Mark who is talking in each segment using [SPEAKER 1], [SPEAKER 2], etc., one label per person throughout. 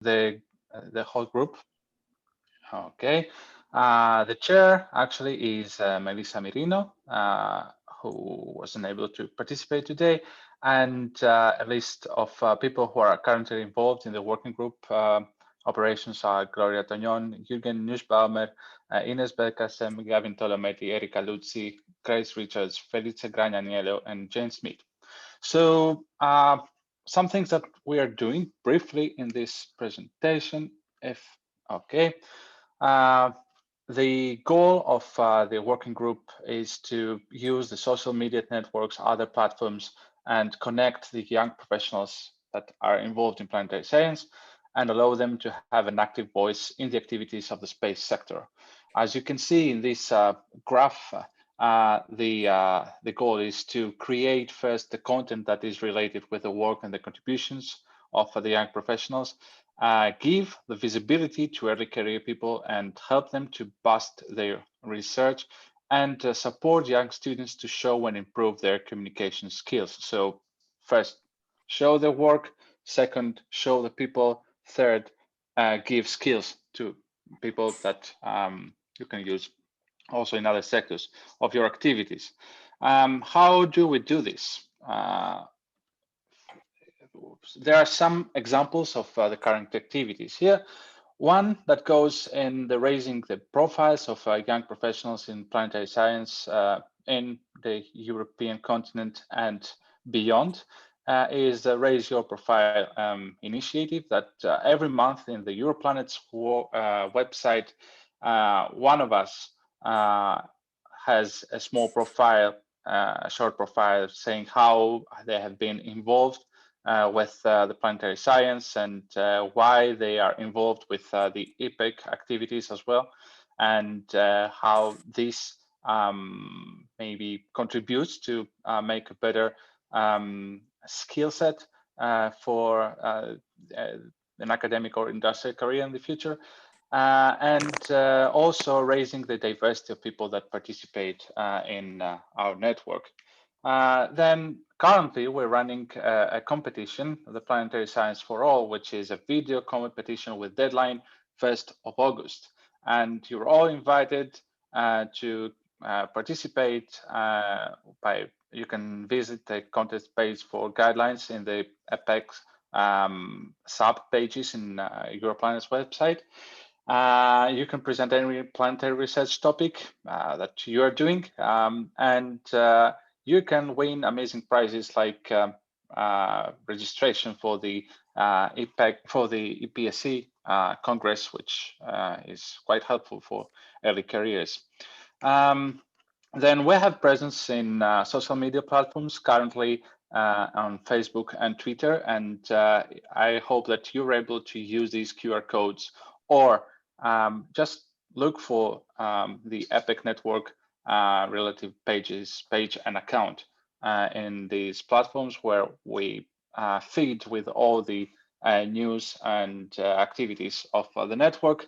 [SPEAKER 1] the whole group. Okay. The chair actually is Melissa Mirino, who wasn't able to participate today, and a list of people who are currently involved in the working group operations are Gloria Toñón, Jürgen Nussbaumer, Ines Belkacem, Gavin Tolometti, Erika Luzzi, Grace Richards, Felice Gragnaniello, and Jane Smith. So some things that we are doing briefly in this presentation, if okay. The goal of the working group is to use the social media networks, other platforms, and connect the young professionals that are involved in planetary science and allow them to have an active voice in the activities of the space sector. As you can see in this graph, the goal is to create first the content that is related with the work and the contributions of the young professionals, give the visibility to early career people and help them to boost their research, and support young students to show and improve their communication skills. So first, show their work. Second, show the people. Third, give skills to people that you can use also in other sectors of your activities. How do we do this? There are some examples of the current activities here. One that goes in the raising the profiles of young professionals in planetary science in the European continent and beyond is the Raise Your Profile initiative that every month in the Europlanet's website, one of us has a small profile, a short profile saying how they have been involved with the planetary science and why they are involved with the EPIC activities as well, and how this maybe contributes to make a better skill set for an academic or industrial career in the future. And also raising the diversity of people that participate in our network. Then currently we're running a competition, the Planetary Science for All, which is a video competition with deadline 1st of August. And you're all invited to participate you can visit the contest page for guidelines in the Apex sub pages in Europlanet's website. You can present any planetary research topic that you are doing, and you can win amazing prizes like registration for the EPEC, for the EPSC Congress, which is quite helpful for early careers. Then we have presence in social media platforms currently on Facebook and Twitter, and I hope that you're able to use these QR codes or just look for the EPIC network relative page and account in these platforms where we feed with all the news and activities of the network.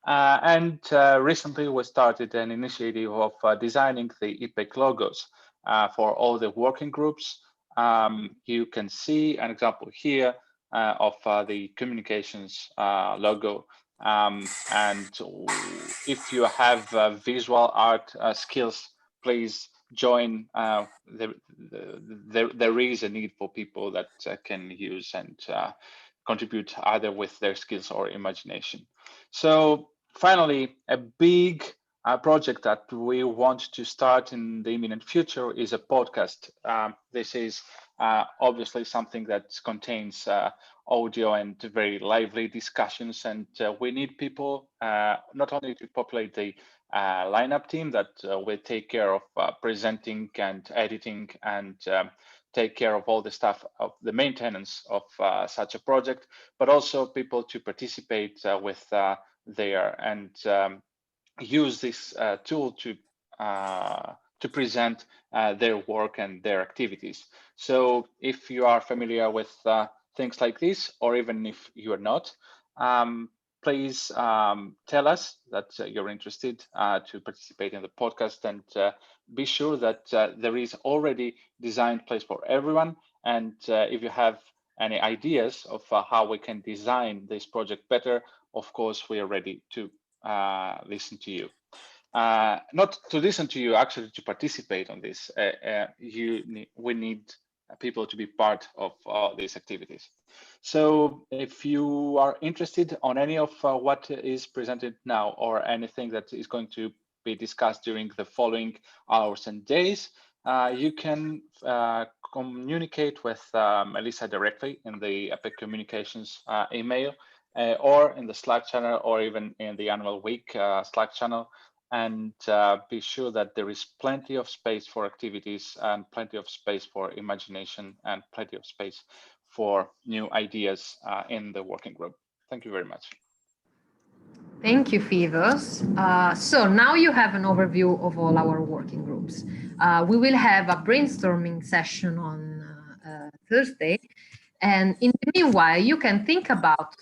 [SPEAKER 1] And recently we started an initiative of designing the EPIC logos for all the working groups. You can see an example here of the communications logo. And if you have visual art skills, please join. There is a need for people that can use and contribute either with their skills or imagination. So finally, a big project that we want to start in the imminent future is a podcast. This is obviously something that contains audio and very lively discussions, and we need people not only to populate the lineup team that will take care of presenting and editing and take care of all the stuff of the maintenance of such a project, but also people to participate with there and use this tool to present their work and their activities. So if you are familiar with things like this, or even if you are not, please tell us that you're interested to participate in the podcast, and be sure that there is already designed place for everyone. And if you have any ideas of how we can design this project better, of course, we are ready to listen to you. Not to listen to you, actually to participate on this. We need people to be part of these activities. So if you are interested on any of what is presented now or anything that is going to be discussed during the following hours and days, you can communicate with Melissa directly in the Epic Communications email or in the Slack channel or even in the Annual Week Slack channel. And be sure that there is plenty of space for activities and plenty of space for imagination and plenty of space for new ideas in the working group. Thank you very much.
[SPEAKER 2] Thank you, Phoevos. So now you have an overview of all our working groups. We will have a brainstorming session on Thursday. And in the meanwhile, you can think about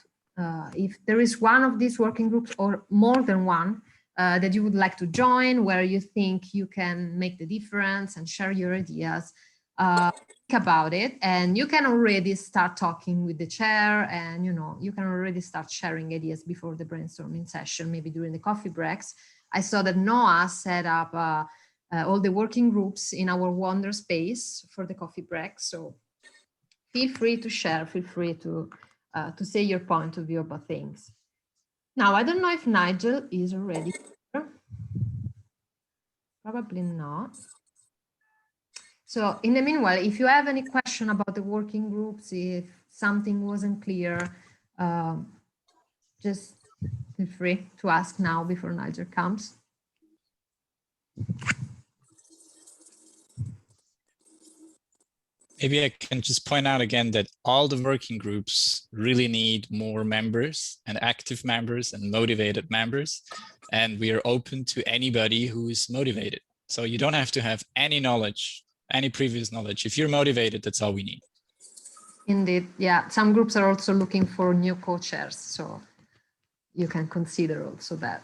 [SPEAKER 2] if there is one of these working groups or more than one that you would like to join, where you think you can make the difference and share your ideas. Think about it, and you can already start talking with the chair, and you can already start sharing ideas before the brainstorming session, maybe during the coffee breaks. I saw that Noah set up all the working groups in our Wonder space for the coffee break, so feel free to share, feel free to say your point of view about things. Now, I don't know if Nigel is already here. Probably not. So in the meanwhile, if you have any question about the working groups, if something wasn't clear, just feel free to ask now before Nigel comes.
[SPEAKER 3] Maybe I can just point out again that all the working groups really need more members and active members and motivated members. And we are open to anybody who is motivated. So you don't have to have any knowledge, any previous knowledge. If you're motivated, that's all we need.
[SPEAKER 2] Indeed, yeah. Some groups are also looking for new co-chairs, so you can consider also that.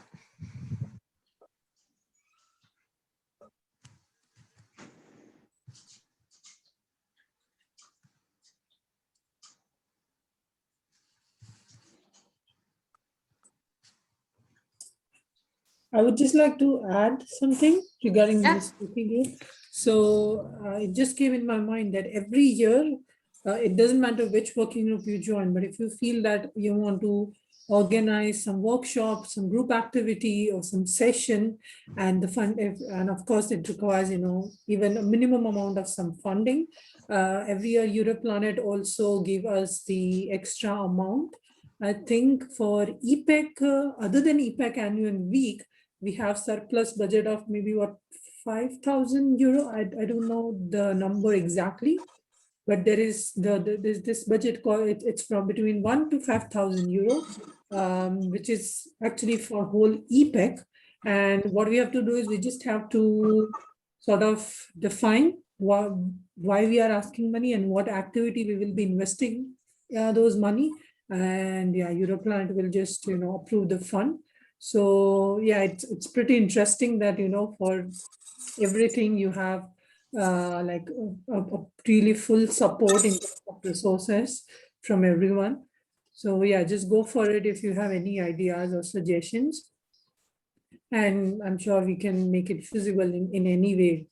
[SPEAKER 4] I would just like to add something regarding this working group. So it just came in my mind that every year, it doesn't matter which working group you join, but if you feel that you want to organize some workshop, some group activity or some session, and the fund, and of course it requires, even a minimum amount of some funding. Every year Europlanet also give us the extra amount. I think for EPEC, other than EPEC Annual Week, we have surplus budget of maybe what, 5,000 euro. I don't know the number exactly, but there is this budget called, it's from between 1,000 to 5,000 euro, which is actually for whole EPEC. And what we have to do is we just have to sort of define why we are asking money and what activity we will be investing those money. And yeah, Europlanet will just approve the fund. So yeah, it's pretty interesting that for everything you have like a really full support in terms of resources from everyone. So yeah, just go for it if you have any ideas or suggestions, and I'm sure we can make it feasible in any way.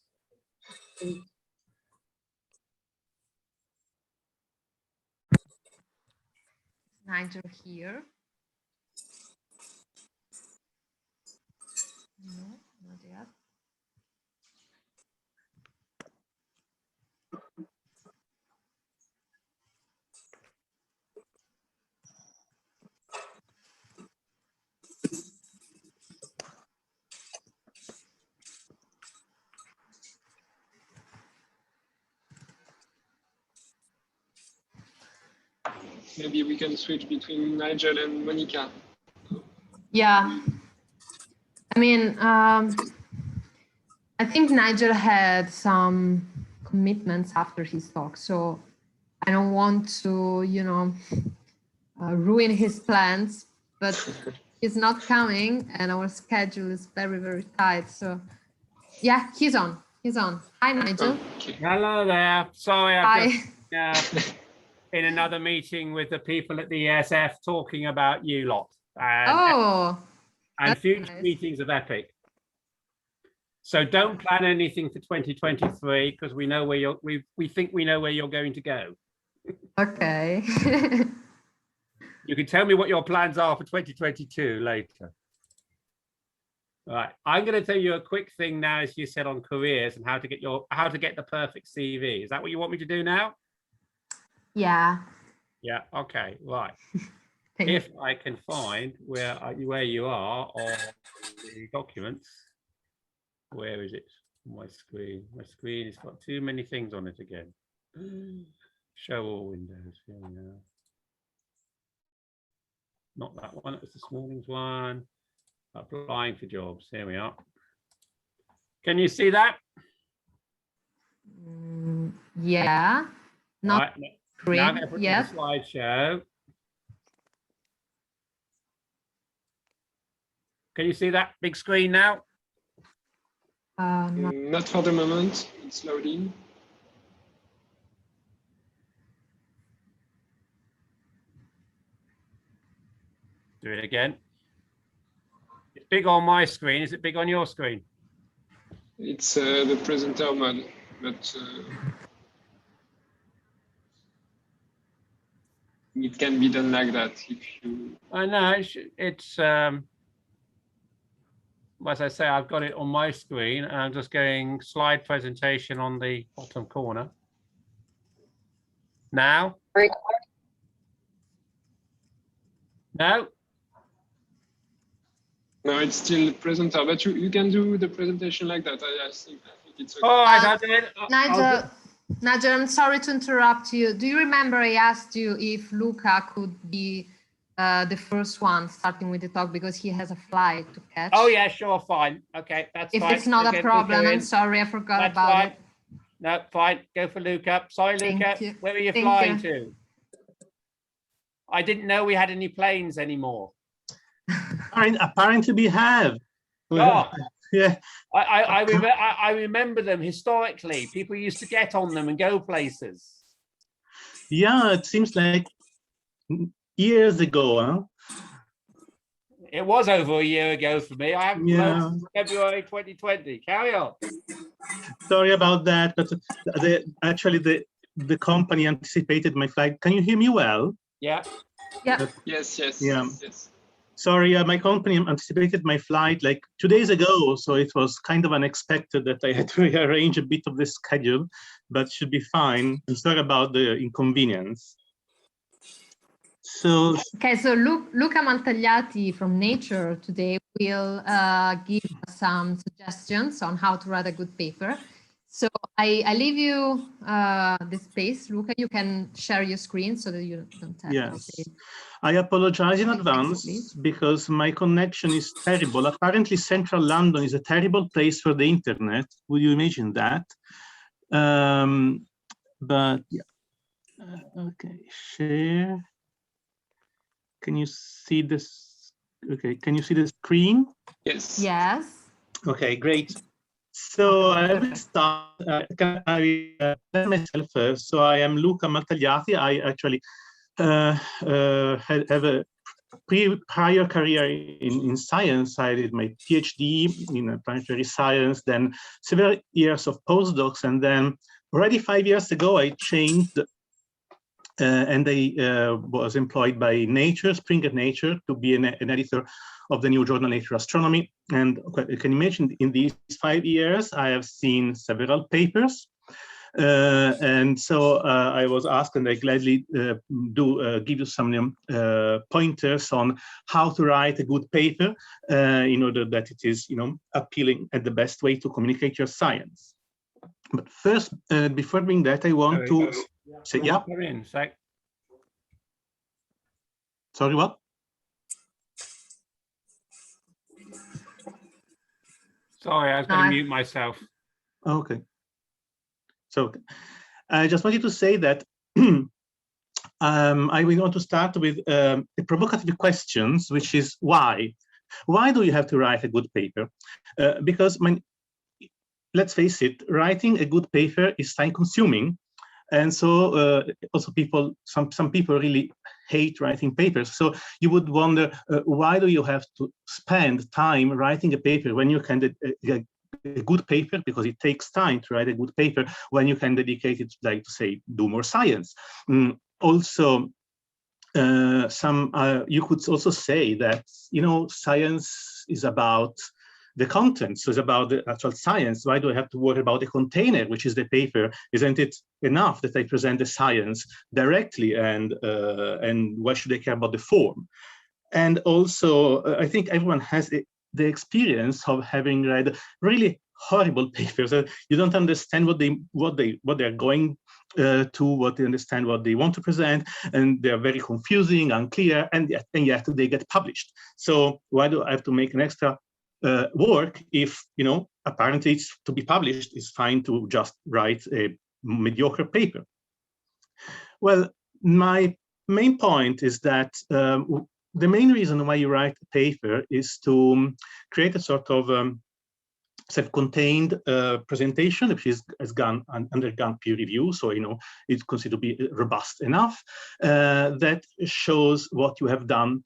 [SPEAKER 2] Nigel here. No, not yet.
[SPEAKER 5] Maybe we can switch between Nigel and Monica.
[SPEAKER 2] Yeah. I mean, I think Nigel had some commitments after his talk, so I don't want to, ruin his plans, but he's not coming and our schedule is very, very tight. So yeah, he's on. Hi, Nigel.
[SPEAKER 5] Okay.
[SPEAKER 6] Hello there. Sorry,
[SPEAKER 2] Hi.
[SPEAKER 6] in another meeting with the people at the ESF talking about you lot and future
[SPEAKER 2] nice.
[SPEAKER 6] meetings of EPIC. So don't plan anything for 2023 because we know where we think we know where you're going to go.
[SPEAKER 2] Okay.
[SPEAKER 6] You can tell me what your plans are for 2022 later. All right, I'm going to tell you a quick thing now, as you said, on careers and how to get the perfect CV. Is that what you want me to do now?
[SPEAKER 2] Yeah.
[SPEAKER 6] Yeah. Okay. Right. If I can find where you are on the documents, where is it? My screen. My screen has got too many things on it again. Show all windows. Here we are. Not that one. It was this morning's one. Applying for jobs. Here we are. Can you see that?
[SPEAKER 2] Yeah. Not
[SPEAKER 6] right.
[SPEAKER 2] green.
[SPEAKER 6] Now I'm going to put it in
[SPEAKER 2] Yes.
[SPEAKER 6] the slideshow. Can you see that big screen now?
[SPEAKER 5] Not for the moment. It's loading.
[SPEAKER 6] Do it again. It's big on my screen. Is it big on your screen?
[SPEAKER 5] It's the presenter mode, but it can be done like that if you.
[SPEAKER 6] I know it's as I say, I've got it on my screen and I'm just going slide presentation on the bottom corner. Now? No?
[SPEAKER 5] No, it's still presenter, but you can do the presentation like that. I think it's okay.
[SPEAKER 6] All right, I'll do it.
[SPEAKER 2] Nigel, I'm sorry to interrupt you. Do you remember I asked you if Luca could be the first one starting with the talk because he has a flight to catch?
[SPEAKER 6] Oh yeah, sure, fine. Okay, that's
[SPEAKER 2] if
[SPEAKER 6] fine.
[SPEAKER 2] It's not
[SPEAKER 6] okay,
[SPEAKER 2] a problem, I'm sorry, I forgot
[SPEAKER 6] that's
[SPEAKER 2] about
[SPEAKER 6] fine.
[SPEAKER 2] it.
[SPEAKER 6] No, fine. Go for Luca. Sorry, Luca. Where are you flying to? I didn't know we had any planes anymore.
[SPEAKER 7] Apparently we have.
[SPEAKER 6] Oh,
[SPEAKER 7] yeah.
[SPEAKER 6] I remember them historically. People used to get on them and go places.
[SPEAKER 7] Yeah, it seems like years ago, huh?
[SPEAKER 6] It was over a year ago for me. I haven't flown since February 2020. Carry on.
[SPEAKER 7] Sorry about that, but actually the company anticipated my flight. Can you hear me well?
[SPEAKER 6] Yeah.
[SPEAKER 2] Yeah.
[SPEAKER 5] Yes.
[SPEAKER 7] Yeah.
[SPEAKER 5] Yes.
[SPEAKER 7] Sorry, my company anticipated my flight like 2 days ago, so it was kind of unexpected that I had to rearrange a bit of the schedule, but should be fine. And sorry about the inconvenience. So
[SPEAKER 2] Luca Mantagliati from Nature today will give some suggestions on how to write a good paper. So I leave you the space, Luca. You can share your screen so that you don't have
[SPEAKER 7] yes.
[SPEAKER 2] to say.
[SPEAKER 7] I apologize in advance because my connection is terrible. Apparently, Central London is a terrible place for the internet. Would you imagine that? But yeah. Okay, share. Can you see this? Okay, can you see the screen?
[SPEAKER 5] Yes.
[SPEAKER 2] Yes.
[SPEAKER 7] Okay, great. So I will start. I present myself first. So I am Luca Mantagliati. I actually have a prior career in science. I did my PhD in planetary science, then several years of postdocs, and then already 5 years ago I changed and I was employed by Nature, Springer Nature, to be an editor of the new journal Nature Astronomy. And you can imagine in these 5 years, I have seen several papers. And so I was asked, and I gladly give you some pointers on how to write a good paper in order that it is, appealing and the best way to communicate your science. But first, before doing that, I want to say, yeah. Sorry, what?
[SPEAKER 6] Sorry, I was going to mute myself.
[SPEAKER 7] Okay. So I just wanted to say that I will want to start with a provocative questions, which is why? Why do you have to write a good paper? Because let's face it, writing a good paper is time consuming. And so also some people really hate writing papers. So you would wonder, why do you have to spend time writing a paper when you can a good paper, because it takes time to write a good paper, when you can dedicate it, like to say, do more science. Also, you could also say that, you know, science is about the content, so it's about the actual science. Why do I have to worry about the container, which is the paper? Isn't it enough that I present the science directly, and why should I care about the form? And also, I think everyone has the experience of having read really horrible papers. You don't understand what they're going to, what they understand, what they want to present, and they're very confusing, unclear, and yet they get published. So why do I have to make an extra work if, you know, apparently it's to be published, it's fine to just write a mediocre paper? Well, my main point is that the main reason why you write a paper is to create a sort of self-contained presentation, which has undergone peer review, so, you know, it's considered to be robust enough, that shows what you have done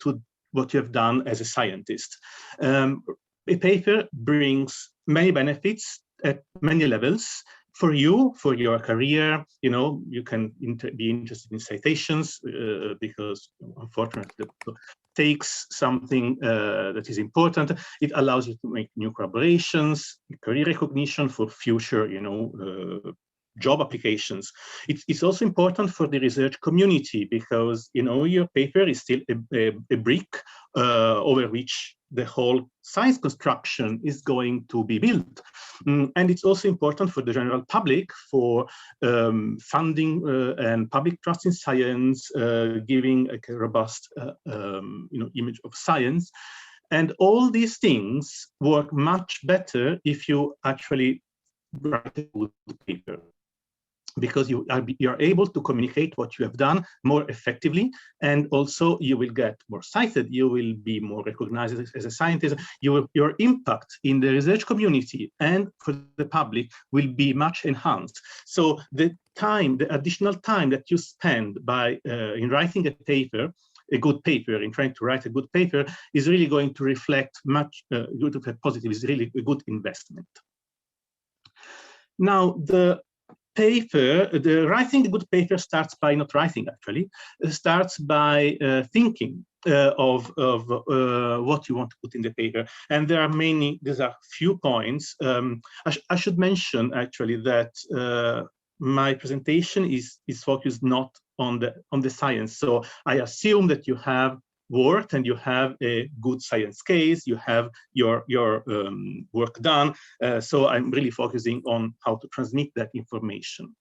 [SPEAKER 7] as a scientist. A paper brings many benefits at many levels. For you, for your career, you know, you can be interested in citations because, unfortunately, it takes something that is important. It allows you to make new collaborations, career recognition for future, you know, job applications. It's also important for the research community because, you know, your paper is still a brick over which the whole science construction is going to be built. And it's also important for the general public for funding and public trust in science, giving a robust you know, image of science. And all these things work much better if you actually write a good paper, because you are able to communicate what you have done more effectively, and also you will get more cited, you will be more recognized as a scientist, your impact in the research community and for the public will be much enhanced. So the additional time that you spend by in writing a paper, a good paper, in trying to write a good paper, is really going to reflect much positive, is really a good investment. Now, writing a good paper starts by not writing, actually. It starts by thinking of what you want to put in the paper. And there are few points. I should mention, actually, that my presentation is focused not on the science. So I assume that you have worked and you have a good science case, you have your work done. So I'm really focusing on how to transmit that information.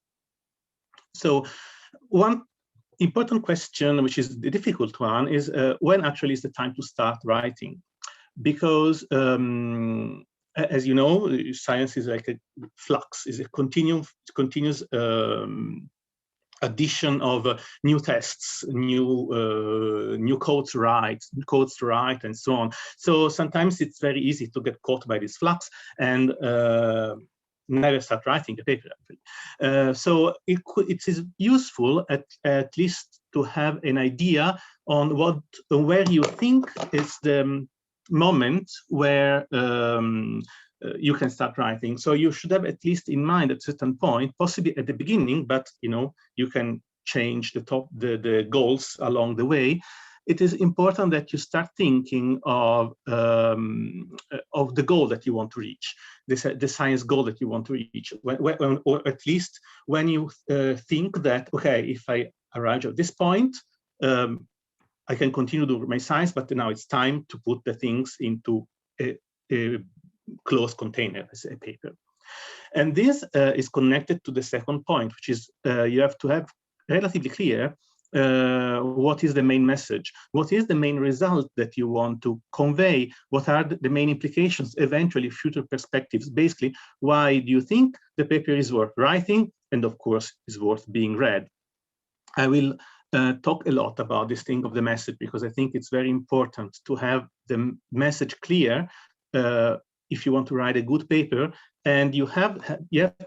[SPEAKER 7] So one important question, which is the difficult one, is when actually is the time to start writing? Because as you know, science is like a flux, is a continuous addition of new tests, new codes to write, and so on. So sometimes it's very easy to get caught by this flux and never start writing a paper. So it is useful at least to have an idea on where you think is the moment where you can start writing. So you should have at least in mind at a certain point, possibly at the beginning, but you know, you can change the goals along the way. It is important that you start thinking of the goal that you want to reach, the science goal that you want to reach, or at least when you think that, okay, if I arrive at this point, I can continue to do my science, but now it's time to put the things into a closed container as a paper. And this is connected to the second point, which is you have to have relatively clear what is the main message, what is the main result that you want to convey, what are the main implications, eventually future perspectives. Basically, why do you think the paper is worth writing, and of course is worth being read? I will talk a lot about this thing of the message, because I think it's very important to have the message clear if you want to write a good paper, And you have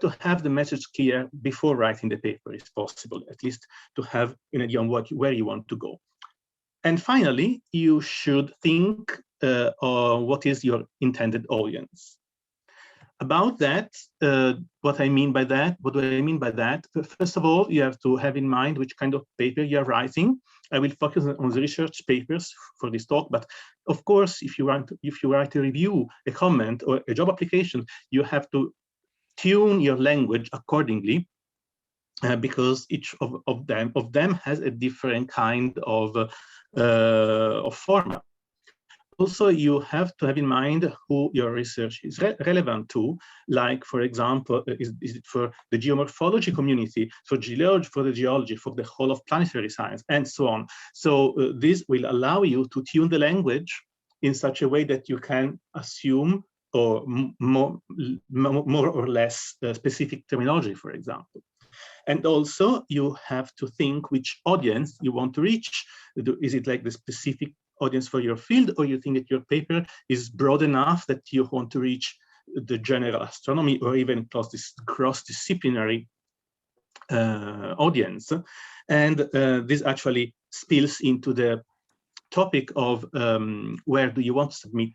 [SPEAKER 7] to have the message clear before writing the paper, if possible, at least to have an idea on where you want to go. And finally, you should think on what is your intended audience. About that, what do I mean by that? First of all, you have to have in mind which kind of paper you're writing. I will focus on the research papers for this talk, but of course, if you write a review, a comment, or a job application, you have to tune your language accordingly, because each of them has a different kind of format. Also, you have to have in mind who your research is relevant to. Like, for example, is it for the geomorphology community, for the geology, for the whole of planetary science, and so on. So this will allow you to tune the language in such a way that you can assume or more or less specific terminology, for example. And also, you have to think which audience you want to reach. Is it like the specific audience for your field, or you think that your paper is broad enough that you want to reach the general astronomy or even cross-disciplinary audience? And this actually spills into the topic of where do you want to submit.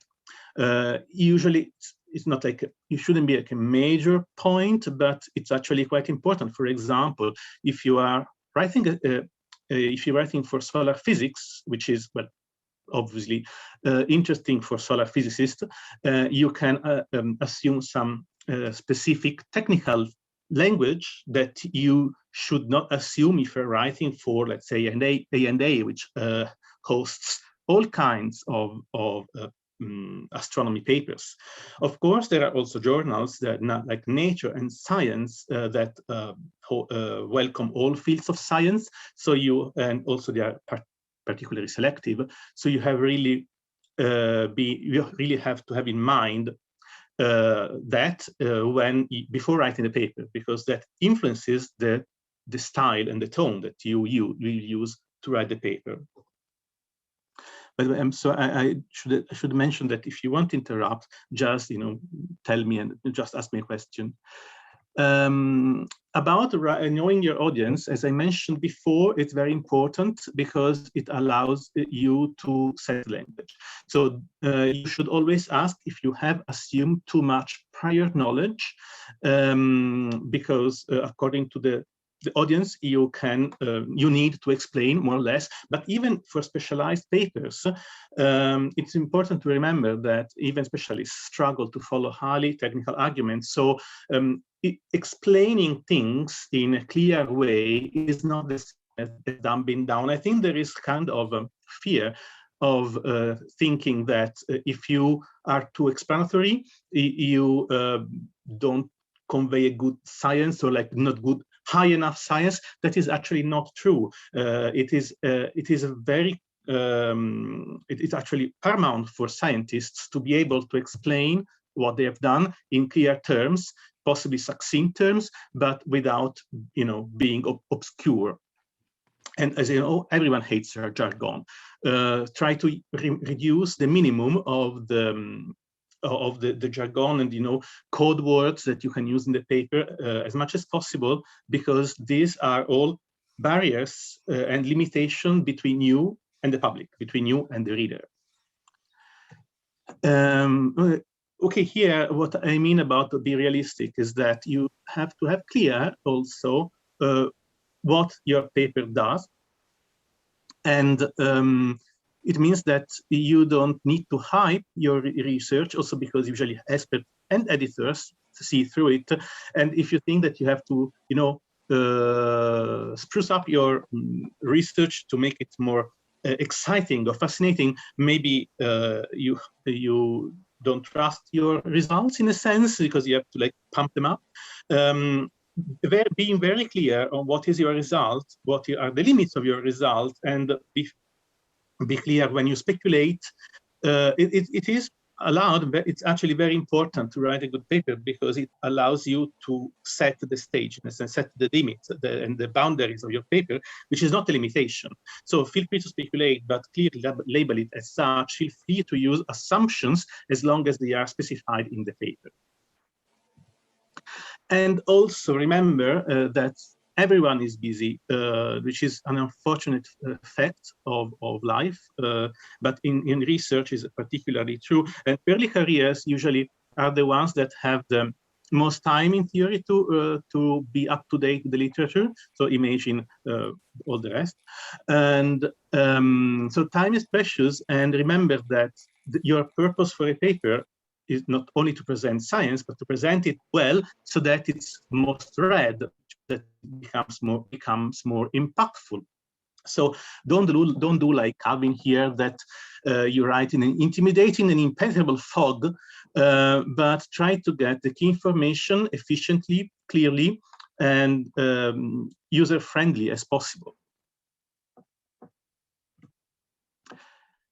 [SPEAKER 7] Usually, it's not like it shouldn't be like a major point, but it's actually quite important. For example, if you are writing for solar physics, which is, well, obviously interesting for solar physicists, you can assume some specific technical language that you should not assume if you're writing for, let's say, A&A, which hosts all kinds of astronomy papers. Of course, there are also journals that, like Nature and Science, that welcome all fields of science. So and also they are particularly selective. So you have really you really have to have in mind that before writing the paper, because that influences the style and the tone that you use to write the paper. But so I should mention that if you want to interrupt, just tell me and just ask me a question. About knowing your audience, as I mentioned before, it's very important because it allows you to set language. So you should always ask if you have assumed too much prior knowledge, because according to the audience, you need to explain more or less. But even for specialized papers, it's important to remember that even specialists struggle to follow highly technical arguments. So explaining things in a clear way is not the same as dumbing down. I think there is kind of a fear of thinking that if you are too explanatory, you don't convey a good science, or like not good high enough science. That is actually not true. It is a very it's actually paramount for scientists to be able to explain what they have done in clear terms, possibly succinct terms, but without being obscure. And as you know, everyone hates jargon. Try to reduce the minimum of the jargon and code words that you can use in the paper as much as possible, because these are all barriers and limitation between you and the public, between you and the reader. Okay, here what I mean about be realistic is that you have to have clear also what your paper does, and it means that you don't need to hype your research, also because usually experts and editors see through it. And if you think that you have to, spruce up your research to make it more exciting or fascinating, maybe you don't trust your results in a sense, because you have to pump them up. Being very clear on what is your result, what are the limits of your result, and be clear when you speculate. It is allowed, but it's actually very important to write a good paper, because it allows you to set the stage, in a sense, set the limits and the boundaries of your paper, which is not a limitation. So feel free to speculate, but clearly label it as such. Feel free to use assumptions as long as they are specified in the paper. And also remember that everyone is busy, which is an unfortunate fact of life, but in research is particularly true. And early careers usually are the ones that have the most time in theory to be up to date with the literature. So imagine all the rest. And so time is precious, and remember that your purpose for a paper is not only to present science, but to present it well so that it's most read, that becomes more impactful. So don't do like Calvin here, that you write in an intimidating and impenetrable fog, but try to get the key information efficiently, clearly, and user-friendly as possible.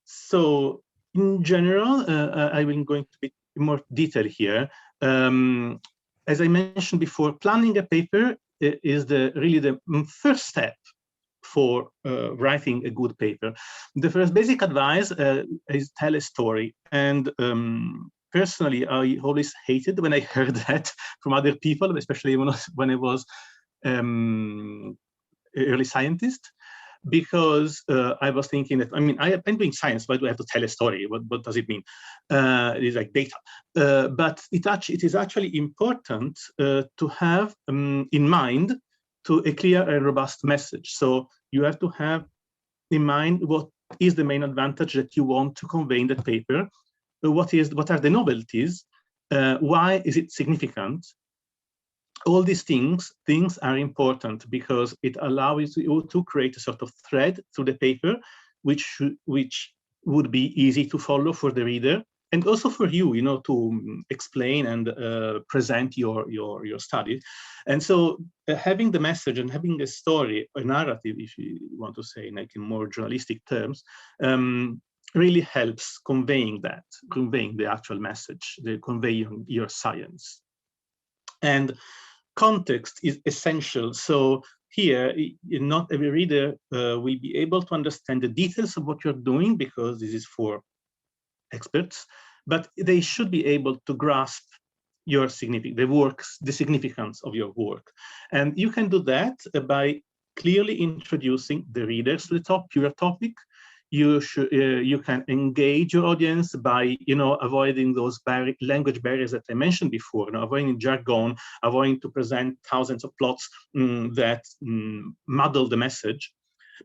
[SPEAKER 7] So in general, I will go into a bit more detail here. As I mentioned before, planning a paper is really the first step for writing a good paper. The first basic advice is tell a story. And personally, I always hated when I heard that from other people, especially when I was early scientist, because I was thinking that, I mean, I'm doing science, why do I have to tell a story? What does it mean? It is like data. But it is actually important to have in mind a clear and robust message. So you have to have in mind what is the main advantage that you want to convey in that paper, what are the novelties, why is it significant? All these things are important because it allows you to create a sort of thread through the paper, which would be easy to follow for the reader, and also for you, to explain and present your study. And so having the message and having a story, a narrative, if you want to say like in more journalistic terms, really helps conveying the actual message, conveying your science. And context is essential. So here, not every reader will be able to understand the details of what you're doing, because this is for experts, but they should be able to grasp your the significance of your work. And you can do that by clearly introducing the readers to your topic. You can engage your audience by avoiding those language barriers that I mentioned before, avoiding jargon, avoiding to present thousands of plots that muddle the message.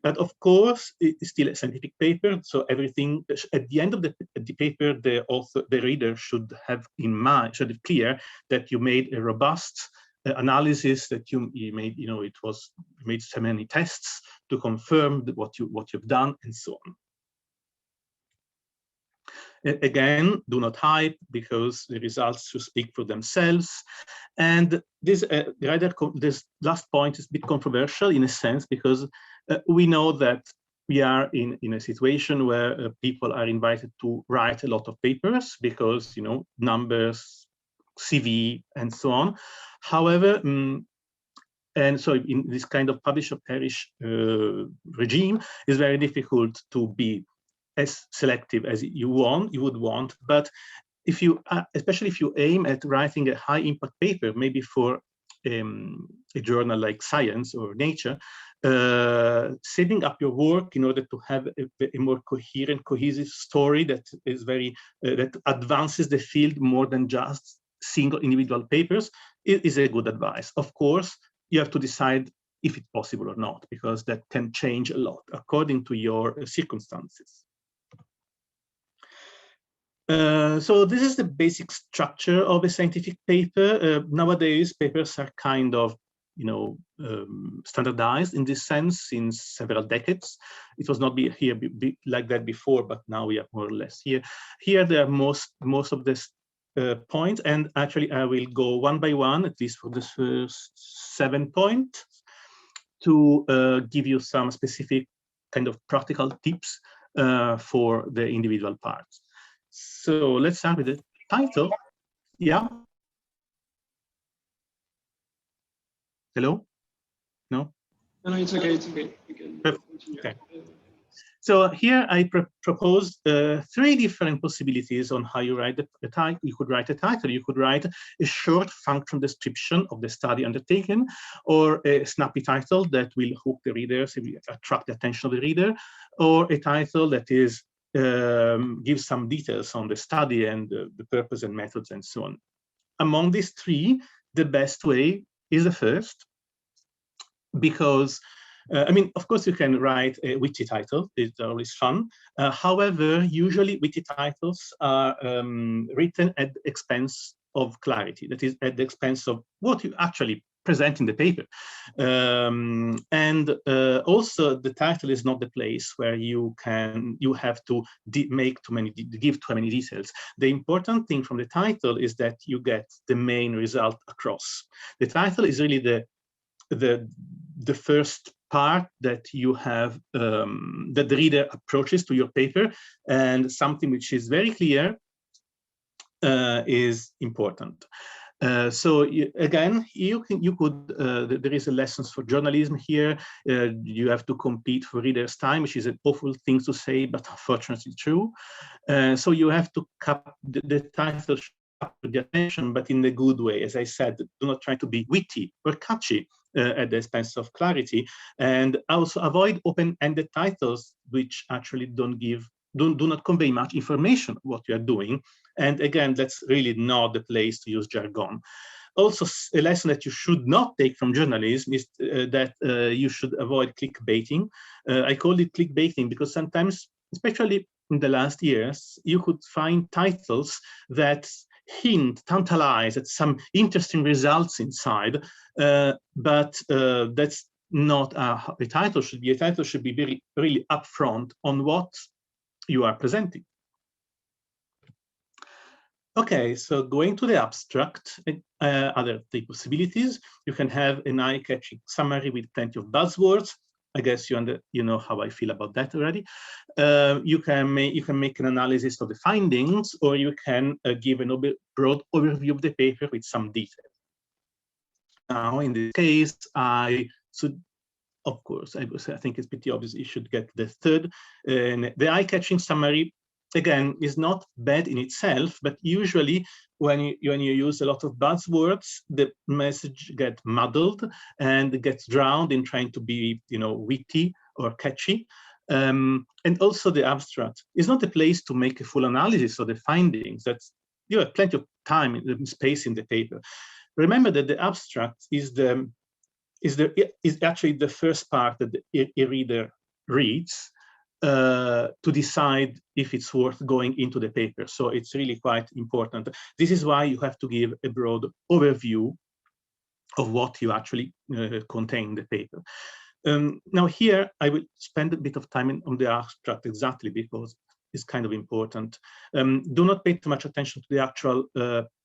[SPEAKER 7] But of course, it's still a scientific paper, so everything at the end of the paper, the reader should have in mind, should have clear that you made a robust analysis, that you made, you made so many tests to confirm what you've done, and so on. Again, do not hype, because the results should speak for themselves. And this last point is a bit controversial in a sense, because we know that we are in a situation where people are invited to write a lot of papers because, numbers, CV, and so on. However, and so in this kind of publish or perish regime, it's very difficult to be as selective as you would want. But if you, especially if you aim at writing a high impact paper, maybe for a journal like Science or Nature, setting up your work in order to have a more coherent, cohesive story that is that advances the field more than just single individual papers is a good advice. Of course, you have to decide if it's possible or not, because that can change a lot according to your circumstances. So this is the basic structure of a scientific paper. Nowadays, papers are kind of, standardized in this sense since several decades. It was not like that before, but now we are more or less here. Here, there are most of this points, and actually, I will go one by one, at least for the first 7 points, to give you some specific kind of practical tips for the individual parts. So let's start with the title. Yeah. Hello? No?
[SPEAKER 5] No, it's okay. It's okay. You can continue.
[SPEAKER 7] Okay. So here I propose 3 different possibilities on how you write the title. You could write a title, you could write a short function description of the study undertaken, or a snappy title that will hook the readers, it will attract the attention of the reader, or a title that is gives some details on the study and the purpose and methods and so on. Among these 3, the best way is the first, because I mean, of course, you can write a witty title. It's always fun. However, usually witty titles are written at the expense of clarity. That is, at the expense of what you actually present in the paper. Also, the title is not the place where you have to give too many details. The important thing from the title is that you get the main result across. The title is really the first part that you have, that the reader approaches to your paper, and something which is very clear is important. So again, there is a lessons for journalism here. You have to compete for readers' time, which is an awful thing to say, but unfortunately true. So you have to cap the title the attention, but in a good way. As I said, do not try to be witty or catchy at the expense of clarity, and also avoid open-ended titles which actually do not convey much information what you are doing. And again, that's really not the place to use jargon. Also, a lesson that you should not take from journalism is that you should avoid clickbaiting. I call it clickbaiting because sometimes, especially in the last years, you could find titles that tantalize at some interesting results inside, but that's not how a title should be. A title should be really upfront on what you are presenting. Okay, so going to the abstract, other 3 possibilities. You can have an eye-catching summary with plenty of buzzwords. I guess you know how I feel about that already. You can make an analysis of the findings, or you can give a broad overview of the paper with some detail. Now, in this case, of course, I think it's pretty obvious you should get the third. The eye-catching summary, again, is not bad in itself, but usually when you use a lot of buzzwords, the message gets muddled and gets drowned in trying to be, witty or catchy. And also the abstract is not a place to make a full analysis of the findings. You have plenty of time and space in the paper. Remember that the abstract is actually the first part that a reader reads to decide if it's worth going into the paper. So it's really quite important. This is why you have to give a broad overview of what you actually contain in the paper. Now here, I will spend a bit of time on the abstract exactly because it's kind of important. Do not pay too much attention to the actual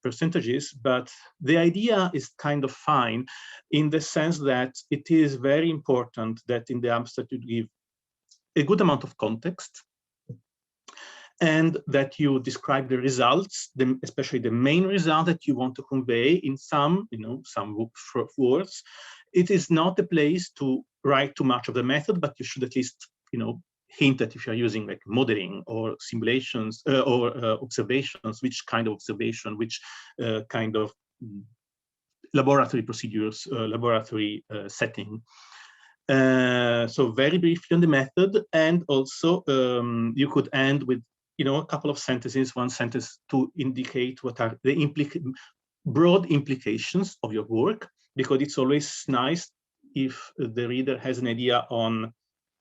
[SPEAKER 7] percentages, but the idea is kind of fine in the sense that it is very important that in the abstract you give a good amount of context, and that you describe the results, especially the main result that you want to convey in some words. It is not a place to write too much of the method, but you should at least, hint that if you're using like modeling or simulations or observations, which kind of observation, which kind of laboratory procedures, laboratory setting. So very briefly on the method, and also you could end with a couple of sentences, one sentence to indicate what are the broad implications of your work, because it's always nice if the reader has an idea on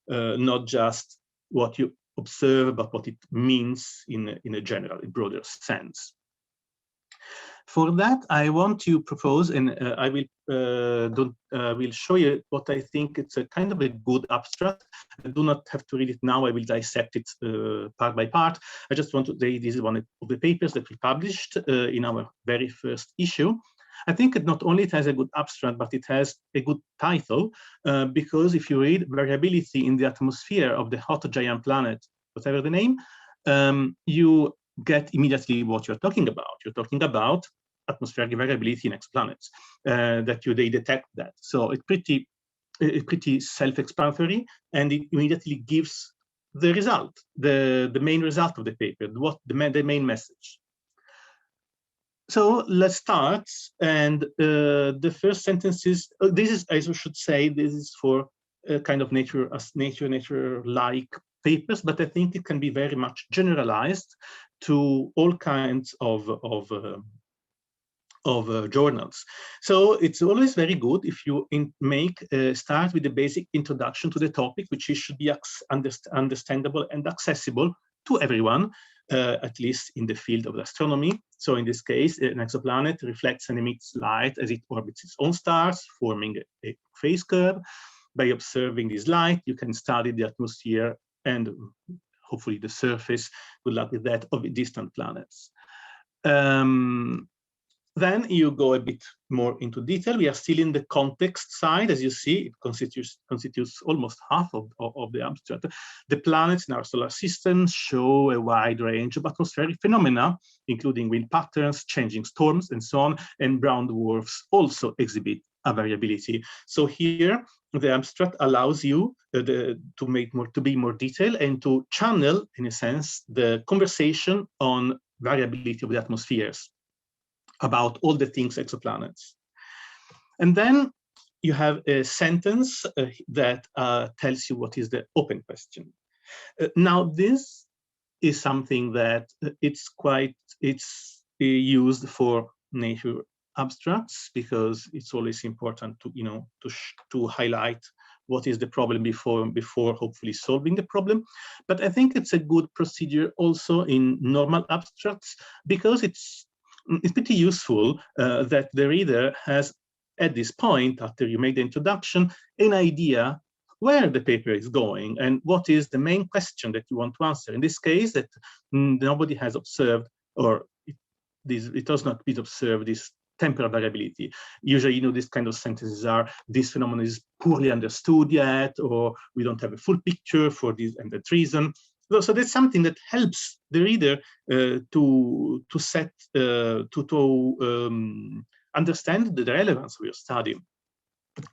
[SPEAKER 7] not just what you observe, but what it means in a general, broader sense. For that, I want to propose, and I will show you what I think it's a kind of a good abstract. I do not have to read it now. I will dissect it part by part. I just want to say this is one of the papers that we published in our very first issue. I think it not only it has a good abstract, but it has a good title, because if you read variability in the atmosphere of the hot giant planet, whatever the name, you get immediately what you're talking about. You're talking about atmospheric variability in exoplanets, they detect that. So it's pretty self-explanatory, and it immediately gives the result, the main result of the paper, what the main message. So let's start. And the first sentence is, this is, I should say, this is for kind of nature-like papers, but I think it can be very much generalized to all kinds of journals. So it's always very good if you start with the basic introduction to the topic, which should be understandable and accessible to everyone, at least in the field of astronomy. So in this case, an exoplanet reflects and emits light as it orbits its own stars, forming a phase curve. By observing this light, you can study the atmosphere and hopefully the surface, good luck with that, of distant planets. Then you go a bit more into detail. We are still in the context side. As you see, it constitutes almost half of the abstract. The planets in our solar system show a wide range of atmospheric phenomena, including wind patterns, changing storms, and so on. And brown dwarfs also exhibit a variability. So here, the abstract allows you to be more detailed and to channel, in a sense, the conversation on variability of the atmospheres, about all the things exoplanets. And then you have a sentence that tells you what is the open question. Now, this is something that it's used for nature abstracts, because it's always important to to highlight what is the problem before hopefully solving the problem. But I think it's a good procedure also in normal abstracts, because it's pretty useful that the reader has, at this point, after you make the introduction, an idea where the paper is going and what is the main question that you want to answer. In this case, that nobody has observed, or it has not been observed, this temporal variability. Usually, these kind of sentences are, this phenomenon is poorly understood yet, or we don't have a full picture for this and that reason. So that's something that helps the reader to understand the relevance of your study.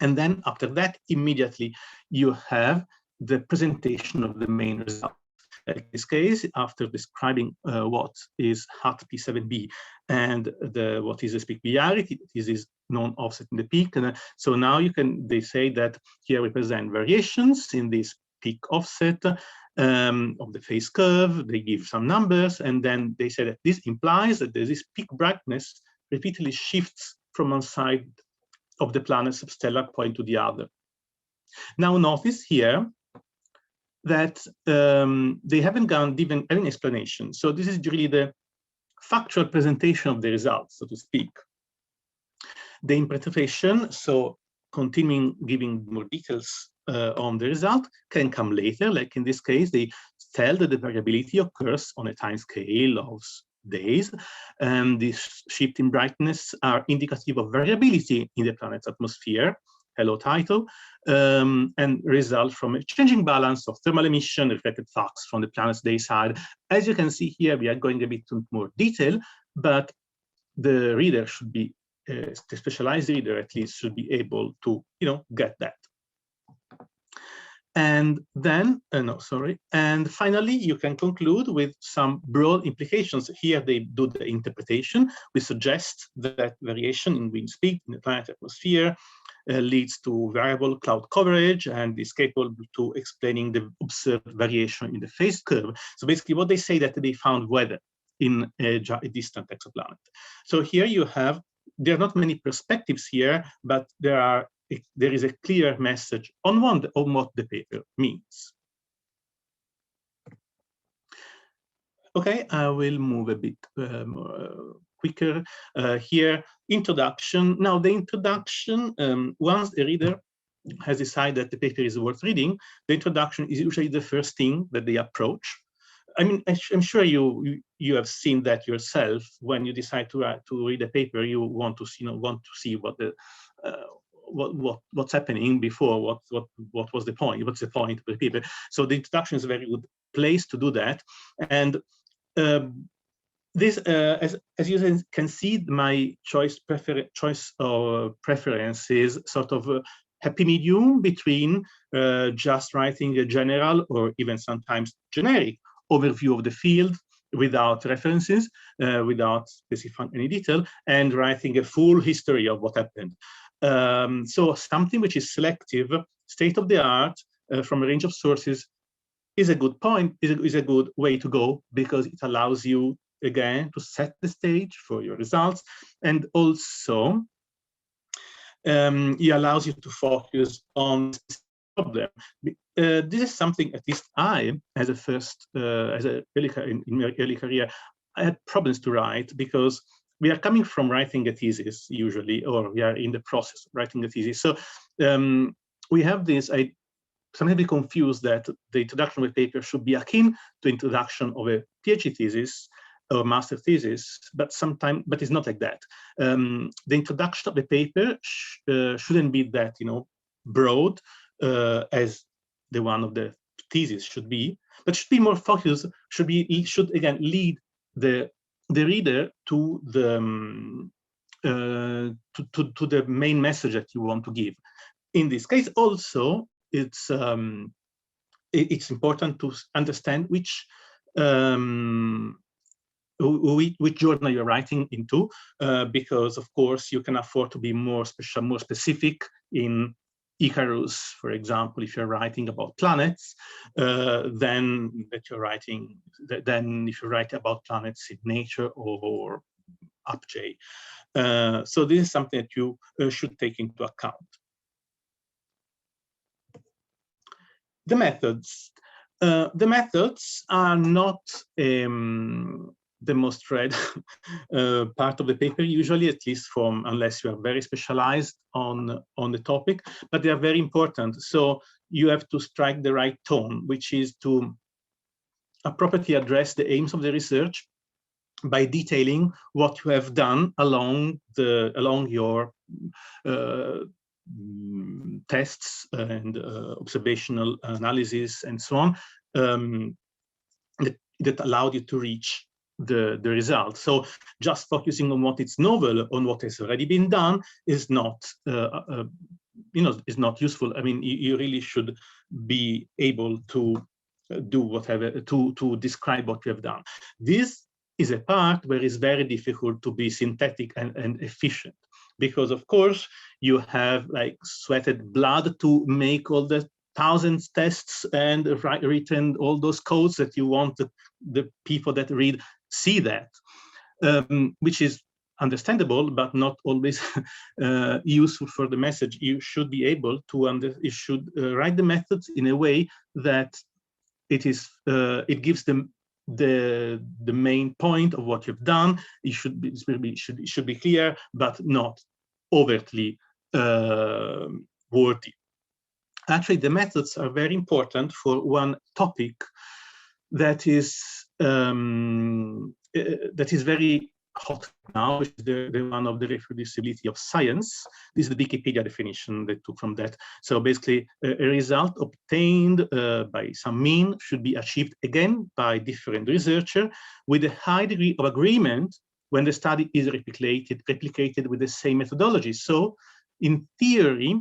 [SPEAKER 7] And then after that, immediately you have the presentation of the main result. In this case, after describing what is hat P7b and what is the peculiarity, this is non-offset in the peak. And so now they say that here we present variations in this peak offset of the phase curve. They give some numbers, and then they say that this implies that this peak brightness repeatedly shifts from one side of the planet's substellar point to the other. Now notice here that they haven't given any explanation. So this is really the factual presentation of the results, so to speak. The interpretation, so continuing giving more details on the result, can come later. Like in this case, they tell that the variability occurs on a time scale of days, and this shift in brightness are indicative of variability in the planet's atmosphere, hello title, and result from a changing balance of thermal emission, reflected flux from the planet's day side. As you can see here, we are going a bit into more detail, but the reader should be, the specialized reader at least, should be able to, get that. And then, and finally, you can conclude with some broad implications. Here they do the interpretation. We suggest that variation in wind speed in the planet's atmosphere leads to variable cloud coverage and is capable to explaining the observed variation in the phase curve. So basically what they say that they found weather in a distant exoplanet. So here you have, there are not many perspectives here, but there is a clear message on what the paper means. Okay, I will move a bit quicker here. Introduction. Now, the introduction, once the reader has decided that the paper is worth reading, the introduction is usually the first thing that they approach. I mean, I'm sure you have seen that yourself. When you decide to read a paper, you want to see what the what's happening before, what was the point, what's the point of the paper. So the introduction is a very good place to do that. And this, as you can see, my choice of preferences sort of happy medium between just writing a general or even sometimes generic overview of the field without references, without specifying any detail, and writing a full history of what happened. So something which is selective, state-of-the-art, from a range of sources is a good point, is a good way to go, because it allows you, again, to set the stage for your results, and also it allows you to focus on the problem. This is something, at least I, as a in my early career, I had problems to write, because we are coming from writing a thesis usually, or we are in the process of writing a thesis. So we have this, I sometimes be confused that the introduction of a paper should be akin to introduction of a PhD thesis or master thesis, but it's not like that. The introduction of the paper shouldn't be that, broad as the one of the thesis should be, but should be more focused. Should again lead the reader to the to the main message that you want to give. In this case, also, it's important to understand which journal you're writing into, because of course you can afford to be more specific in Icarus, for example, if you're writing about planets, then if you write about planets in Nature or UpJ. So this is something that you should take into account. The methods. The methods are not the most read part of the paper, usually, at least unless you are very specialized on the topic, but they are very important. So you have to strike the right tone, which is to appropriately address the aims of the research by detailing what you have done along your tests and observational analysis and so on, that allowed you to reach the result. So just focusing on what is novel, on what has already been done, is not is not useful. I mean, you really should be able to do whatever to describe what you have done. This is a part where it's very difficult to be synthetic and efficient, because of course you have like sweated blood to make all the thousands tests and written all those codes that you want the people that read see that, which is understandable, but not always useful for the message. You should be able to you should write the methods in a way that it gives them the main point of what you've done. It should be clear, but not overtly wordy. Actually, the methods are very important for one topic that is very hot now, which is the one of the reproducibility of science. This is the Wikipedia definition they took from that. So basically, a result obtained by some mean should be achieved again by different researcher with a high degree of agreement when the study is replicated with the same methodology. So in theory,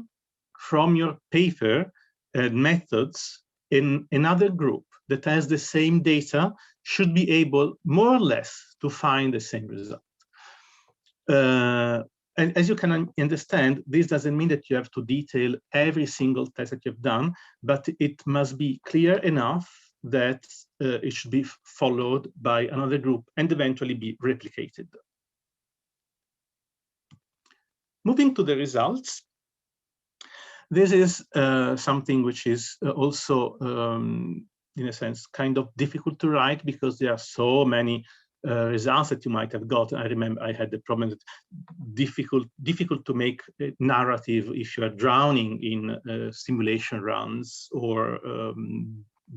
[SPEAKER 7] from your paper and methods, in another group that has the same data should be able more or less to find the same result. And as you can understand, this doesn't mean that you have to detail every single test that you've done, but it must be clear enough that it should be followed by another group and eventually be replicated. Moving to the results, this is something which is also, in a sense, kind of difficult to write because there are so many results that you might have got. I remember I had the problem that difficult to make a narrative if you are drowning in simulation runs or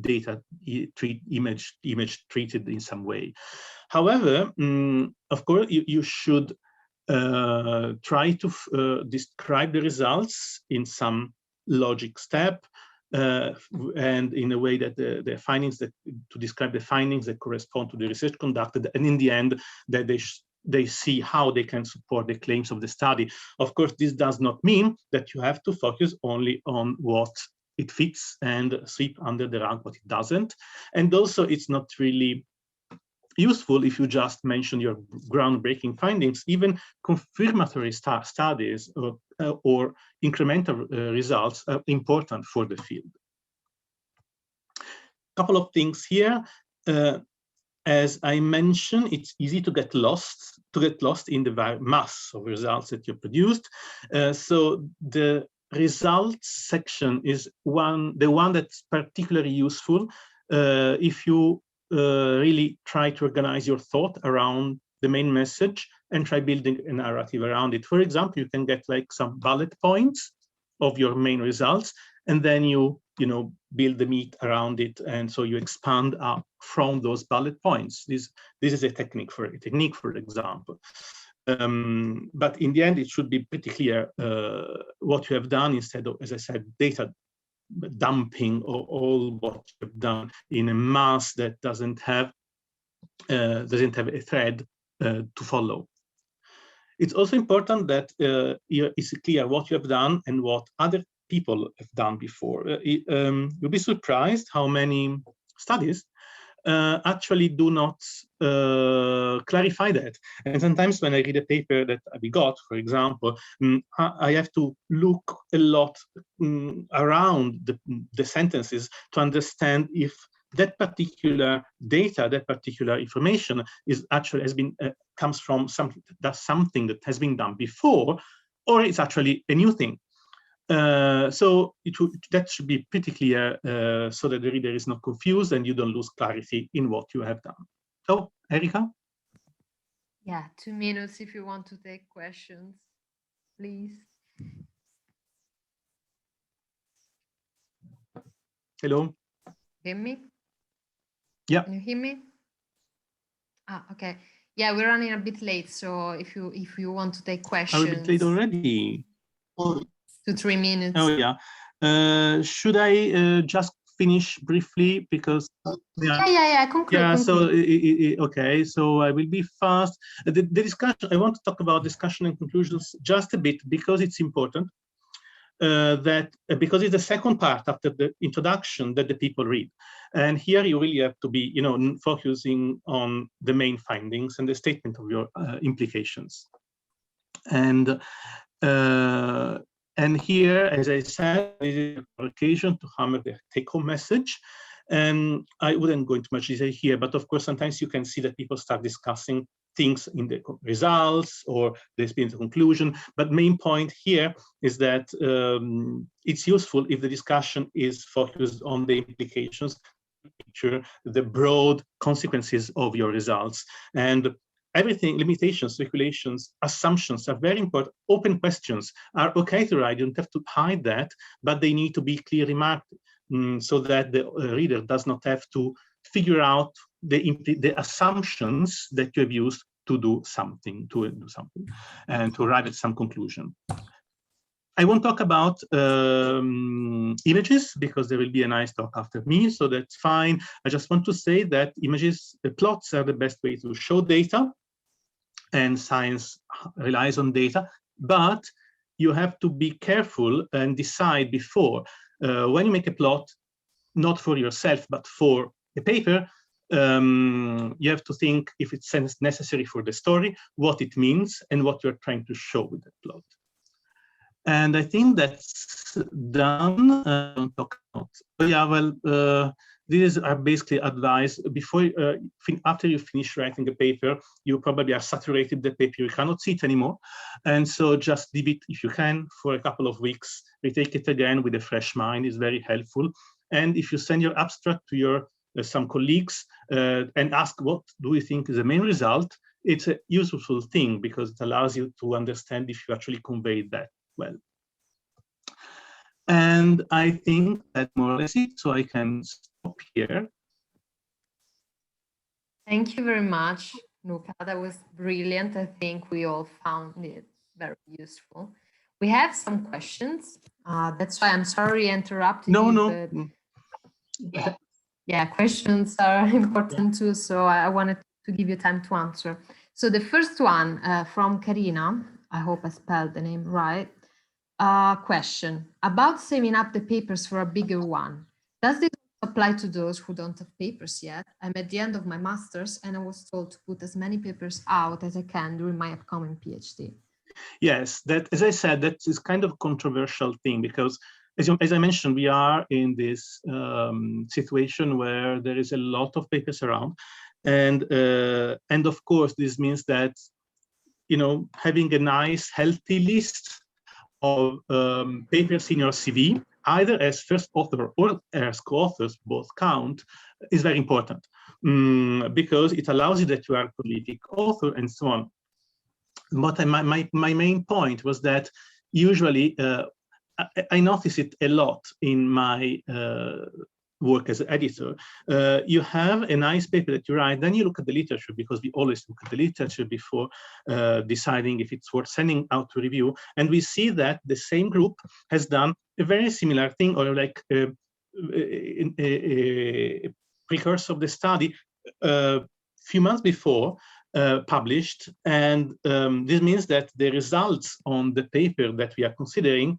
[SPEAKER 7] data image treated in some way. However, of course, you should try to describe the results in some logic step and in a way that the findings to describe the findings that correspond to the research conducted, and in the end that they see how they can support the claims of the study. Of course, this does not mean that you have to focus only on what it fits and sweep under the rug what it doesn't. And also, it's not really useful if you just mention your groundbreaking findings. Even confirmatory studies or incremental results are important for the field. Couple of things here. As I mentioned, it's easy to get lost in the mass of results that you produced. So the results section is the one that's particularly useful if you really try to organize your thought around the main message and try building a narrative around it. For example, you can get like some bullet points of your main results, and then you build the meat around it, and so you expand up from those bullet points. This is a technique, for example. But in the end, it should be pretty clear what you have done, instead of, as I said, data dumping or all what you've done in a mass that doesn't have a thread to follow. It's also important that it's clear what you have done and what other people have done before. You'll be surprised how many studies actually do not clarify that. And sometimes when I read a paper that we got, for example, I have to look a lot around the sentences to understand if that particular data, that particular information is actually comes from something that has been done before, or it's actually a new thing. So that should be pretty clear so that the reader is not confused and you don't lose clarity in what you have done. So, Erika?
[SPEAKER 2] Yeah, 2 minutes if you want to take questions, please.
[SPEAKER 7] Hello?
[SPEAKER 2] Hear me?
[SPEAKER 7] Yeah.
[SPEAKER 2] Can you hear me? Okay. Yeah, we're running a bit late, so if you want to take questions.
[SPEAKER 7] I'm a bit late already.
[SPEAKER 2] 2 to 3 minutes.
[SPEAKER 7] Oh yeah. Should I just finish briefly, because
[SPEAKER 2] yeah, conclude.
[SPEAKER 7] Yeah, so okay, so I will be fast. The discussion, I want to talk about discussion and conclusions just a bit, because it's important. Because it's the second part after the introduction that the people read, and here you really have to be, focusing on the main findings and the statement of your implications. And here, as I said, this is an occasion to hammer the take-home message. And I wouldn't go into much detail here, but of course, sometimes you can see that people start discussing things in the results or there's been a conclusion. But main point here is that it's useful if the discussion is focused on the implications, the broad consequences of your results. And everything, limitations, speculations, assumptions are very important. Open questions are okay to write, you don't have to hide that, but they need to be clearly marked so that the reader does not have to figure out the assumptions that you have used to do something, and to arrive at some conclusion. I won't talk about images because there will be a nice talk after me, so that's fine. I just want to say that images, plots are the best way to show data, and science relies on data, but you have to be careful and decide before. When you make a plot, not for yourself, but for a paper, you have to think if it's necessary for the story, what it means, and what you're trying to show with the plot. And I think that's done. These are basically advice. Before, after you finish writing a paper, you probably are saturated with the paper, you cannot see it anymore. And so just leave it, if you can, for a couple of weeks, retake it again with a fresh mind is very helpful. And if you send your abstract to your some colleagues and ask what do you think is the main result, it's a useful thing because it allows you to understand if you actually conveyed that well. And I think that's more or less it, so I can stop here.
[SPEAKER 2] Thank you very much, Luca. That was brilliant. I think we all found it very useful. We have some questions. That's why I'm sorry I interrupted you.
[SPEAKER 7] No.
[SPEAKER 2] Yeah, questions are important too, so I wanted to give you time to answer. So the first one from Karina, I hope I spelled the name right. Question about saving up the papers for a bigger one. Does this apply to those who don't have papers yet? I'm at the end of my master's and I was told to put as many papers out as I can during my upcoming PhD.
[SPEAKER 7] Yes, that, as I said, that is kind of controversial thing, because as I mentioned, we are in this situation where there is a lot of papers around, and of course this means that, you know, having a nice healthy list of papers in your CV, either as first author or as co-authors, both count, is very important, because it allows you that you are a prolific author and so on. But my main point was that usually I notice it a lot in my work as an editor. You have a nice paper that you write, then you look at the literature, because we always look at the literature before deciding if it's worth sending out to review. And we see that the same group has done a very similar thing, or like a precursor of the study a few months before, published, and this means that the results on the paper that we are considering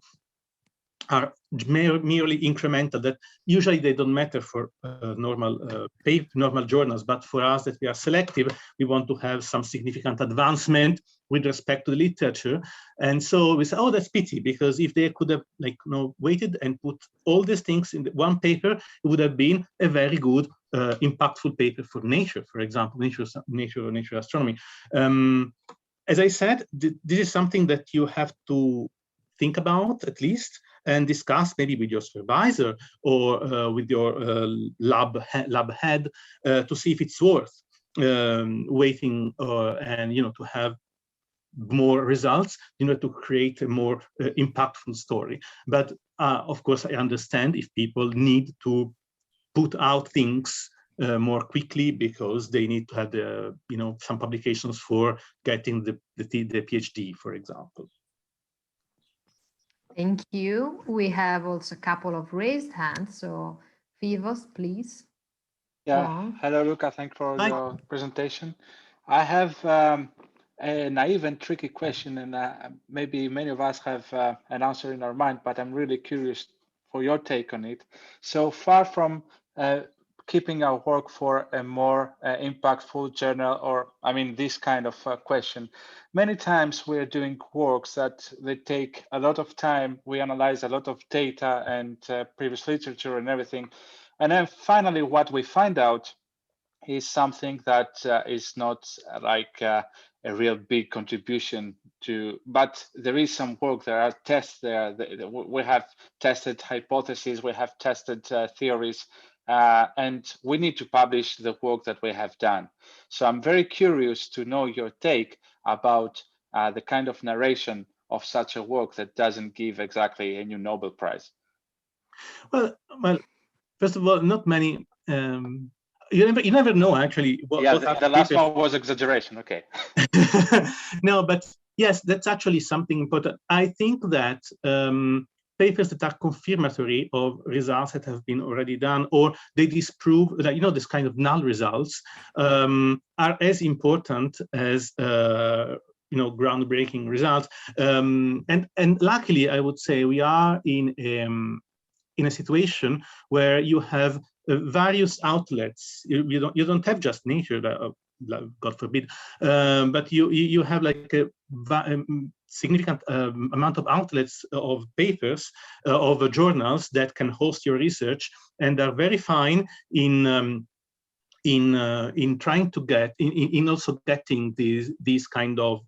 [SPEAKER 7] are merely incremental, that usually they don't matter for normal journals, but for us that we are selective, we want to have some significant advancement with respect to the literature. And so we say, oh, that's pity, because if they could have, like, you know, waited and put all these things in one paper, it would have been a very good impactful paper for Nature, for example, Nature Astronomy. As I said, this is something that you have to think about, at least, and discuss maybe with your supervisor or with your lab head to see if it's worth waiting and, you know, to have more results, you know, to create a more impactful story. But of course, I understand if people need to put out things more quickly because they need to have the, you know, some publications for getting the PhD, for example.
[SPEAKER 2] Thank you. We have also a couple of raised hands. So Fivos, please.
[SPEAKER 1] Yeah. Hello, Luca. Thanks for your presentation. I have a naive and tricky question, and maybe many of us have an answer in our mind, but I'm really curious for your take on it. So far from keeping our work for a more impactful journal, or I mean, this kind of question, many times we're doing works that they take a lot of time. We analyze a lot of data and previous literature and everything. And then finally, what we find out is something that is not like a real big contribution to, but there is some work, there are tests there. We have tested hypotheses, we have tested theories, and we need to publish the work that we have done. So I'm very curious to know your take about the kind of narration of such a work that doesn't give exactly a new Nobel Prize.
[SPEAKER 7] Well, first of all, not many. You never know, actually.
[SPEAKER 1] The last one was exaggeration. Okay.
[SPEAKER 7] No, but yes, that's actually something important. I think that papers that are confirmatory of results that have been already done, or they disprove, like, you know, this kind of null results, are as important as you know, groundbreaking results. And luckily, I would say we are in a situation where you have various outlets. You don't have just Nature, God forbid, but you have like a significant amount of outlets of papers of journals that can host your research and are very fine in trying to get in also getting these kind of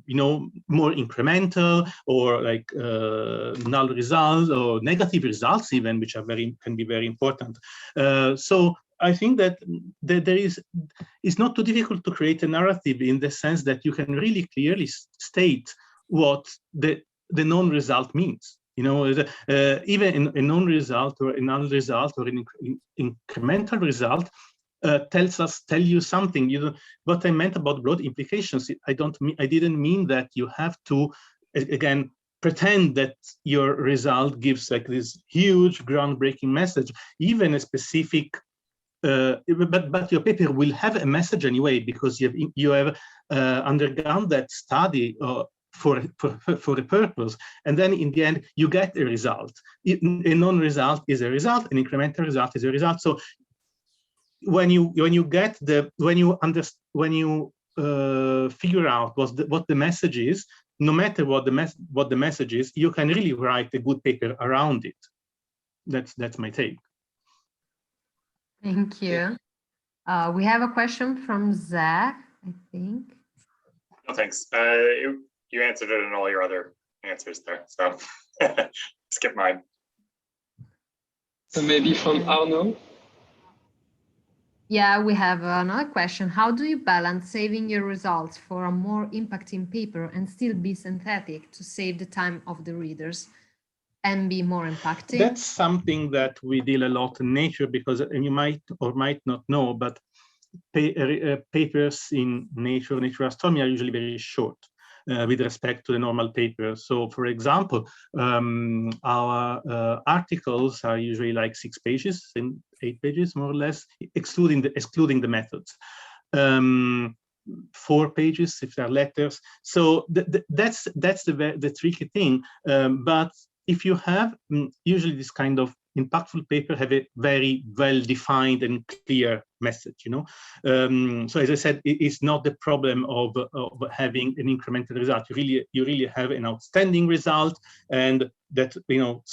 [SPEAKER 7] you know, more incremental or like null results or negative results even, which are can be very important. So I think that it's not too difficult to create a narrative in the sense that you can really clearly state what the non-result means. You know, even a non-result or a null result or an incremental result tell you something. You know, what I meant about broad implications, I didn't mean that you have to, again, pretend that your result gives like this huge groundbreaking message. Even a specific but your paper will have a message anyway, because you have undergone that study for a purpose, and then in the end you get a result. A non-result is a result, an incremental result is a result. So when you figure out what the message is, no matter what the message is, you can really write a good paper around it. That's my take.
[SPEAKER 2] Thank you. We have a question from Zach, I think.
[SPEAKER 8] No, thanks. You answered it in all your other answers there, so skip mine.
[SPEAKER 5] So maybe from Arno.
[SPEAKER 2] Yeah, we have another question. How do you balance saving your results for a more impacting paper and still be synthetic to save the time of the readers and be more impacting?
[SPEAKER 7] That's something that we deal a lot in Nature, because you might or might not know, but papers in Nature Astronomy are usually very short with respect to the normal paper. So, for example, our articles are usually like 6 pages and 8 pages, more or less, excluding the methods. 4 pages if they're letters. So that's the tricky thing. But if you have usually this kind of impactful paper have a very well-defined and clear message, you know. So as I said, it's not the problem of having an incremental result. You really have an outstanding result, and that, you know,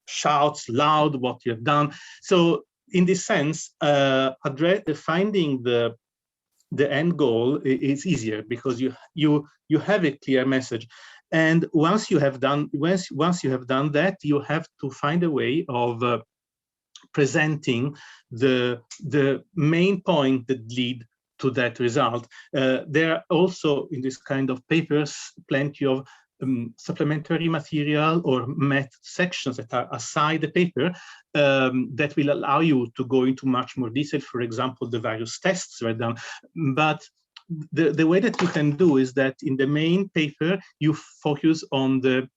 [SPEAKER 7] shouts loud what you have done. So in this sense, finding the end goal is easier, because you have a clear message. And once you have done that, you have to find a way of presenting the main point that lead to that result. There are also in this kind of papers plenty of supplementary material or method sections that are aside the paper that will allow you to go into much more detail. For example, the various tests were done. But the way that you can do is that in the main paper you focus on the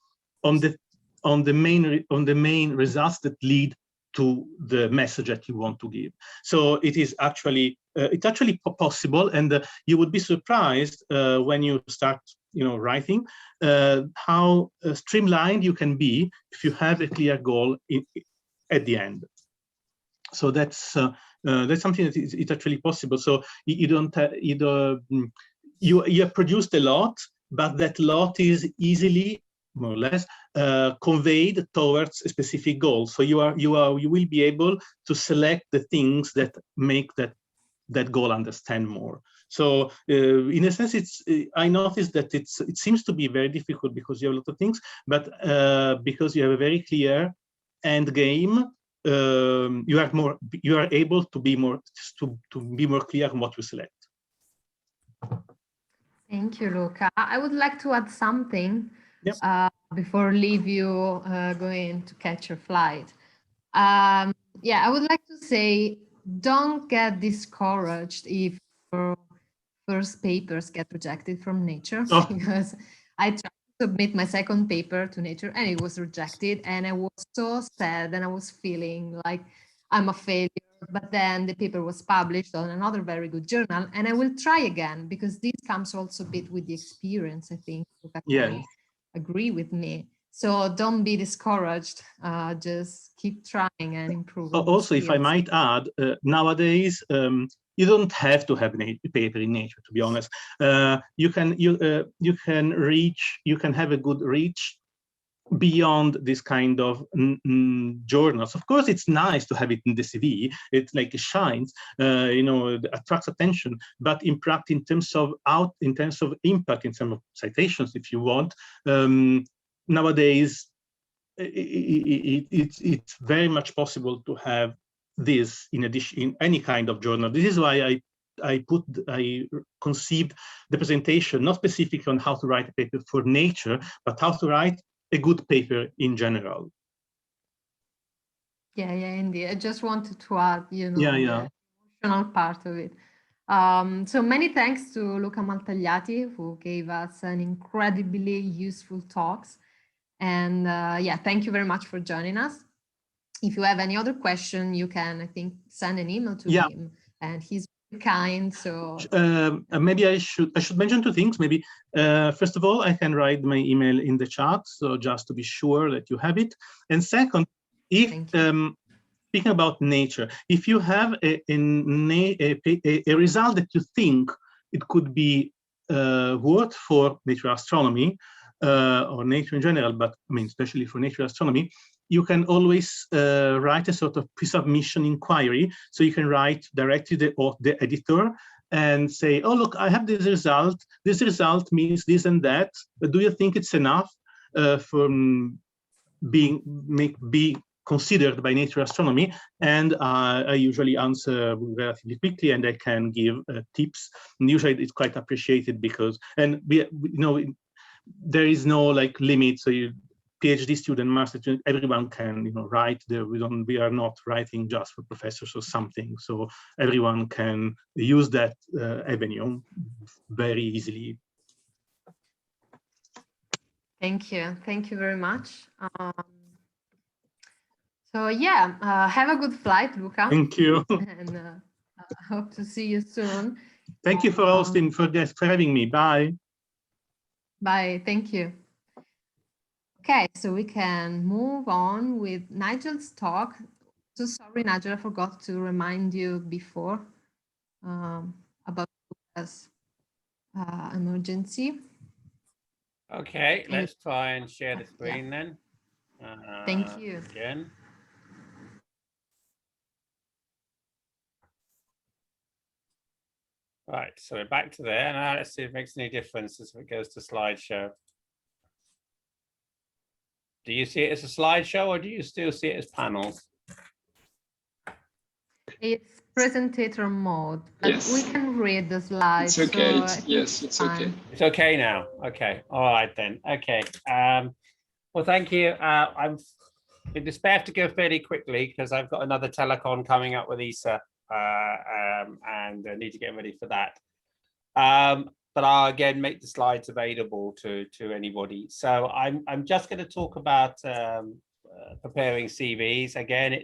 [SPEAKER 7] main results that lead to the message that you want to give. So it is actually it's actually possible, and you would be surprised when you start, you know, writing how streamlined you can be if you have a clear goal at the end. So that's something that is actually possible. So you have produced a lot, but that lot is easily, more or less, conveyed towards a specific goal. So you will be able to select the things that make that goal understand more. So in a sense, I noticed that it seems to be very difficult because you have a lot of things, but because you have a very clear end game, you are able to be more clear on what you select.
[SPEAKER 2] Thank you, Luca. I would like to add something.
[SPEAKER 7] Yep.
[SPEAKER 2] Before leave you going to catch your flight. Yeah, I would like to say, don't get discouraged if your first papers get rejected from Nature, because I tried to submit my second paper to Nature and it was rejected, and I was so sad, and I was feeling like I'm a failure. But then the paper was published on another very good journal, and I will try again, because this comes also a bit with the experience, I think.
[SPEAKER 7] Yeah.
[SPEAKER 2] Agree with me. So don't be discouraged. Just keep trying and improving.
[SPEAKER 7] Also, if I might add, nowadays you don't have to have a paper in Nature. To be honest, you can have a good reach beyond this kind of journals. Of course, it's nice to have it in the CV. It's like it shines, you know, it attracts attention. But in practice, in terms of impact, in terms of citations, if you want, nowadays it's very much possible to have this in addition in any kind of journal. This is why I conceived the presentation not specifically on how to write a paper for Nature, but how to write a good paper in general.
[SPEAKER 2] Yeah, indeed. I just wanted to add, you know,
[SPEAKER 7] the
[SPEAKER 2] emotional part of it. So many thanks to Luca Maltagliati, who gave us an incredibly useful talks. And yeah, thank you very much for joining us. if you have any other question, you can, I think, send an email to him, and he's kind. So
[SPEAKER 7] maybe I should mention two things. Maybe first of all, I can write my email in the chat, so just to be sure that you have it. And second, if speaking about nature, if you have a result that you think it could be worth for nature astronomy or nature in general, but I mean especially for nature astronomy, you can always write a sort of pre-submission inquiry. So you can write directly to the editor and say, oh, look, I have this result. This result means this and that. But do you think it's enough for be considered by nature astronomy? And I usually answer relatively quickly, and I can give tips. And usually it's quite appreciated because, and we there is no like limit. So you, PhD student, master student, everyone can write. We are not writing just for professors or something. So everyone can use that avenue very easily.
[SPEAKER 2] Thank you very much. So yeah, have a good flight, Luca.
[SPEAKER 7] Thank you.
[SPEAKER 2] And I hope to see you soon.
[SPEAKER 7] Thank you for hosting, for having me. Bye.
[SPEAKER 2] Bye. Thank you. Okay, so we can move on with Nigel's talk. So sorry, Nigel, I forgot to remind you before about Luca's emergency.
[SPEAKER 6] Okay, let's try and share the screen then.
[SPEAKER 2] Thank you.
[SPEAKER 6] Again. Right, so we're back to there. Now let's see if it makes any difference as it goes to slideshow. Do you see it as a slideshow, or do you still see it as panels?
[SPEAKER 2] It's presentator mode, but we can read the slides.
[SPEAKER 5] It's okay.
[SPEAKER 2] So
[SPEAKER 5] yes, it's okay.
[SPEAKER 6] It's okay now. Okay. All right then. Okay. Well, thank you. I'm in despair to go fairly quickly because I've got another telecon coming up with ESA, and I need to get ready for that. But I'll again make the slides available to anybody. So I'm just going to talk about preparing CVs. Again,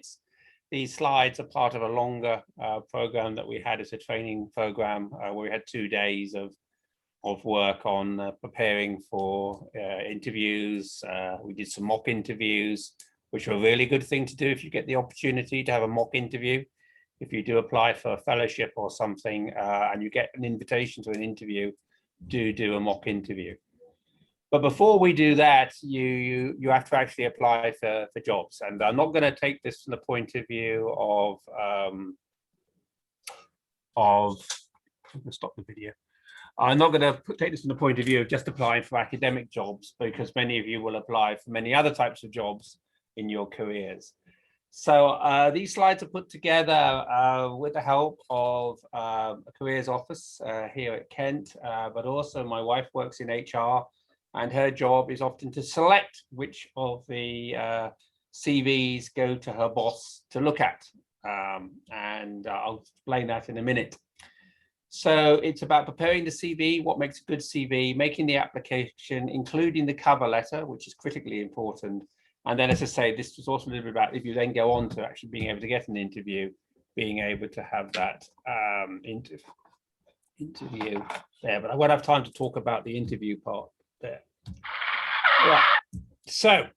[SPEAKER 6] these slides are part of a longer program that we had as a training program where we had 2 days of work on preparing for interviews. We did some mock interviews, which are a really good thing to do if you get the opportunity to have a mock interview. If you do apply for a fellowship or something and you get an invitation to an interview, do a mock interview. But before we do that, you have to actually apply for jobs. And I'm not going to take this from the point of view of I'm going to stop the video. I'm not going to take this from the point of view of just applying for academic jobs, because many of you will apply for many other types of jobs in your careers. So these slides are put together with the help of a careers office here at Kent, but also my wife works in HR, and her job is often to select which of the CVs go to her boss to look at. And I'll explain that in a minute. So it's about preparing the CV, what makes a good CV, making the application, including the cover letter, which is critically important. And then, as I say, this was also a little bit about if you then go on to actually being able to get an interview, being able to have that interview there. But I won't have time to talk about the interview part there. Right. So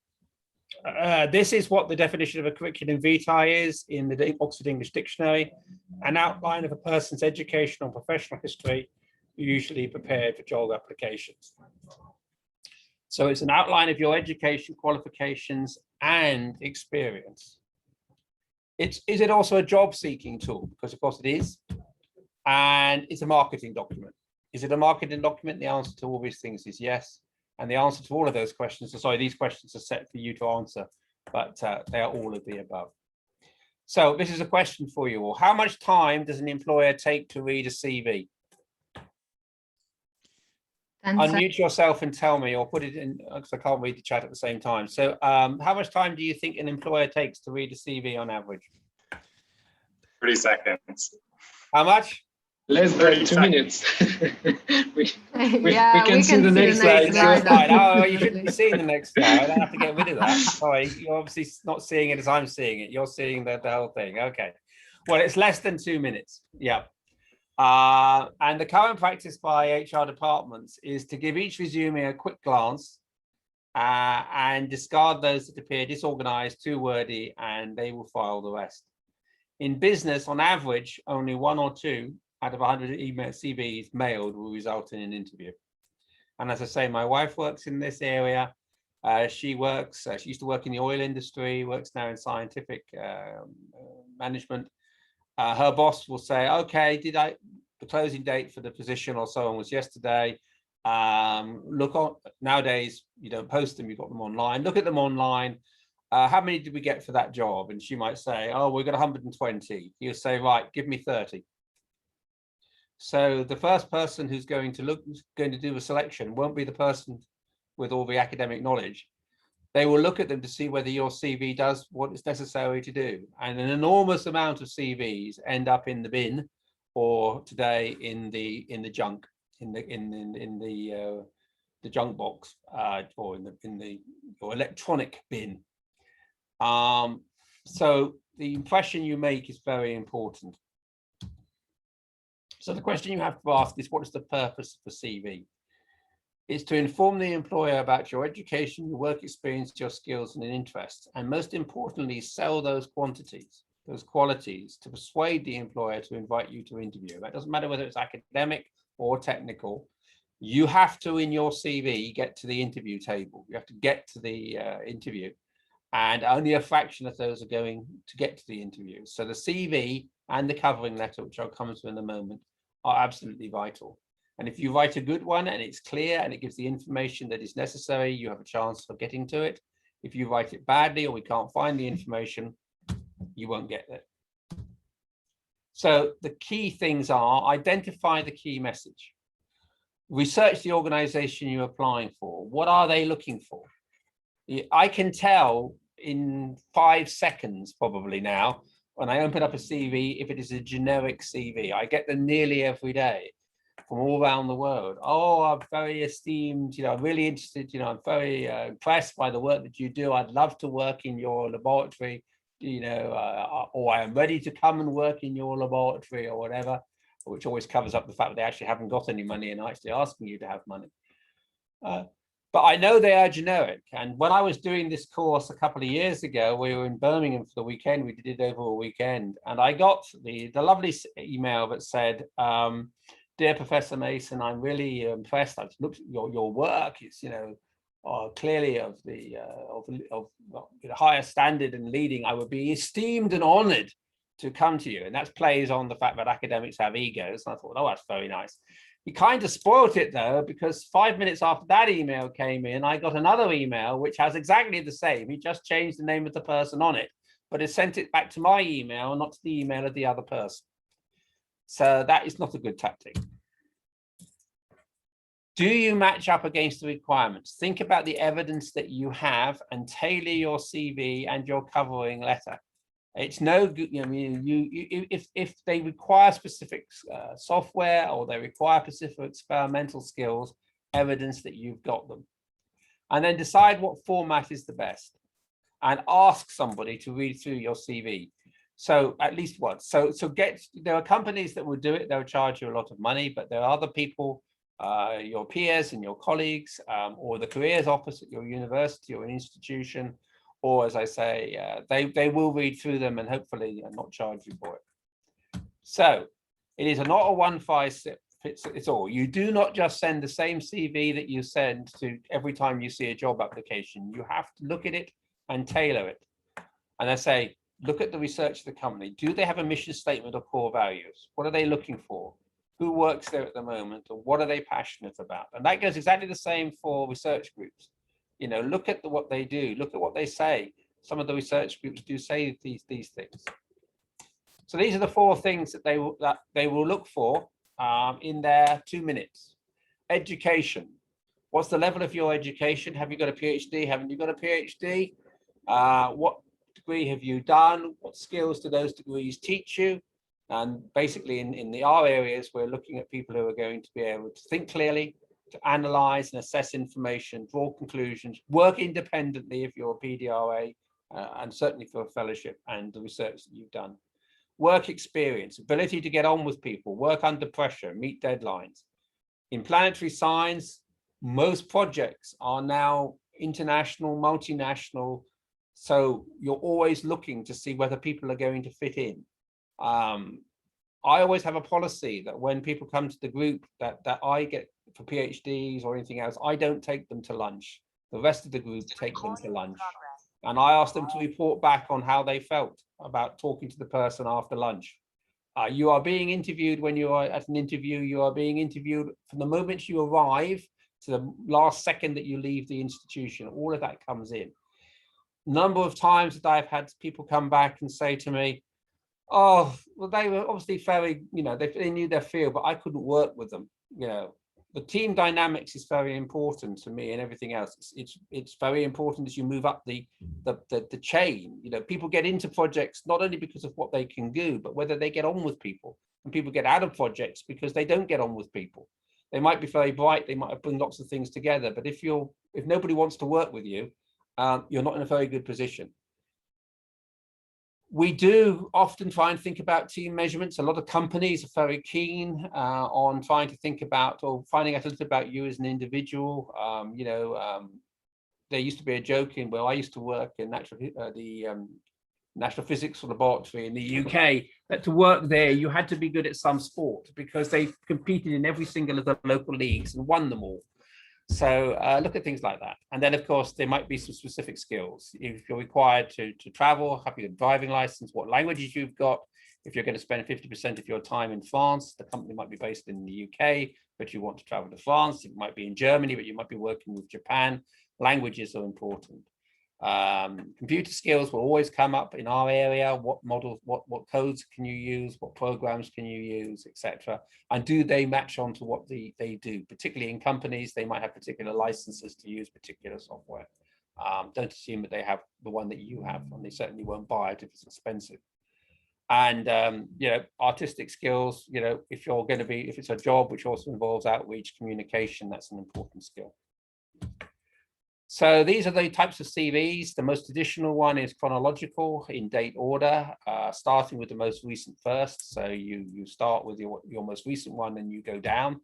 [SPEAKER 6] this is what the definition of a curriculum vitae is in the Oxford English Dictionary: an outline of a person's educational and professional history, usually prepared for job applications. So it's an outline of your education, qualifications, and experience. Is it also a job seeking tool? Because of course it is. And it's a marketing document. Is it a marketing document? The answer to all these things is yes. And the answer to all of those questions, sorry, these questions are set for you to answer, but they are all of the above. So this is a question for you all. How much time does an employer take to read a CV? Unmute yourself and tell me, or put it in, because I can't read the chat at the same time. So how much time do you think an employer takes to read a CV on average?
[SPEAKER 8] 30 seconds.
[SPEAKER 6] How much?
[SPEAKER 5] Less than 2 minutes. we can see the next slide.
[SPEAKER 6] Next slide. Oh, you shouldn't be seeing the next slide. I have to get rid of that. Sorry, you're obviously not seeing it as I'm seeing it. You're seeing the whole thing. Okay. Well, it's less than 2 minutes. Yeah. And the current practice by HR departments is to give each resume a quick glance and discard those that appear disorganized, too wordy, and they will file the rest. In business, on average, only 1 or 2 out of 100 email CVs mailed will result in an interview. And as I say, my wife works in this area. She used to work in the oil industry, works now in scientific management. Her boss will say, okay, the closing date for the position or so on was yesterday. Look on, nowadays, you don't post them, you've got them online. Look at them online. How many did we get for that job? And she might say, oh, we got 120. You'll say, right, give me 30. So the first person who's going to do a selection won't be the person with all the academic knowledge. They will look at them to see whether your CV does what is necessary to do. And an enormous amount of CVs end up in the bin, or today in the junk, in the junk box, or in the electronic bin. So the impression you make is very important. So the question you have to ask is, what is the purpose of the CV? It's to inform the employer about your education, your work experience, your skills and interests, and most importantly, sell those qualities to persuade the employer to invite you to interview. That doesn't matter whether it's academic or technical. You have to, in your CV, get to the interview table. You have to get to the interview, and only a fraction of those are going to get to the interview. So the CV and the covering letter, which I'll come to in a moment, are absolutely vital. And if you write a good one and it's clear and it gives the information that is necessary, you have a chance of getting to it. If you write it badly or we can't find the information, you won't get it. So the key things are: identify the key message, research the organization you're applying for. What are they looking for? I can tell in 5 seconds probably now, when I open up a CV, if it is a generic CV. I get them nearly every day from all around the world. Oh, I'm very esteemed, I'm really interested, I'm very impressed by the work that you do. I'd love to work in your laboratory, or I am ready to come and work in your laboratory, or whatever, which always covers up the fact that they actually haven't got any money and are actually asking you to have money. But I know they are generic. And when I was doing this course a couple of years ago, we were in Birmingham for the weekend. We did it over a weekend. And I got the lovely email that said, dear Professor Mason, I'm really impressed. I've looked at your work. It's, clearly of the higher standard and leading. I would be esteemed and honored to come to you. And that plays on the fact that academics have egos. And I thought, oh, that's very nice. He kind of spoiled it though, because 5 minutes after that email came in, I got another email which has exactly the same. He just changed the name of the person on it, but it sent it back to my email, not to the email of the other person. So that is not a good tactic. Do you match up against the requirements? Think about the evidence that you have and tailor your CV and your covering letter. It's no good, if they require specific software, or they require specific experimental skills, evidence that you've got them. And then decide what format is the best and ask somebody to read through your CV. So at least once. There are companies that will do it, they'll charge you a lot of money, but there are other people, your peers and your colleagues, or the careers office at your university or an institution, or as I say, they will read through them and hopefully not charge you for it. So it is not a one-size-fits-all. You do not just send the same CV that you send to every time you see a job application. You have to look at it and tailor it. And I say, look at the research of the company. Do they have a mission statement or core values? What are they looking for? Who works there at the moment? And what are they passionate about? And that goes exactly the same for research groups. Look at what they do, look at what they say. Some of the research groups do say these things. So these are the 4 things that they will look for in their 2 minutes. Education. What's the level of your education? Have you got a PhD? Haven't you got a PhD? What degree have you done? What skills do those degrees teach you? And basically in the R areas, we're looking at people who are going to be able to think clearly, to analyze and assess information, draw conclusions, work independently if you're a PDRA, and certainly for a fellowship and the research that you've done. Work experience, ability to get on with people, work under pressure, meet deadlines. In planetary science, most projects are now international, multinational, so you're always looking to see whether people are going to fit in. I always have a policy that when people come to the group that I get for PhDs or anything else, I don't take them to lunch. The rest of the group take them to lunch. And I ask them to report back on how they felt about talking to the person after lunch. You are being interviewed when you are at an interview. You are being interviewed from the moment you arrive to the last second that you leave the institution. All of that comes in. Number of times that I've had people come back and say to me, oh, well, they were obviously very, they knew their field, but I couldn't work with them. The team dynamics is very important to me, and everything else. It's very important as you move up the chain. People get into projects not only because of what they can do, but whether they get on with people. And people get out of projects because they don't get on with people. They might be very bright, they might bring lots of things together, but if nobody wants to work with you, you're not in a very good position. We do often try and think about team measurements. A lot of companies are very keen on trying to think about or finding out a little about you as an individual. There used to be a joke in where I used to work in National Physics Laboratory in the UK, that to work there, you had to be good at some sport because they competed in every single of the local leagues and won them all. So look at things like that. And then, of course, there might be some specific skills. If you're required to travel, have your driving license, what languages you've got. If you're going to spend 50% of your time in France, the company might be based in the UK, but you want to travel to France. It might be in Germany, but you might be working with Japan. Languages are important. Computer skills will always come up in our area. What models, what codes can you use? What programs can you use, etc. And do they match on to what they do? Particularly in companies, they might have particular licenses to use particular software. Don't assume that they have the one that you have, and they certainly won't buy it if it's expensive. And artistic skills, if it's a job which also involves outreach, communication, that's an important skill. So these are the types of CVs. The most traditional one is chronological in date order, starting with the most recent first. So you start with your most recent one and you go down.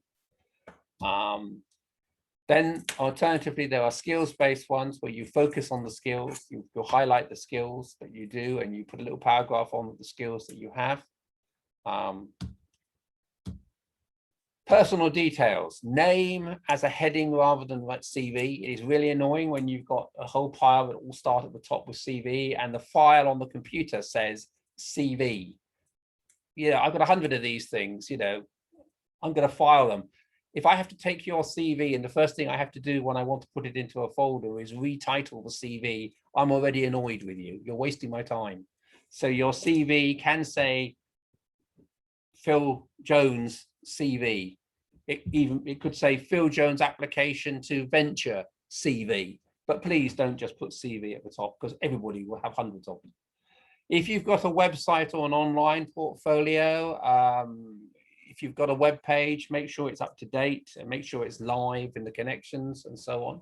[SPEAKER 6] Then alternatively, there are skills-based ones where you focus on the skills, you highlight the skills that you do, and you put a little paragraph on the skills that you have. Personal details, name as a heading rather than like CV. It is really annoying when you've got a whole pile that all start at the top with CV and the file on the computer says CV. I've got 100 of these things, I'm going to file them. If I have to take your CV and the first thing I have to do when I want to put it into a folder is retitle the CV, I'm already annoyed with you. You're wasting my time. So your CV can say Phil Jones CV. It could say Phil Jones application to venture CV, but please don't just put CV at the top because everybody will have hundreds of them. If you've got a website or an online portfolio, if you've got a web page, make sure it's up to date and make sure it's live in the connections and so on.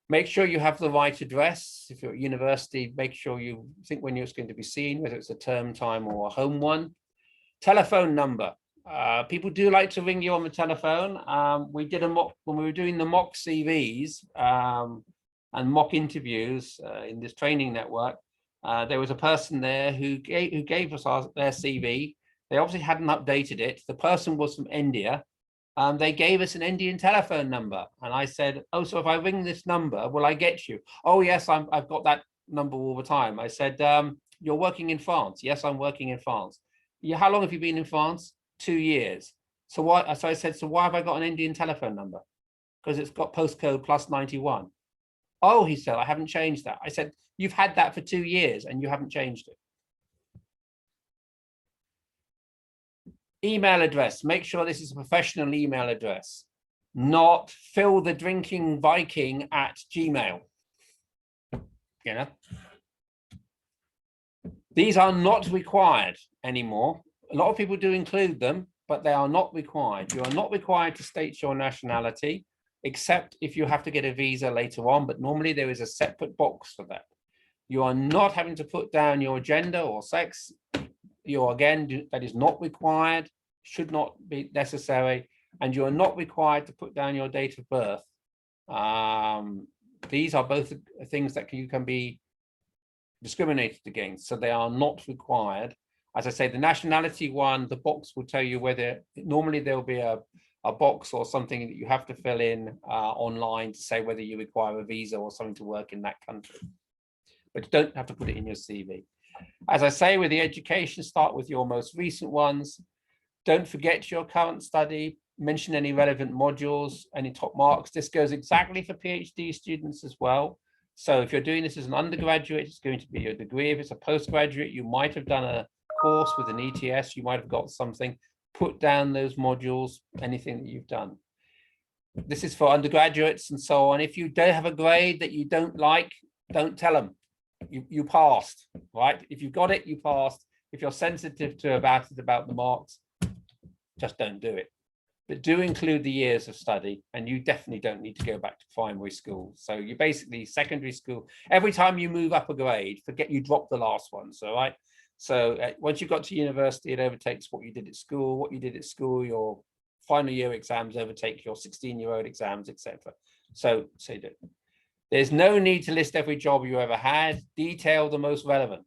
[SPEAKER 6] Make sure you have the right address. If you're at university, make sure you think when it's going to be seen, whether it's a term time or a home one. Telephone number. People do like to ring you on the telephone. We did a mock when we were doing the mock CVs and mock interviews in this training network. There was a person there who gave us their CV. They obviously hadn't updated it. The person was from India. They gave us an Indian telephone number. And I said, oh, so if I ring this number, will I get you? Oh, yes, I've got that number all the time. I said, you're working in France. Yes, I'm working in France. Yeah, how long have you been in France? 2 years. So why? So I said, so why have I got an Indian telephone number? Because it's got postcode +91. Oh, he said, I haven't changed that. I said, you've had that for 2 years and you haven't changed it. Email address. Make sure this is a professional email address, not phildredrinkingviking@gmail. These are not required anymore. a lot of people do include them, but they are not required. You are not required to state your nationality, except if you have to get a visa later on, but normally there is a separate box for that. You are not having to put down your gender or sex. That is not required, should not be necessary, and you are not required to put down your date of birth. These are both things that you can be discriminated against, so they are not required. As I say, the nationality one, the box will tell you whether, normally there'll be a box or something that you have to fill in online to say whether you require a visa or something to work in that country. But you don't have to put it in your CV. As I say, with the education, start with your most recent ones. Don't forget your current study, mention any relevant modules, any top marks. This goes exactly for PhD students as well. So if you're doing this as an undergraduate, it's going to be your degree. If it's a postgraduate, you might have done a course with an ETS, you might have got something. Put down those modules, anything that you've done. This is for undergraduates and so on. If you don't have a grade that you don't like, don't tell them. You passed, right? If you got it, you passed. If you're sensitive about the marks, just don't do it. But do include the years of study, and you definitely don't need to go back to primary school. So you basically, secondary school, every time you move up a grade, forget you dropped the last ones, all right? So once you got to university, it overtakes what you did at school. What you did at school, your final year exams overtake your 16-year-old exams, etc. So there's no need to list every job you ever had. Detail the most relevant.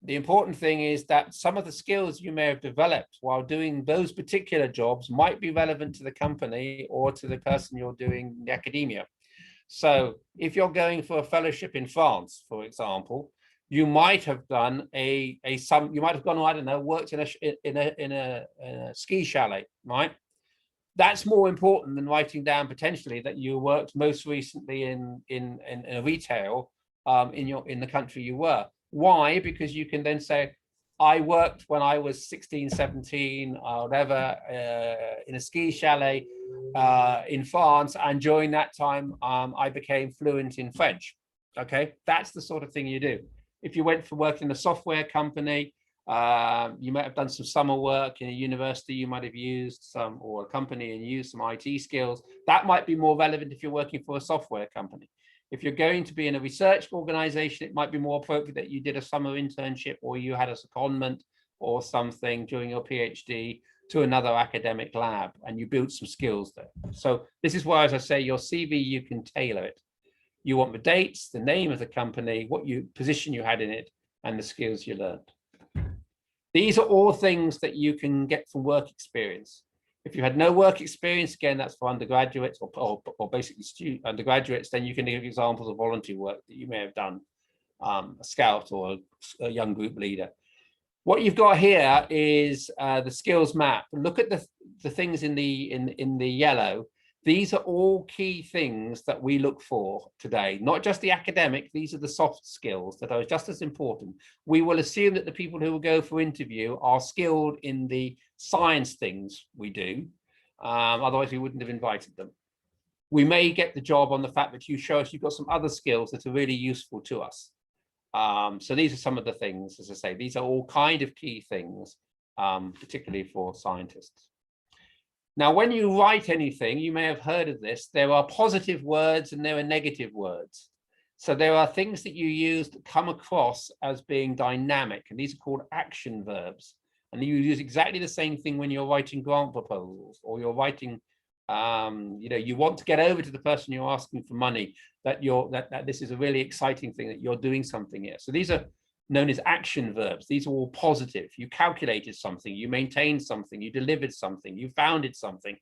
[SPEAKER 6] The important thing is that some of the skills you may have developed while doing those particular jobs might be relevant to the company or to the person you're doing the academia. So if you're going for a fellowship in France, for example, you might have done you might have gone, I don't know, worked in a ski chalet, right? That's more important than writing down potentially that you worked most recently in a retail in the country you were. Why? Because you can then say, I worked when I was 16, 17, or whatever, in a ski chalet in France, and during that time I became fluent in French. Okay, that's the sort of thing you do. If you went for work in a software company, you might have done some summer work in a university, you might have used some, or a company, and used some IT skills. That might be more relevant if you're working for a software company. If you're going to be in a research organization, it might be more appropriate that you did a summer internship, or you had a secondment or something during your PhD to another academic lab, and you built some skills there. So this is why, as I say, your CV, you can tailor it. You want the dates, the name of the company, what position you had in it, and the skills you learned. These are all things that you can get from work experience. If you had no work experience, again, that's for undergraduates or basically undergraduates, then you can give examples of volunteer work that you may have done, a scout or a young group leader. What you've got here is the skills map. Look at the things in the yellow. These are all key things that we look for today, not just the academic. These are the soft skills that are just as important. We will assume that the people who will go for interview are skilled in the science things we do. Otherwise, we wouldn't have invited them. We may get the job on the fact that you show us you've got some other skills that are really useful to us. So these are some of the things, as I say, these are all kind of key things, particularly for scientists. Now, when you write anything, you may have heard of this, there are positive words and there are negative words. So there are things that you use that come across as being dynamic, and these are called action verbs. And you use exactly the same thing when you're writing grant proposals, or you're writing, you want to get over to the person you're asking for money, that this is a really exciting thing, that you're doing something here. So these are known as action verbs. These are all positive. You calculated something, you maintained something, you delivered something, you founded something,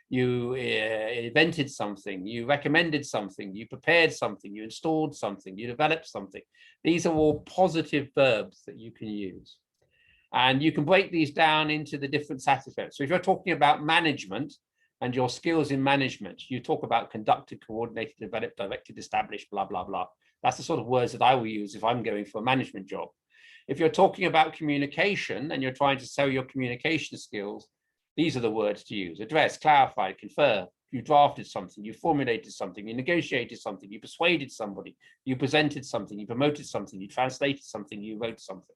[SPEAKER 6] you invented something, you recommended something, you prepared something, you installed something, you developed something. These are all positive verbs that you can use. And you can break these down into the different satisfiers. So if you're talking about management and your skills in management, you talk about conducted, coordinated, developed, directed, established, blah, blah, blah. That's the sort of words that I will use if I'm going for a management job. If you're talking about communication and you're trying to sell your communication skills, these are the words to use: address, clarify, confer. You drafted something, you formulated something, you negotiated something, you persuaded somebody, you presented something, you promoted something, you translated something, you wrote something.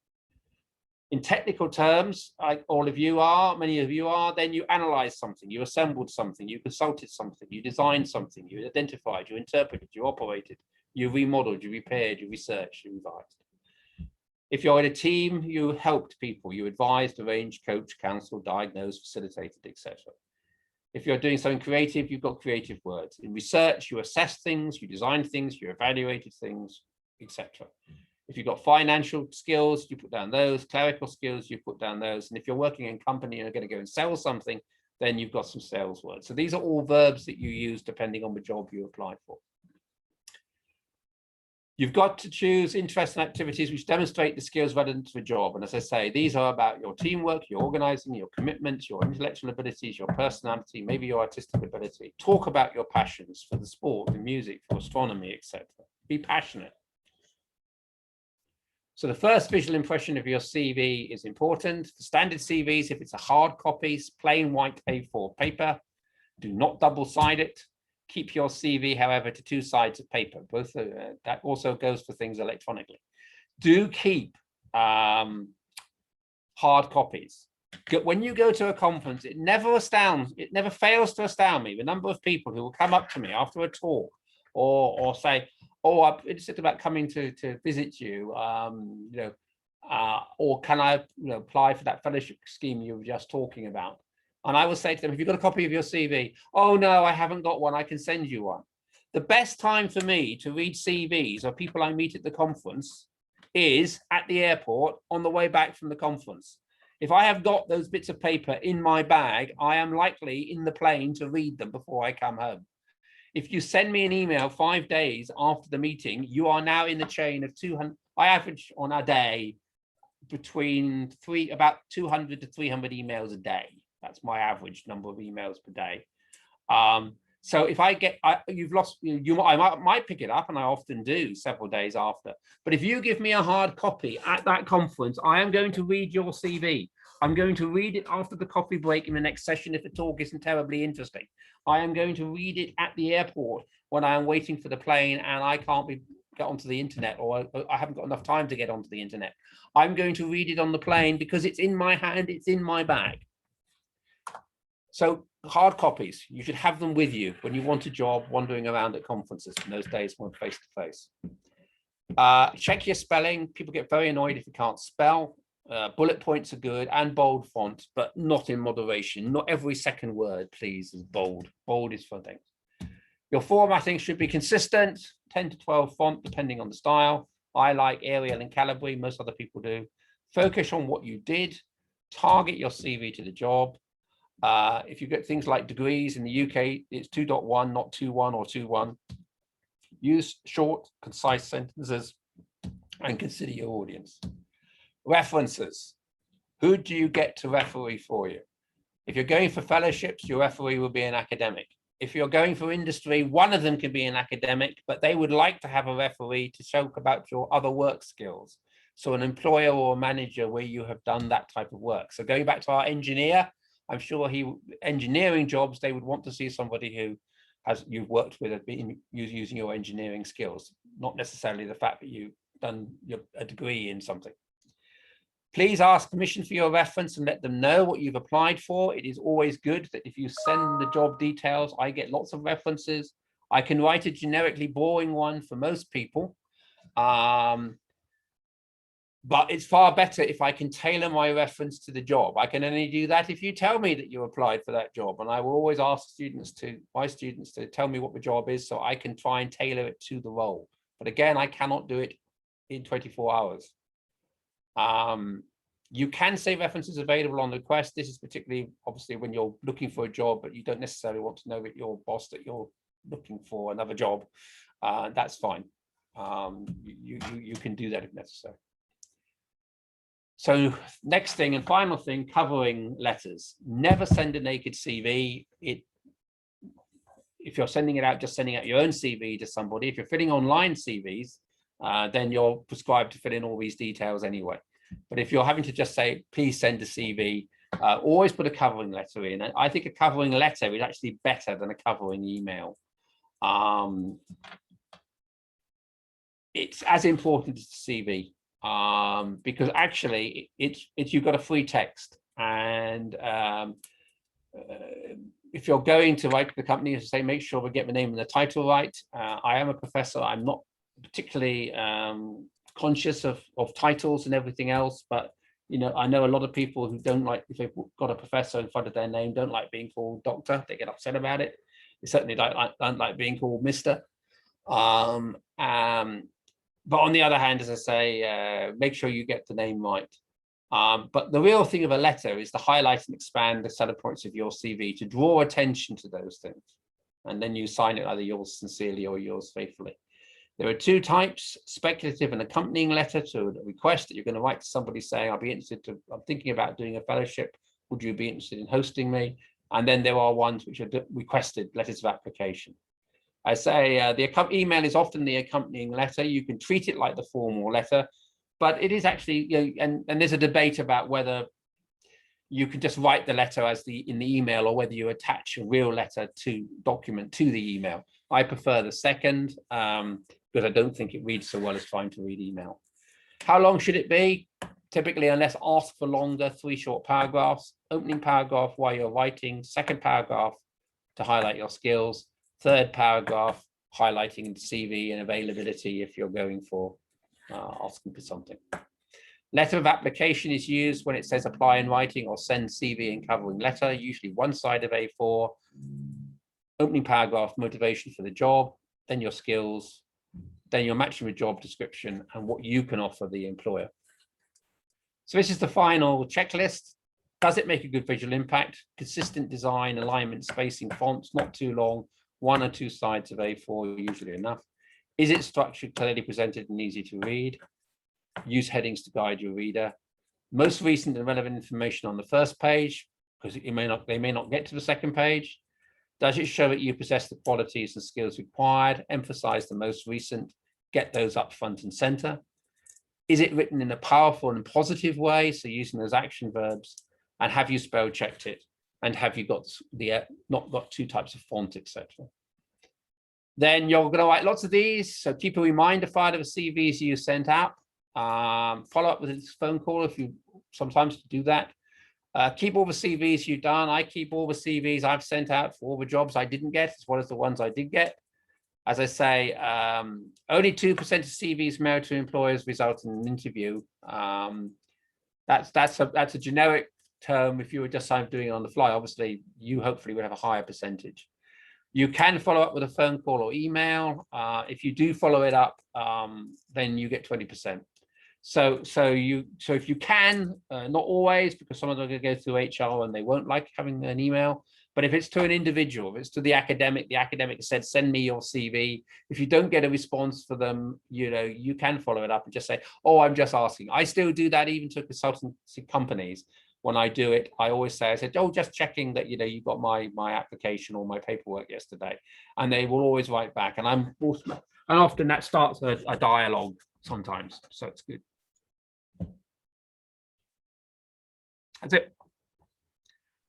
[SPEAKER 6] In technical terms, like all of you are, many of you are, then you analyze something, you assembled something, you consulted something, you designed something, you identified, you interpreted, you operated, you remodeled, you repaired, you researched, you revised. If you're in a team, you helped people, you advised, arranged, coached, counseled, diagnosed, facilitated, etc. If you're doing something creative, you've got creative words. In research, you assess things, you design things, you evaluated things, etc. If you've got financial skills, you put down those. Clerical skills, you put down those. And if you're working in a company and you're going to go and sell something, then you've got some sales words. So these are all verbs that you use depending on the job you apply for. You've got to choose interests and activities which demonstrate the skills relevant to the job. And as I say, these are about your teamwork, your organizing, your commitment, your intellectual abilities, your personality, maybe your artistic ability. Talk about your passions for the sport, the music, for astronomy, etc. Be passionate. So the first visual impression of your CV is important. The standard CVs, if it's a hard copy, plain white A4 paper, do not double-side it. Keep your CV, however, to 2 sides of paper. Both that also goes for things electronically. Do keep hard copies. When you go to a conference, it never fails to astound me the number of people who will come up to me after a talk or say, "Oh, I'm interested about coming to visit you, or can I apply for that fellowship scheme you were just talking about?" And I will say to them, "Have you got a copy of your CV?" "Oh, no, I haven't got one. I can send you one." The best time for me to read CVs of people I meet at the conference is at the airport on the way back from the conference. If I have got those bits of paper in my bag, I am likely in the plane to read them before I come home. If you send me an email 5 days after the meeting, you are now in the chain of 200. I average on a day between about 200 to 300 emails a day. That's my average number of emails per day. So if I get, you've lost, I might pick it up, and I often do several days after. But if you give me a hard copy at that conference, I am going to read your CV. I'm going to read it after the coffee break in the next session if the talk isn't terribly interesting. I am going to read it at the airport when I am waiting for the plane and I can't get onto the internet, or I haven't got enough time to get onto the internet. I'm going to read it on the plane because it's in my hand, it's in my bag. So hard copies, you should have them with you when you want a job wandering around at conferences. In those days, when face-to-face. Check your spelling. People get very annoyed if you can't spell. Bullet points are good, and bold font, but not in moderation. Not every second word, please, is bold. Bold is for things. Your formatting should be consistent, 10 to 12 font, depending on the style. I like Arial and Calibri, most other people do. Focus on what you did. Target your CV to the job. If you get things like degrees in the UK, it's 2.1, not 2.1 or 2.1. Use short, concise sentences and consider your audience. References. Who do you get to referee for you? If you're going for fellowships, your referee will be an academic. If you're going for industry, one of them can be an academic, but they would like to have a referee to talk about your other work skills. So an employer or a manager where you have done that type of work. So going back to our engineer, I'm sure engineering jobs, they would want to see somebody who you've worked with using your engineering skills, not necessarily the fact that you've done a degree in something. Please ask permission for your reference and let them know what you've applied for. It is always good that if you send the job details, I get lots of references. I can write a generically boring one for most people. But it's far better if I can tailor my reference to the job. I can only do that if you tell me that you applied for that job. And I will always ask my students to tell me what the job is so I can try and tailor it to the role. But again, I cannot do it in 24 hours. You can say references available on request. This is particularly obviously when you're looking for a job, but you don't necessarily want to know that your boss that you're looking for another job. That's fine. You can do that if necessary. So next thing and final thing, covering letters. Never send a naked CV. If you're sending it out, just sending out your own CV to somebody. If you're filling online CVs, then you're prescribed to fill in all these details anyway. But if you're having to just say, please send a CV, always put a covering letter in. And I think a covering letter is actually better than a covering email. It's as important as the CV. because actually it's you've got a free text, and if you're going to write to the company, say make sure we get the name and the title right. I am a professor. I'm not particularly conscious of titles and everything else, but you know, I know a lot of people who don't like, if they've got a professor in front of their name, don't like being called doctor. They get upset about it. They certainly don't like being called Mr. But on the other hand, as I say, make sure you get the name right. But the real thing of a letter is to highlight and expand the selling points of your CV, to draw attention to those things. And then you sign it either yours sincerely or yours faithfully. There are two types: speculative and accompanying letter, to a request that you're going to write to somebody saying, I'm thinking about doing a fellowship. Would you be interested in hosting me? And then there are ones which are requested letters of application. I say the email is often the accompanying letter. You can treat it like the formal letter, but it is actually, you know, and there's a debate about whether you can just write the letter as in the email, or whether you attach a real letter document to the email. I prefer the second, because I don't think it reads so well as trying to read email. How long should it be? Typically, unless asked for longer, 3 short paragraphs. Opening paragraph while you're writing, second paragraph to highlight your skills, third paragraph highlighting the CV and availability if you're going for asking for something. Letter of application is used when it says apply in writing or send CV and covering letter, usually one side of A4. Opening paragraph, motivation for the job, then your skills, then you're matching with job description and what you can offer the employer. So this is the final checklist. Does it make a good visual impact? Consistent design, alignment, spacing, fonts, not too long, 1 or 2 sides of A4 usually enough. Is it structured, clearly presented and easy to read? Use headings to guide your reader. Most recent and relevant information on the first page, because they may not get to the second page. Does it show that you possess the qualities and skills required? Emphasize the most recent, get those up front and center. Is it written in a powerful and positive way? So using those action verbs, and have you spell checked it? And have you got not got 2 types of font, etc. Then you're going to write lots of these. So keep a reminder file of the CVs you sent out. Follow up with a phone call if you sometimes do that. Keep all the CVs you've done. I keep all the CVs I've sent out for all the jobs I didn't get, as well as the ones I did get. As I say, only 2% of CVs mailed to employers result in an interview. That's a generic term. If you were just doing it on the fly, obviously you hopefully would have a higher percentage. You can follow up with a phone call or email. If you do follow it up, then you get 20%. So if you can, not always, because some of them are going to go through HR and they won't like having an email. But if it's to an individual, if it's to the academic said, send me your CV. If you don't get a response for them, you know, you can follow it up and just say, oh, I'm just asking. I still do that even to consultancy companies. When I do it, I always say, oh, just checking that, you know, you got my application or my paperwork yesterday. And they will always write back. And often that starts a dialogue sometimes. So it's good. That's it.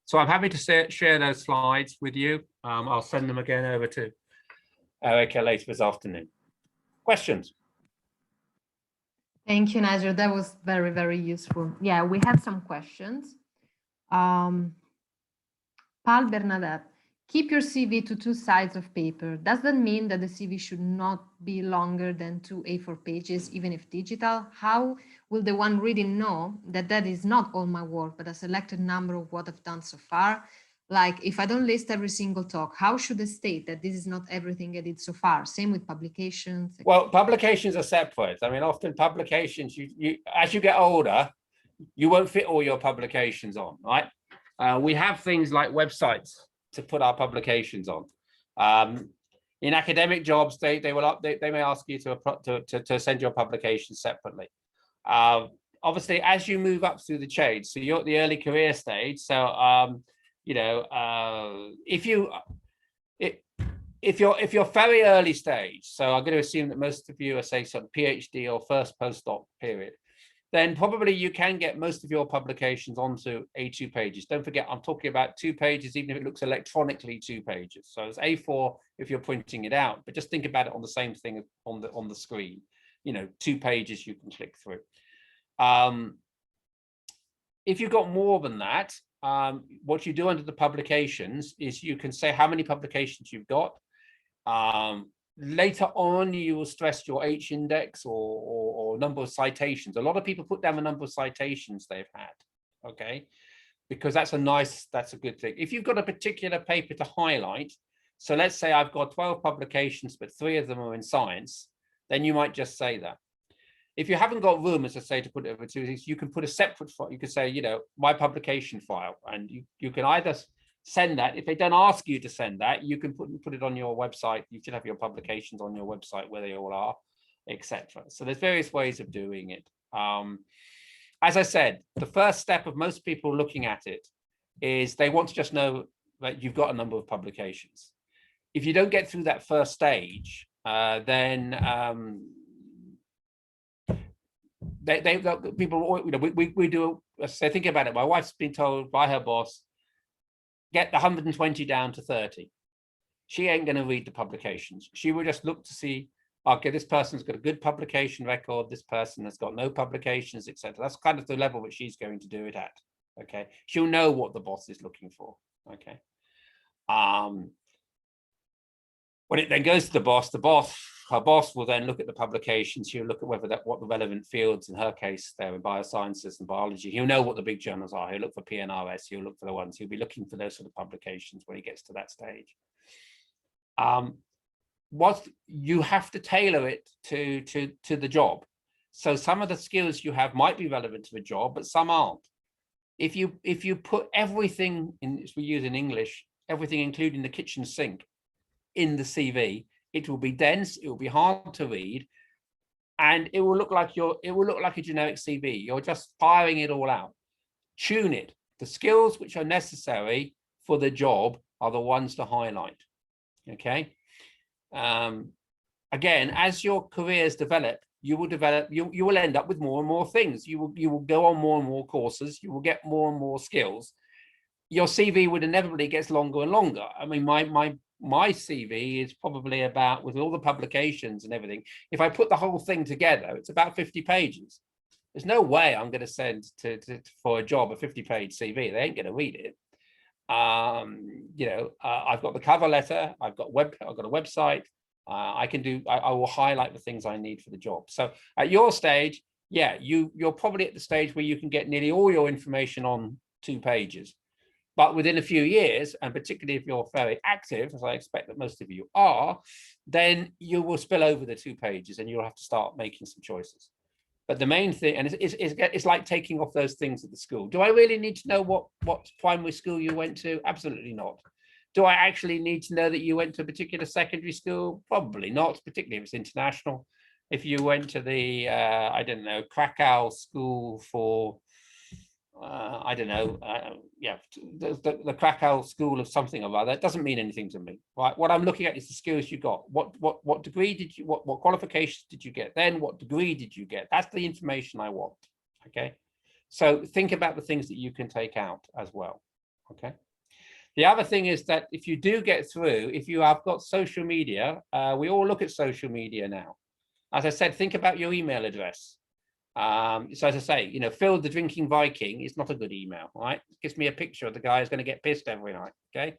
[SPEAKER 6] So I'm happy to share those slides with you. I'll send them again over to Erica later this afternoon. Questions?
[SPEAKER 2] Thank you, Nigel. That was very, very useful. Yeah, we have some questions. Paul Bernadette, keep your CV to 2 sides of paper. Does that mean that the CV should not be longer than 2 A4 pages, even if digital? How will the one reading know that that is not all my work, but a selected number of what I've done so far? Like if I don't list every single talk, how should I state that this is not everything I did so far? Same with publications.
[SPEAKER 6] Well, publications are separate. I mean, often publications, you as you get older, you won't fit all your publications on, right? We have things like websites to put our publications on. In academic jobs, they may ask you to send your publications separately. Obviously, as you move up through the chain, so you're at the early career stage. So you know, if you're very early stage, so I'm going to assume that most of you are, say, sort of PhD or first postdoc period, then probably you can get most of your publications onto A2 pages. Don't forget, I'm talking about 2 pages, even if it looks electronically 2 pages. So it's A4 if you're printing it out, but just think about it on the same thing on the screen. You know, 2 pages you can click through. If you've got more than that, what you do under the publications is you can say how many publications you've got. Later on, you will stress your H index or number of citations. A lot of people put down the number of citations they've had, okay? Because that's a good thing. If you've got a particular paper to highlight, so let's say I've got 12 publications, but 3 of them are in science, then you might just say that. If you haven't got room, as I say, to put it over 2 things, you can put a separate file. You could say, you know, my publication file, and you can either send that. If they don't ask you to send that, you can put it on your website. You should have your publications on your website where they all are, etc. So there's various ways of doing it. As I said, the first step of most people looking at it is they want to just know that you've got a number of publications. If you don't get through that first stage, then people, you know, we do. So think about it. My wife's been told by her boss, get the 120 down to 30. She ain't going to read the publications. She will just look to see, okay, this person's got a good publication record. This person has got no publications, etc. That's kind of the level that she's going to do it at. Okay, she'll know what the boss is looking for. Okay. When it then goes to the boss, her boss will then look at the publications. He'll look at what the relevant fields, in her case, they're in biosciences and biology. He'll know what the big journals are. He'll look for PNRS. He'll look for the ones. He'll be looking for those sort of publications when he gets to that stage. What you have to tailor it to the job. So some of the skills you have might be relevant to the job, but some aren't. If you put everything in, as we use in English, everything including the kitchen sink in the CV, it will be dense, it will be hard to read, and it will look like a generic CV. You're just firing it all out. Tune it. The skills which are necessary for the job are the ones to highlight. Okay. Again, as your careers develop, you will end up with more and more things. You will go on more and more courses. You will get more and more skills. Your CV would inevitably get longer and longer. I mean, my CV is probably about, with all the publications and everything, if I put the whole thing together, it's about 50 pages. There's no way I'm going to send for a job a 50-page CV. They ain't going to read it. You know, I've got the cover letter. I've got a website. I will highlight the things I need for the job. So at your stage, yeah, you're probably at the stage where you can get nearly all your information on 2 pages. But within a few years, and particularly if you're very active, as I expect that most of you are, then you will spill over the 2 pages and you'll have to start making some choices. But the main thing, and it's like taking off those things at the school. Do I really need to know what primary school you went to? Absolutely not. Do I actually need to know that you went to a particular secondary school? Probably not, particularly if it's international. If you went to the, I don't know, Krakow school for, I don't know, yeah, the Krakow school of something or other, it doesn't mean anything to me, right? What I'm looking at is the skills you got. What degree did you, what qualifications did you get then? What degree did you get? That's the information I want, okay? So think about the things that you can take out as well, okay? The other thing is that if you do get through, if you have got social media, we all look at social media now. As I said, think about your email address. So as I say, you know, Phil the Drinking Viking is not a good email, right? It gives me a picture of the guy who's going to get pissed every night, okay?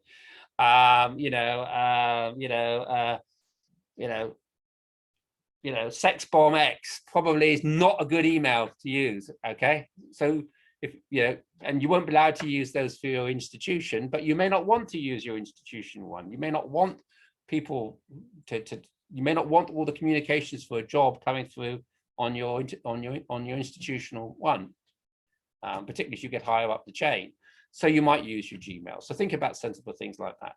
[SPEAKER 6] Sex bomb X probably is not a good email to use, okay? So if you know, and you won't be allowed to use those for your institution, but you may not want to use your institution one. You may not want people you may not want all the communications for a job coming through on your institutional one, particularly if you get higher up the chain. So you might use your Gmail. So think about sensible things like that.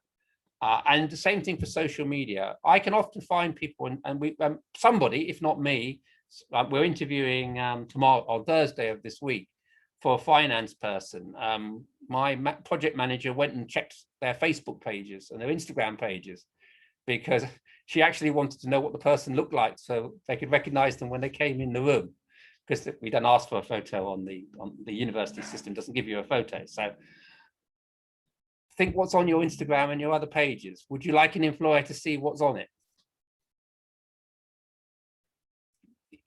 [SPEAKER 6] And the same thing for social media. I can often find people, and somebody, if not me, we're interviewing tomorrow on Thursday of this week for a finance person. My project manager went and checked their Facebook pages and their Instagram pages because she actually wanted to know what the person looked like so they could recognize them when they came in the room, because we don't ask for a photo on the university system, doesn't give you a photo. So think what's on your Instagram and your other pages. Would you like an employer to see what's on it?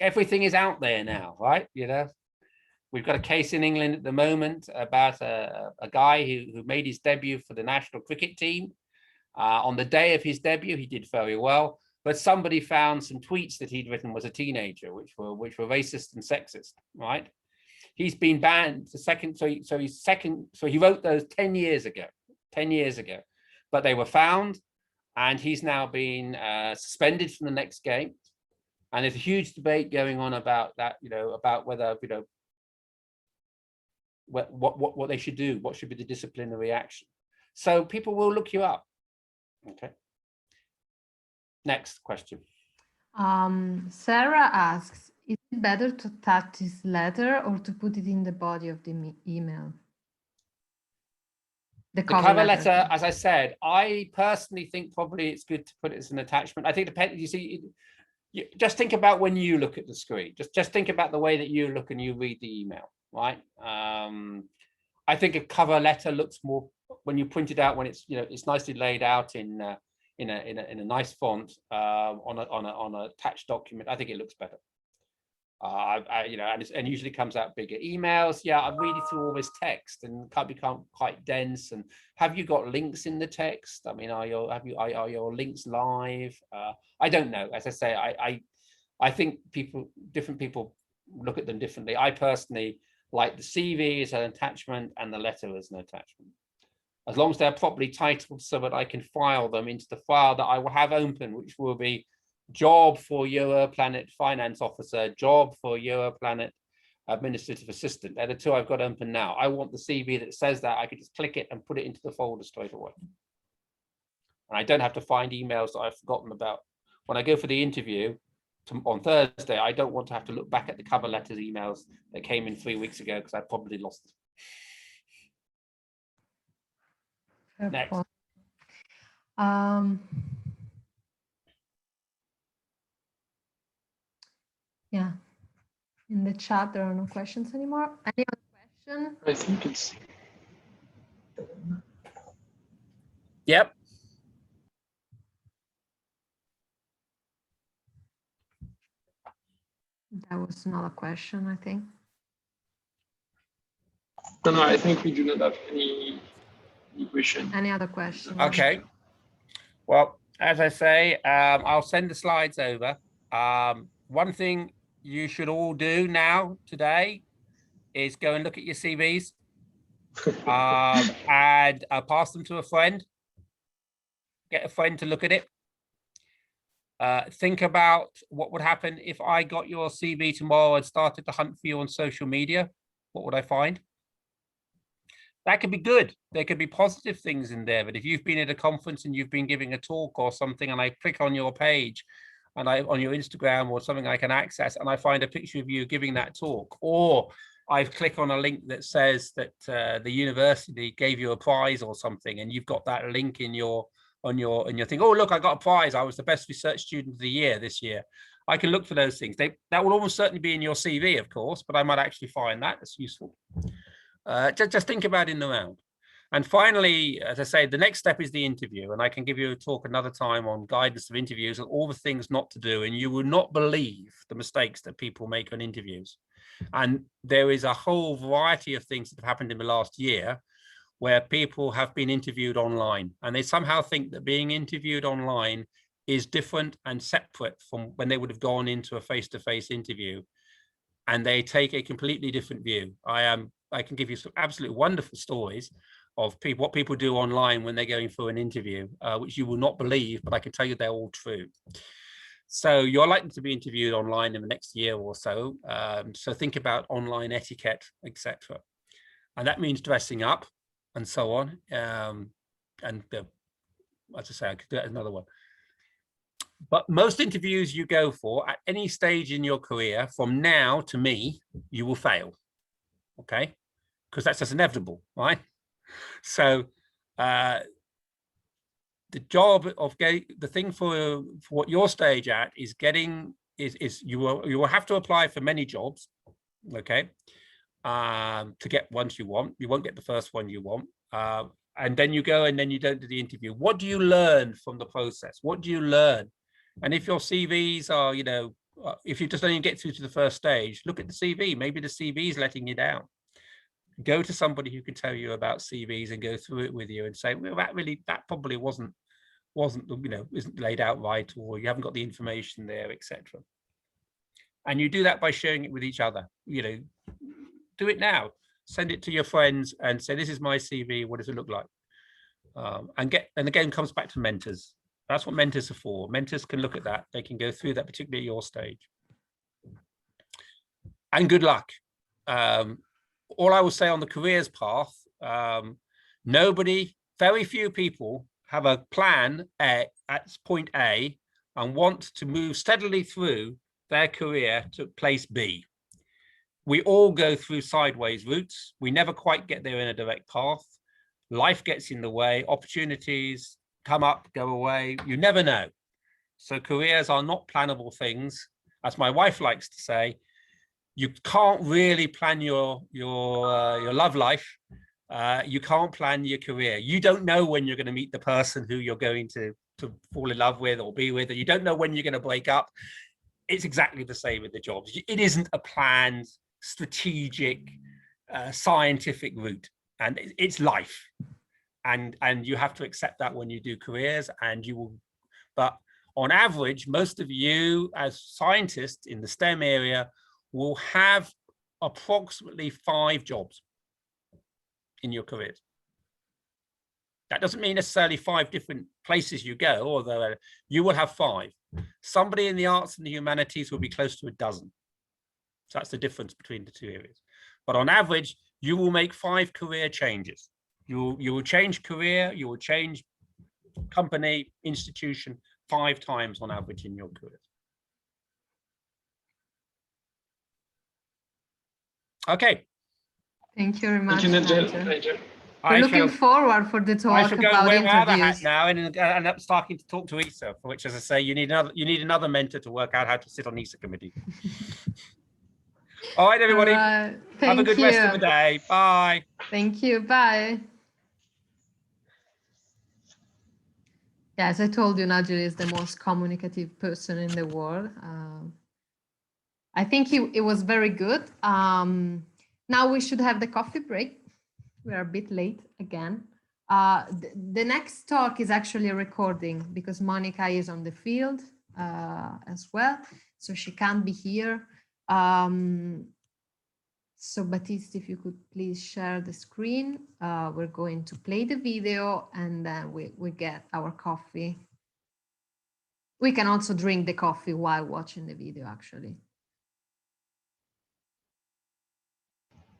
[SPEAKER 6] Everything is out there now, right? You know, We've got a case in England at the moment about a guy who made his debut for the national cricket team. On the day of his debut, he did very well, but somebody found some tweets that he'd written as a teenager, which were racist and sexist, right? He's been banned the second, so he wrote those 10 years ago, but they were found, and he's now been suspended from the next game. And there's a huge debate going on about that, about whether, what they should do, what should be the disciplinary action. So people will look you up. Okay. Next question.
[SPEAKER 2] Sarah asks, is it better to attach this letter or to put it in the body of the email? The
[SPEAKER 6] cover letter, as I said, I personally think probably it's good to put it as an attachment. I think you see, just think about when you look at the screen. Just think about the way that you look and you read the email, right? I think a cover letter looks more, when you print it out, when it's it's nicely laid out in a nice font on a attached document. I think it looks better. And usually comes out bigger. Emails, yeah, I'm reading through all this text and can't become quite dense. And have you got links in the text? I mean, are your links live? I don't know. As I say, I think different people look at them differently. I personally like the CV as an attachment and the letter as an attachment, as long as they're properly titled so that I can file them into the file that I will have open, which will be job for Europlanet finance officer, job for Europlanet administrative assistant. They're the two I've got open now. I want the CV that says that. I can just click it and put it into the folder straight away. And I don't have to find emails that I've forgotten about. When I go for the interview on Thursday, I don't want to have to look back at the cover letters emails that came in 3 weeks ago because I probably lost them. Next.
[SPEAKER 2] Yeah, in the chat there are no questions anymore. Any other question?
[SPEAKER 5] I think it's.
[SPEAKER 6] Yep.
[SPEAKER 2] That was not a question, I think.
[SPEAKER 5] No, I think we do not have any question.
[SPEAKER 2] Any other question?
[SPEAKER 6] Okay. Well, as I say, I'll send the slides over. One thing you should all do now today is go and look at your CVs and pass them to a friend. Get a friend to look at it. Think about what would happen if I got your CV tomorrow and started to hunt for you on social media. What would I find? That could be good. There could be positive things in there. But if you've been at a conference and you've been giving a talk or something, and I click on your page and on your Instagram or something I can access, and I find a picture of you giving that talk, or I click on a link that says that the university gave you a prize or something, and you've got that link in your thing. Oh, look, I got a prize. I was the best research student of the year this year. I can look for those things. That will almost certainly be in your CV, of course, but I might actually find that. That's useful. Just think about it in the round. And finally, as I say, the next step is the interview, and I can give you a talk another time on guidance of interviews and all the things not to do, and you will not believe the mistakes that people make on interviews. And there is a whole variety of things that have happened in the last year where people have been interviewed online, and they somehow think that being interviewed online is different and separate from when they would have gone into a face-to-face interview, and they take a completely different view. I can give you some absolutely wonderful stories of what people do online when they're going for an interview, which you will not believe, but I can tell you they're all true. So you're likely to be interviewed online in the next year or so. So think about online etiquette, etc. And that means dressing up and so on. As I say, I could do that another one. But most interviews you go for at any stage in your career, from now to me, you will fail. Okay, because that's just inevitable, right? So the job of the thing for what your stage at is getting is you will have to apply for many jobs, okay, to get ones you want. You won't get the first one you want, and then you go and then you don't do the interview. What do you learn from the process? What do you learn? And if your CVs are, if you just only get through to the first stage, look at the CV. Maybe the CV is letting you down. Go to somebody who can tell you about CVs and go through it with you and say, well, that probably wasn't, isn't laid out right, or you haven't got the information there, etc. And you do that by sharing it with each other. Do it now. Send it to your friends and say, this is my CV. What does it look like? And again, comes back to mentors. That's what mentors are for. Mentors can look at that. They can go through that, particularly at your stage. And good luck. All I will say on the careers path, very few people have a plan at point A and want to move steadily through their career to place B. We all go through sideways routes. We never quite get there in a direct path. Life gets in the way, opportunities come up, go away. You never know. So careers are not plannable things. As my wife likes to say, you can't really plan your love life. You can't plan your career. You don't know when you're going to meet the person who you're going to fall in love with or be with, or you don't know when you're going to break up. It's exactly the same with the jobs. It isn't a planned, strategic, scientific route, and it's life. And you have to accept that when you do careers, and you will. But on average, most of you as scientists in the STEM area will have approximately 5 jobs in your careers. That doesn't mean necessarily 5 different places you go, although you will have 5. Somebody in the arts and the humanities will be close to a dozen. So that's the difference between the 2 areas. But on average, you will make 5 career changes. You will change career, you will change company, institution 5 times on average in your career. Okay.
[SPEAKER 2] Thank you very much.
[SPEAKER 5] Thank you, Nigel.
[SPEAKER 2] We're looking forward for the talk about
[SPEAKER 6] wear my other
[SPEAKER 2] interviews.
[SPEAKER 6] hat now and end up starting to talk to ESA, for which, as I say, you need another mentor to work out how to sit on ESA committee. All right, everybody.
[SPEAKER 2] All right.
[SPEAKER 6] Have a good rest of the day. Bye.
[SPEAKER 2] Thank you. Bye. Yeah, as I told you, Nigel is the most communicative person in the world. I think it was very good. Now we should have the coffee break. We are a bit late again. The next talk is actually a recording because Monica is on the field as well, so she can't be here. So Baptiste, if you could please share the screen. We're going to play the video and then we get our coffee. We can also drink the coffee while watching the video, actually.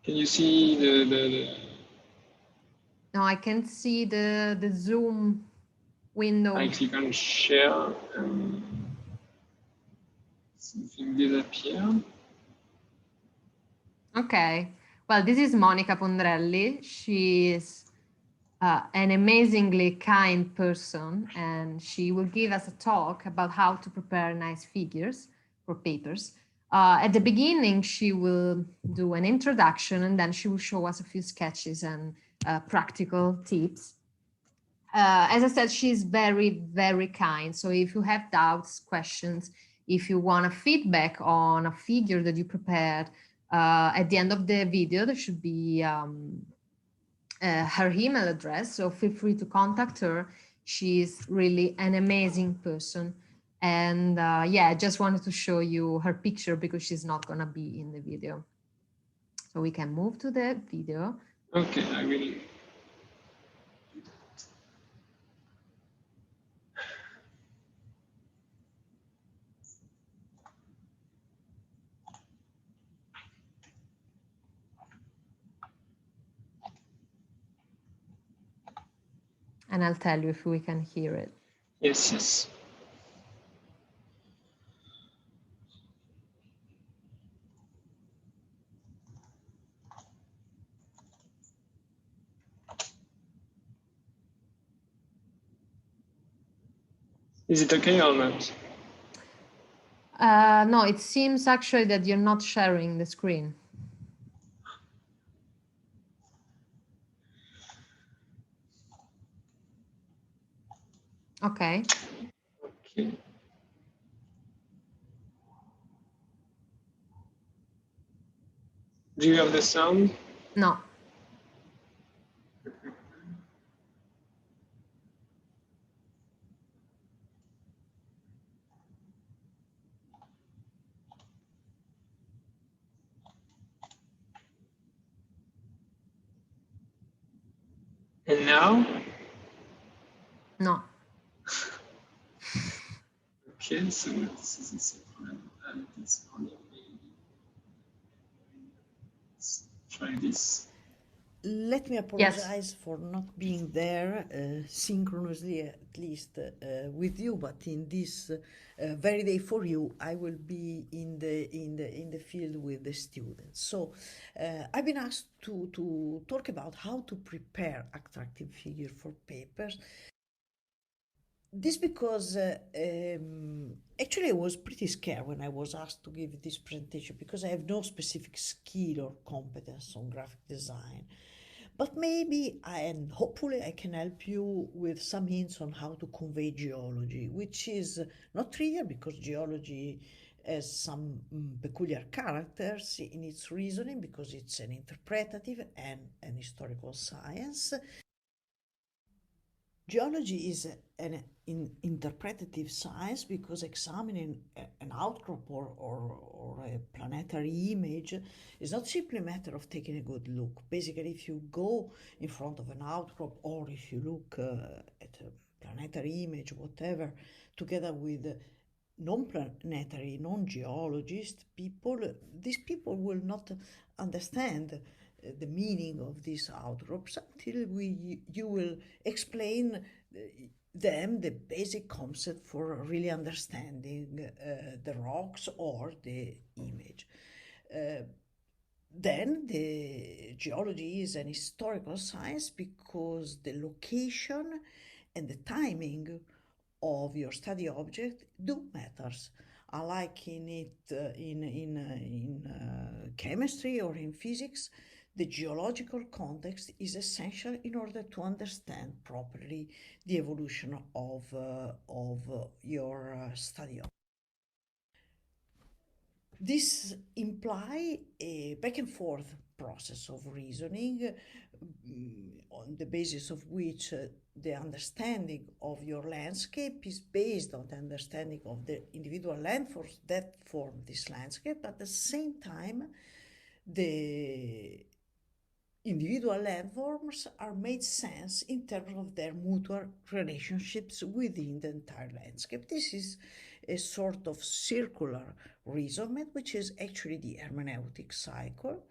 [SPEAKER 5] Can you see the...
[SPEAKER 2] No, I can see the Zoom window.
[SPEAKER 5] I click on share and something disappeared.
[SPEAKER 2] Okay. Well, this is Monica Pondrelli. She is an amazingly kind person, and she will give us a talk about how to prepare nice figures for papers. At the beginning, she will do an introduction, and then she will show us a few sketches and practical tips. As I said, she's very, very kind. So if you have doubts, questions, if you want a feedback on a figure that you prepared, at the end of the video, there should be her email address. So feel free to contact her. She's really an amazing person. And yeah, I just wanted to show you her picture because she's not going to be in the video. So we can move to the video.
[SPEAKER 5] Okay, I will.
[SPEAKER 2] And I'll tell you if we can hear it.
[SPEAKER 5] Yes, yes. Is it okay or not?
[SPEAKER 2] No, it seems actually that you're not sharing the screen. Okay.
[SPEAKER 5] Okay. Do you have the sound?
[SPEAKER 2] No.
[SPEAKER 5] And now?
[SPEAKER 2] No.
[SPEAKER 5] Okay, so this is this one. This one. Let's try this.
[SPEAKER 9] Let me apologize for not being there synchronously, at least with you, but in this very day for you, I will be in the field with the students. So I've been asked to talk about how to prepare attractive figure for papers. This because actually I was pretty scared when I was asked to give this presentation because I have no specific skill or competence on graphic design. But maybe and hopefully I can help you with some hints on how to convey geology, which is not trivial because geology has some peculiar characters in its reasoning because it's an interpretative and an historical science. Geology is an interpretative science because examining an outcrop or a planetary image is not simply a matter of taking a good look. Basically, if you go in front of an outcrop or if you look at a planetary image, whatever, together with non-planetary, non-geologist people, these people will not understand the meaning of these outcrops until you will explain them the basic concept for really understanding the rocks or the image. Then the geology is an historical science because the location and the timing of your study object do matters. Unlike in chemistry or in physics, the geological context is essential in order to understand properly the evolution of your study object. This implies a back and forth process of reasoning on the basis of which the understanding of your landscape is based on the understanding of the individual landforms that form this landscape. At the same time, the individual landforms are made sense in terms of their mutual relationships within the entire landscape. This is a sort of circular reasoning, which is actually the hermeneutic cycle.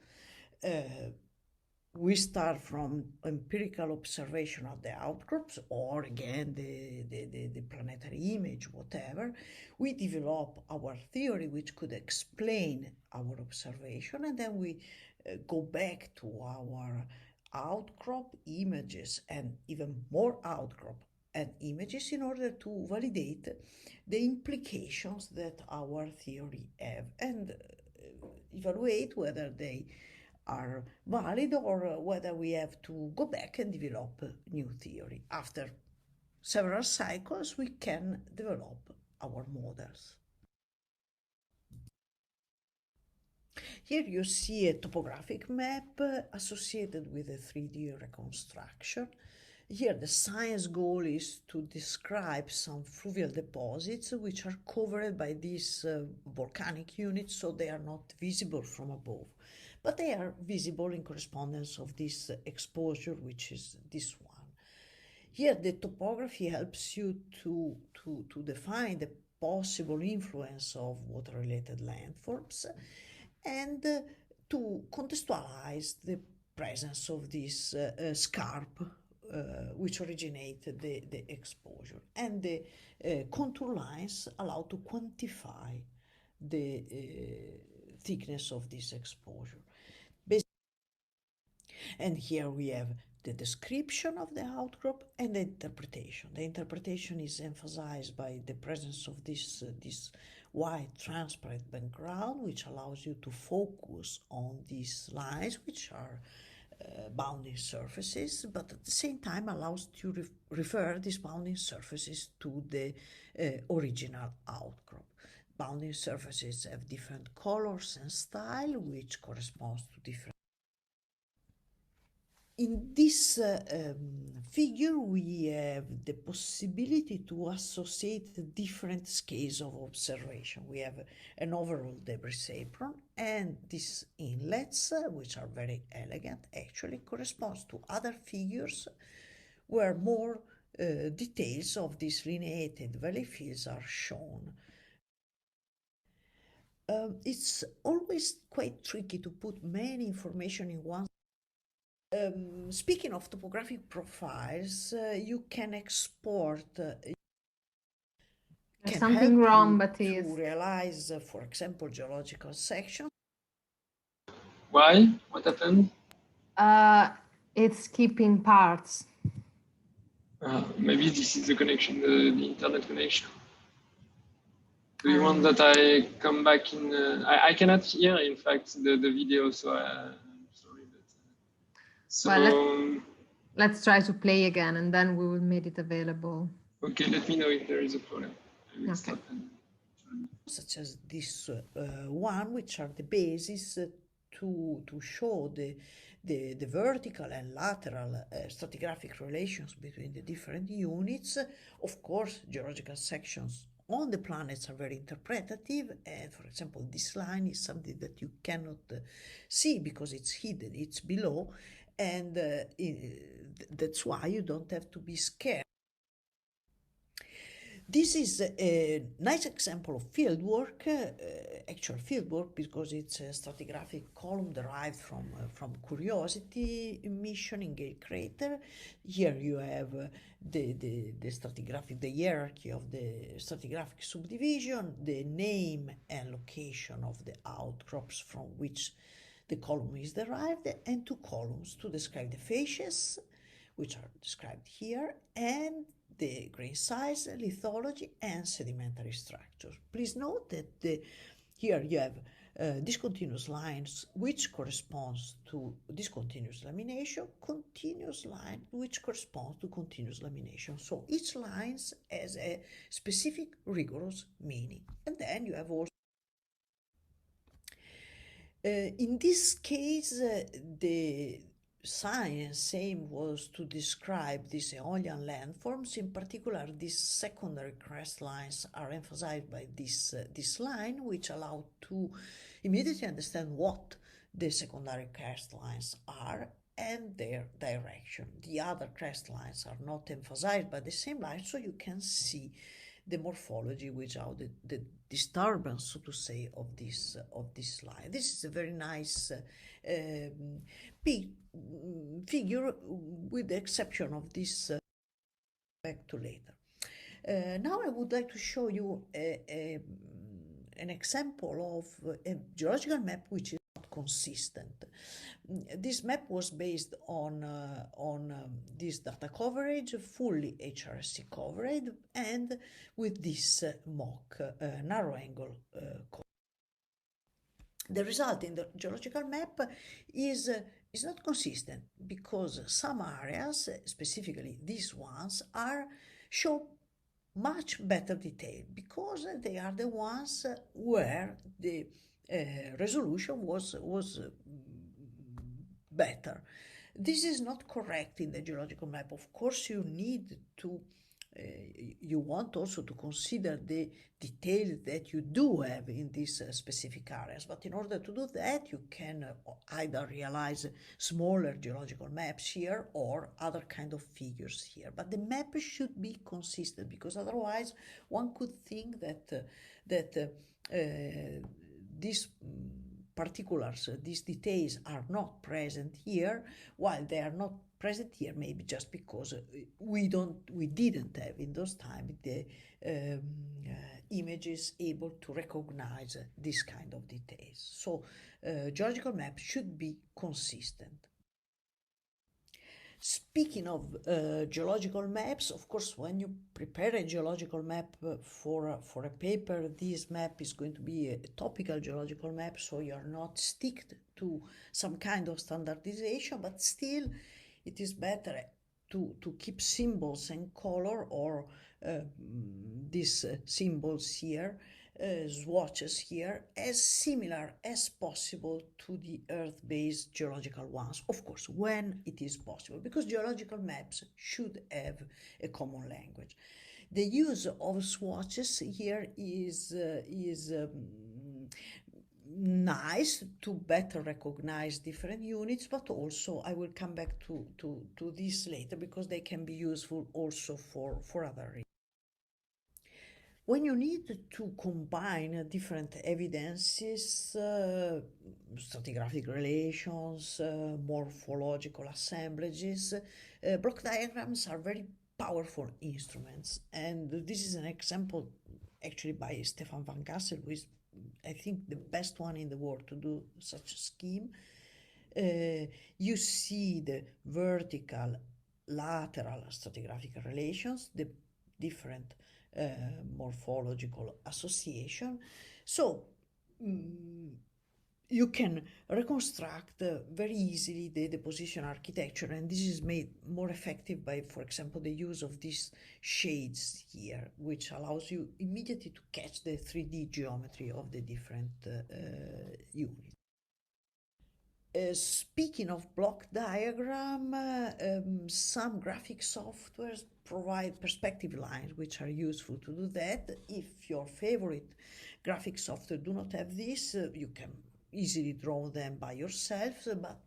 [SPEAKER 9] We start from empirical observation of the outcrops, or again, the planetary image, whatever. We develop our theory, which could explain our observation, and then we go back to our outcrop images and even more outcrop and images in order to validate the implications that our theory have and evaluate whether they are valid or whether we have to go back and develop a new theory. After several cycles, we can develop our models. Here you see a topographic map associated with a 3D reconstruction. Here the science goal is to describe some fluvial deposits which are covered by these volcanic units, so they are not visible from above, but they are visible in correspondence of this exposure, which is this one. Here the topography helps you to define the possible influence of water-related landforms and to contextualize the presence of this scarp which originated the exposure. And the contour lines allow to quantify the thickness of this exposure. And here we have the description of the outcrop and the interpretation. The interpretation is emphasized by the presence of this white transparent background, which allows you to focus on these lines, which are bounding surfaces, but at the same time allows to refer these bounding surfaces to the original outcrop. bounding surfaces have different colors and style, which corresponds to different. In this figure, we have the possibility to associate different scales of observation. We have an overall debris apron, and these inlets, which are very elegant, actually corresponds to other figures where more details of these lineated valley fields are shown. It's always quite tricky to put many information in one. Speaking of topographic profiles, you can export.
[SPEAKER 2] There's
[SPEAKER 9] Can
[SPEAKER 2] something
[SPEAKER 9] help
[SPEAKER 2] wrong,
[SPEAKER 9] you
[SPEAKER 2] but
[SPEAKER 9] to
[SPEAKER 2] is
[SPEAKER 9] realize, for example, geological sections.
[SPEAKER 5] Why? What happened?
[SPEAKER 2] it's keeping parts.
[SPEAKER 5] Maybe this is the connection, the internet connection. Do you want that I come back in? I cannot hear, in fact, the video, so I'm sorry. But, so,
[SPEAKER 2] Well, let's try to play again, and then we will make it available.
[SPEAKER 5] okay, let me know if there is a problem. I will
[SPEAKER 2] Okay.
[SPEAKER 5] stop and
[SPEAKER 9] Such as this one, which are the basis to show the vertical and lateral stratigraphic relations between the different units. Of course, geological sections on the planets are very interpretative, and for example, this line is something that you cannot see because it's hidden, it's below, and that's why you don't have to be scared. This is a nice example of fieldwork, actual fieldwork, because it's a stratigraphic column derived from Curiosity mission in Gale Crater. Here you have the stratigraphic, the hierarchy of the stratigraphic subdivision, the name and location of the outcrops from which the column is derived, and two columns to describe the facies, which are described here, and the grain size, lithology, and sedimentary structure. Please note that here you have discontinuous lines, which corresponds to discontinuous lamination, continuous line, which corresponds to continuous lamination. So each line has a specific rigorous meaning. And then you have also in this case, the science aim was to describe these Aeolian landforms. In particular, these secondary crest lines are emphasized by this line, which allow to immediately understand what the secondary crest lines are and their direction. The other crest lines are not emphasized by the same line, so you can see the morphology without the disturbance, so to say, of this line. This is a very nice figure, with the exception of this. Back to later. Now I would like to show you an example of a geological map which is not consistent. This map was based on this data coverage, fully HRSC coverage, and with this mock narrow angle coverage. The result in the geological map is not consistent because some areas, specifically these ones, show much better detail because they are the ones where the resolution was better. This is not correct in the geological map. Of course, you need to you want also to consider the detail that you do have in these specific areas, but in order to do that, you can either realize smaller geological maps here or other kind of figures here. But the map should be consistent, because otherwise one could think that these particulars, these details are not present here, while they are not present here maybe just because we didn't have in those times the images able to recognize this kind of details. So geological map should be consistent. Speaking of geological maps, of course, when you prepare a geological map for a paper, this map is going to be a topical geological map, so you are not stick to some kind of standardization, but still it is better to keep symbols and color, or these symbols here, swatches here as similar as possible to the Earth-based geological ones, of course, when it is possible, because geological maps should have a common language. The use of swatches here is nice to better recognize different units, but also I will come back to this later because they can be useful also for other reasons. When you need to combine different evidences, stratigraphic relations, morphological assemblages, block diagrams are very powerful instruments. And this is an example actually by Stefan van Gassel, who is, I think, the best one in the world to do such a scheme. You see the vertical, lateral stratigraphic relations, the different morphological association. So you can reconstruct very easily the deposition architecture, and this is made more effective by, for example, the use of these shades here, which allows you immediately to catch the 3D geometry of the different units. Speaking of block diagram, some graphic softwares provide perspective lines, which are useful to do that. If your favorite graphic software do not have this, you can easily draw them by yourself, but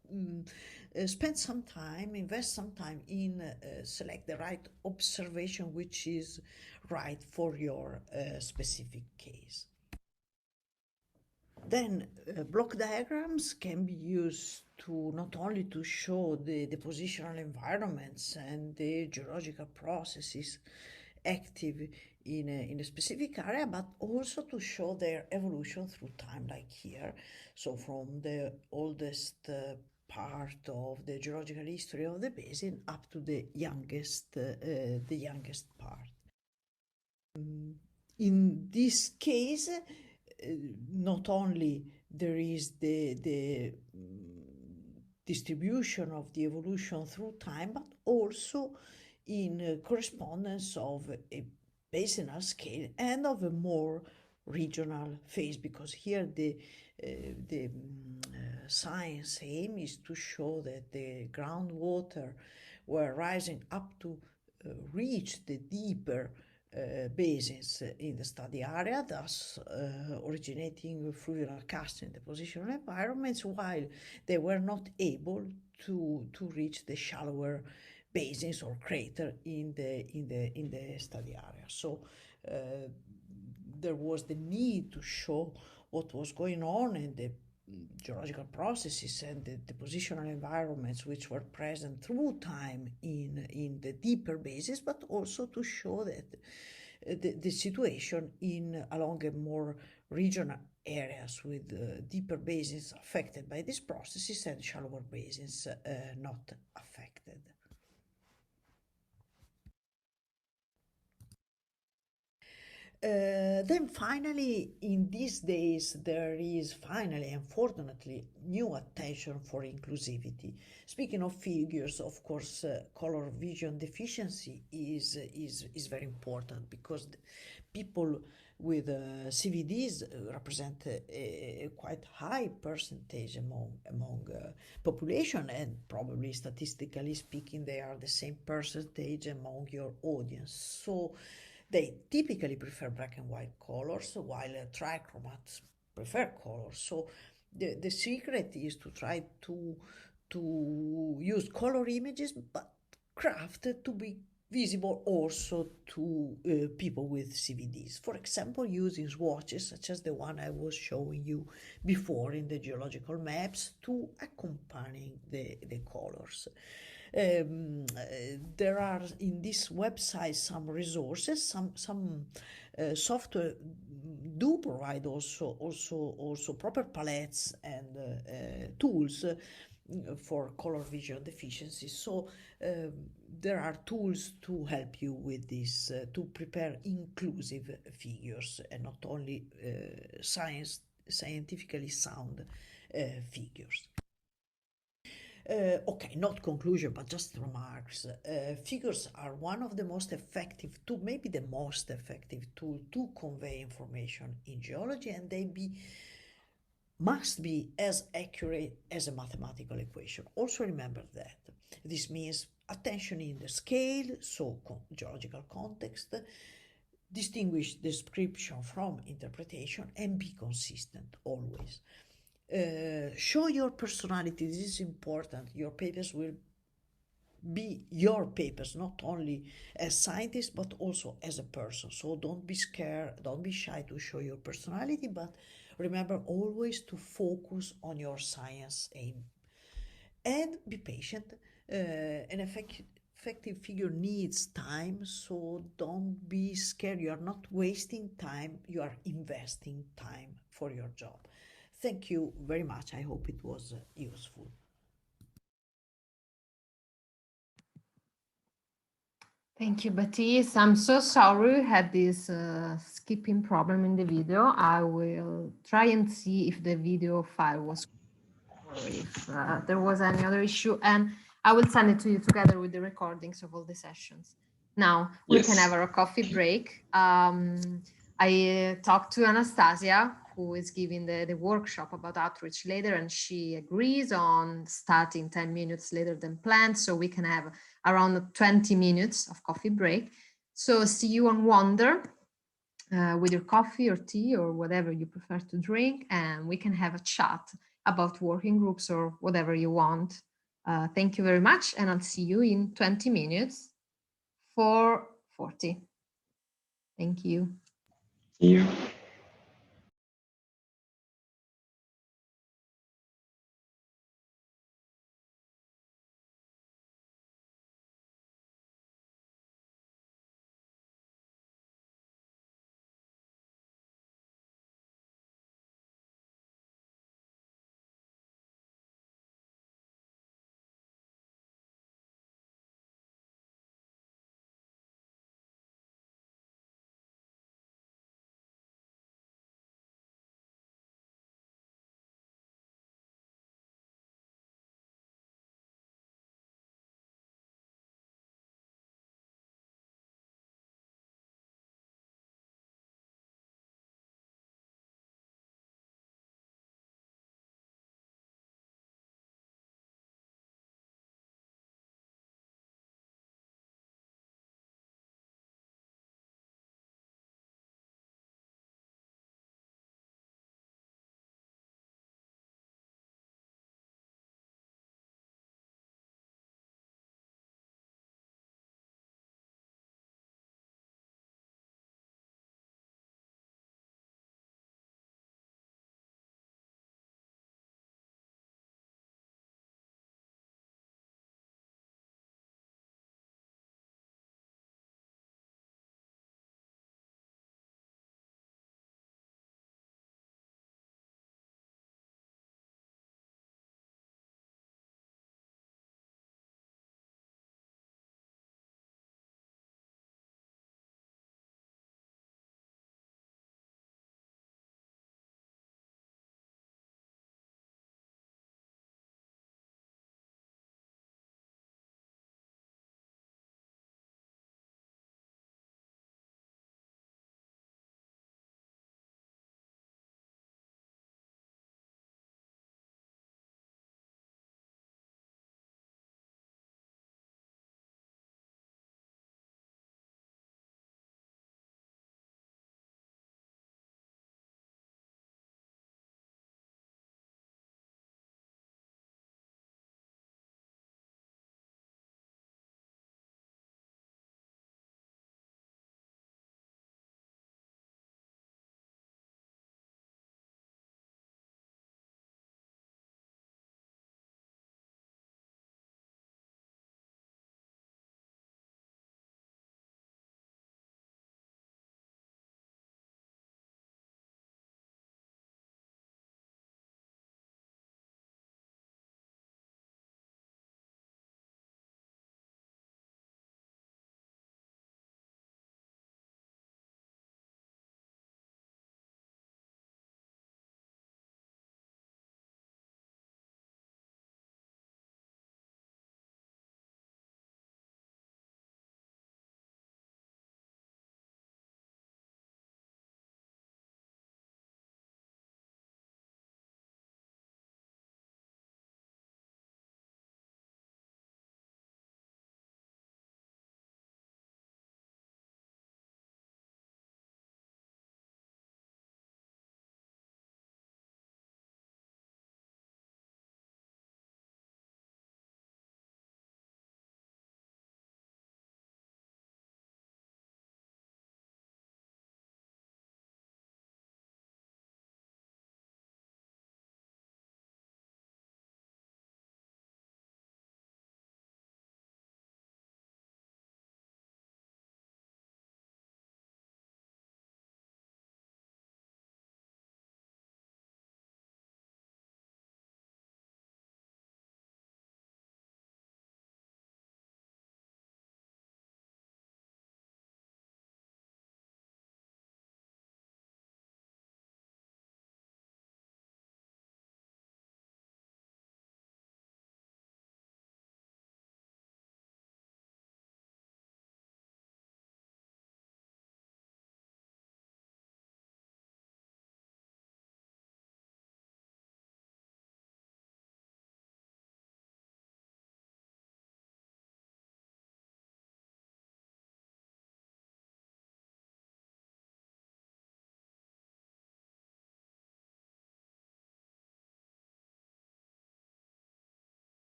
[SPEAKER 9] spend some time, invest some time in select the right observation which is right for your specific case. Then block diagrams can be used to not only to show the positional environments and the geological processes active in a specific area, but also to show their evolution through time, like here. So from the oldest part of the geological history of the basin up to the youngest part. In this case, not only there is the distribution of the evolution through time, but also in correspondence of a basinal scale and of a more regional phase, because here the science aim is to show that the groundwater were rising up to reach the deeper basins in the study area, thus originating fluvial casting depositional environments, while they were not able to reach the shallower basins or crater in the study area. So there was the need to show what was going on in the geological processes and the depositional environments which were present through time in the deeper basins, but also to show that the situation along a more regional areas with deeper basins affected by these processes and shallower basins not affected. Then finally, in these days, there is finally, unfortunately, new attention for inclusivity. Speaking of figures, of course, color vision deficiency is very important, because people with CVDs represent a quite high percentage among population, and probably statistically speaking, they are the same percentage among your audience. So they typically prefer black and white colors, while trichromats prefer colors. So the secret is to try to use color images, but crafted to be visible also to people with CVDs. For example, using swatches such as the one I was showing you before in the geological maps to accompany the colors. There are in this website some resources, some software do provide also proper palettes and tools for color vision deficiency. So there are tools to help you with this, to prepare inclusive figures and not only scientifically sound figures. Okay, not conclusion, but just remarks. Figures are one of the most effective tool, maybe the most effective tool to convey information in geology, and must be as accurate as a mathematical equation. Also remember that. This means attention in the scale, so geological context, distinguish description from interpretation, and be consistent always. Show your personality. This is important. Your papers will be your papers, not only as scientists, but also as a person. So don't be scared, don't be shy to show your personality, but remember always to focus on your science aim. And be patient. An effective figure needs time, so don't be scared. You are not wasting time, you are investing time for your job. Thank you very much. I hope it was useful.
[SPEAKER 2] Thank you, Baptiste. I'm so sorry we had this skipping problem in the video. I will try and see if the video file was, or if there was any other issue, and I will send it to you together with the recordings of all the sessions. Now we can have our coffee break. I talked to Anastasia, who is giving the workshop about outreach later, and she agrees on starting 10 minutes later than planned, so we can have around 20 minutes of coffee break. So see you on Wonder with your coffee or tea or whatever you prefer to drink, and we can have a chat about working groups or whatever you want. Thank you very much, and I'll see you in 20 minutes for 40. Thank you.
[SPEAKER 5] See you.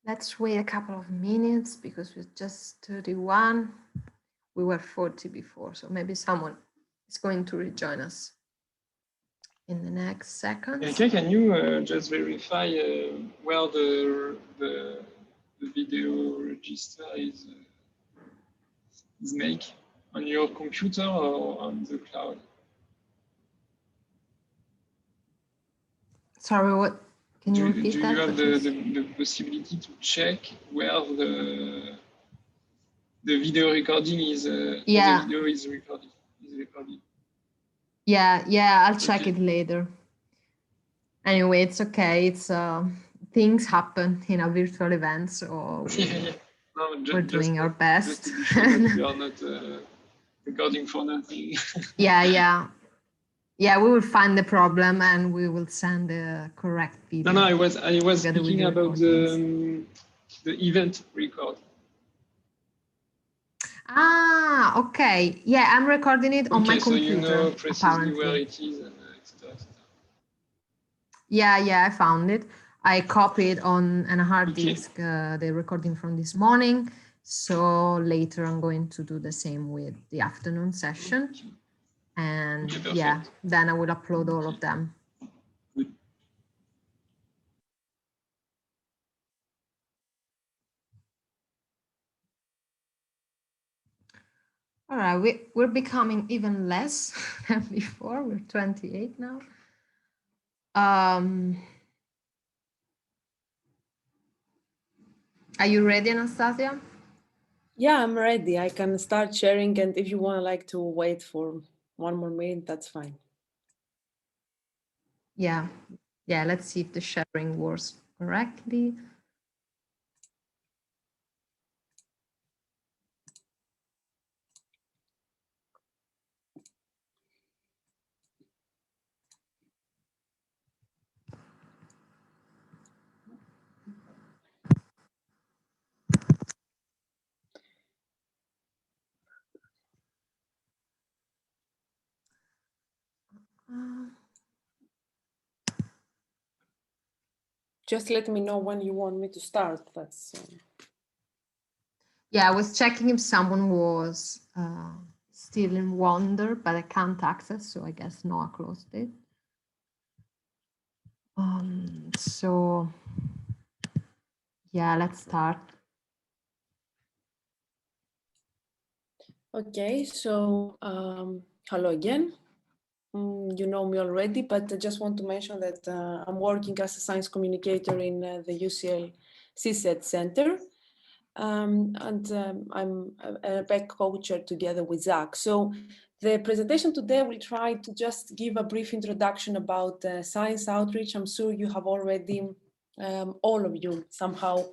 [SPEAKER 2] Let's wait a couple of minutes because we're just 31. We were 40 before, so maybe someone is going to rejoin us in the next seconds.
[SPEAKER 5] Okay, can you just verify where the video register is made on your computer or on the cloud?
[SPEAKER 2] Sorry, what? Can you repeat
[SPEAKER 5] do
[SPEAKER 2] that?
[SPEAKER 5] Do you have the possibility to check where the video recording is?
[SPEAKER 2] Yeah.
[SPEAKER 5] The video is recorded.
[SPEAKER 2] Yeah, I'll check it later. Anyway, it's okay. It's things happen in a virtual event, so we're doing our best.
[SPEAKER 5] Just to be sure that we are not recording for nothing.
[SPEAKER 2] Yeah, we will find the problem and we will send the correct video.
[SPEAKER 5] No, I was speaking about the event record.
[SPEAKER 2] Ah, okay. Yeah, I'm recording it on my computer.
[SPEAKER 5] So you know precisely
[SPEAKER 2] apparently.
[SPEAKER 5] where it is, and etc.
[SPEAKER 2] Yeah, I found it. I copied on a hard disk the recording from this morning. So later I'm going to do the same with the afternoon session. And yeah, then I will upload all of them. All right, we're becoming even less than before. We're 28 now. Are you ready, Anastasia?
[SPEAKER 10] Yeah, I'm ready. I can start sharing, and if you want to wait for 1 more minute, that's fine.
[SPEAKER 2] Yeah, let's see if the sharing works correctly.
[SPEAKER 10] Just let me know when you want me to start. That's.
[SPEAKER 2] Yeah, I was checking if someone was still in Wonder, but I can't access, so I guess Noah closed it. So yeah, let's start.
[SPEAKER 10] Okay, so hello again. You know me already, but I just want to mention that I'm working as a science communicator in the UCL CSET Center. I'm a back coacher together with Zach. So the presentation today will try to just give a brief introduction about science outreach. I'm sure you have already, all of you somehow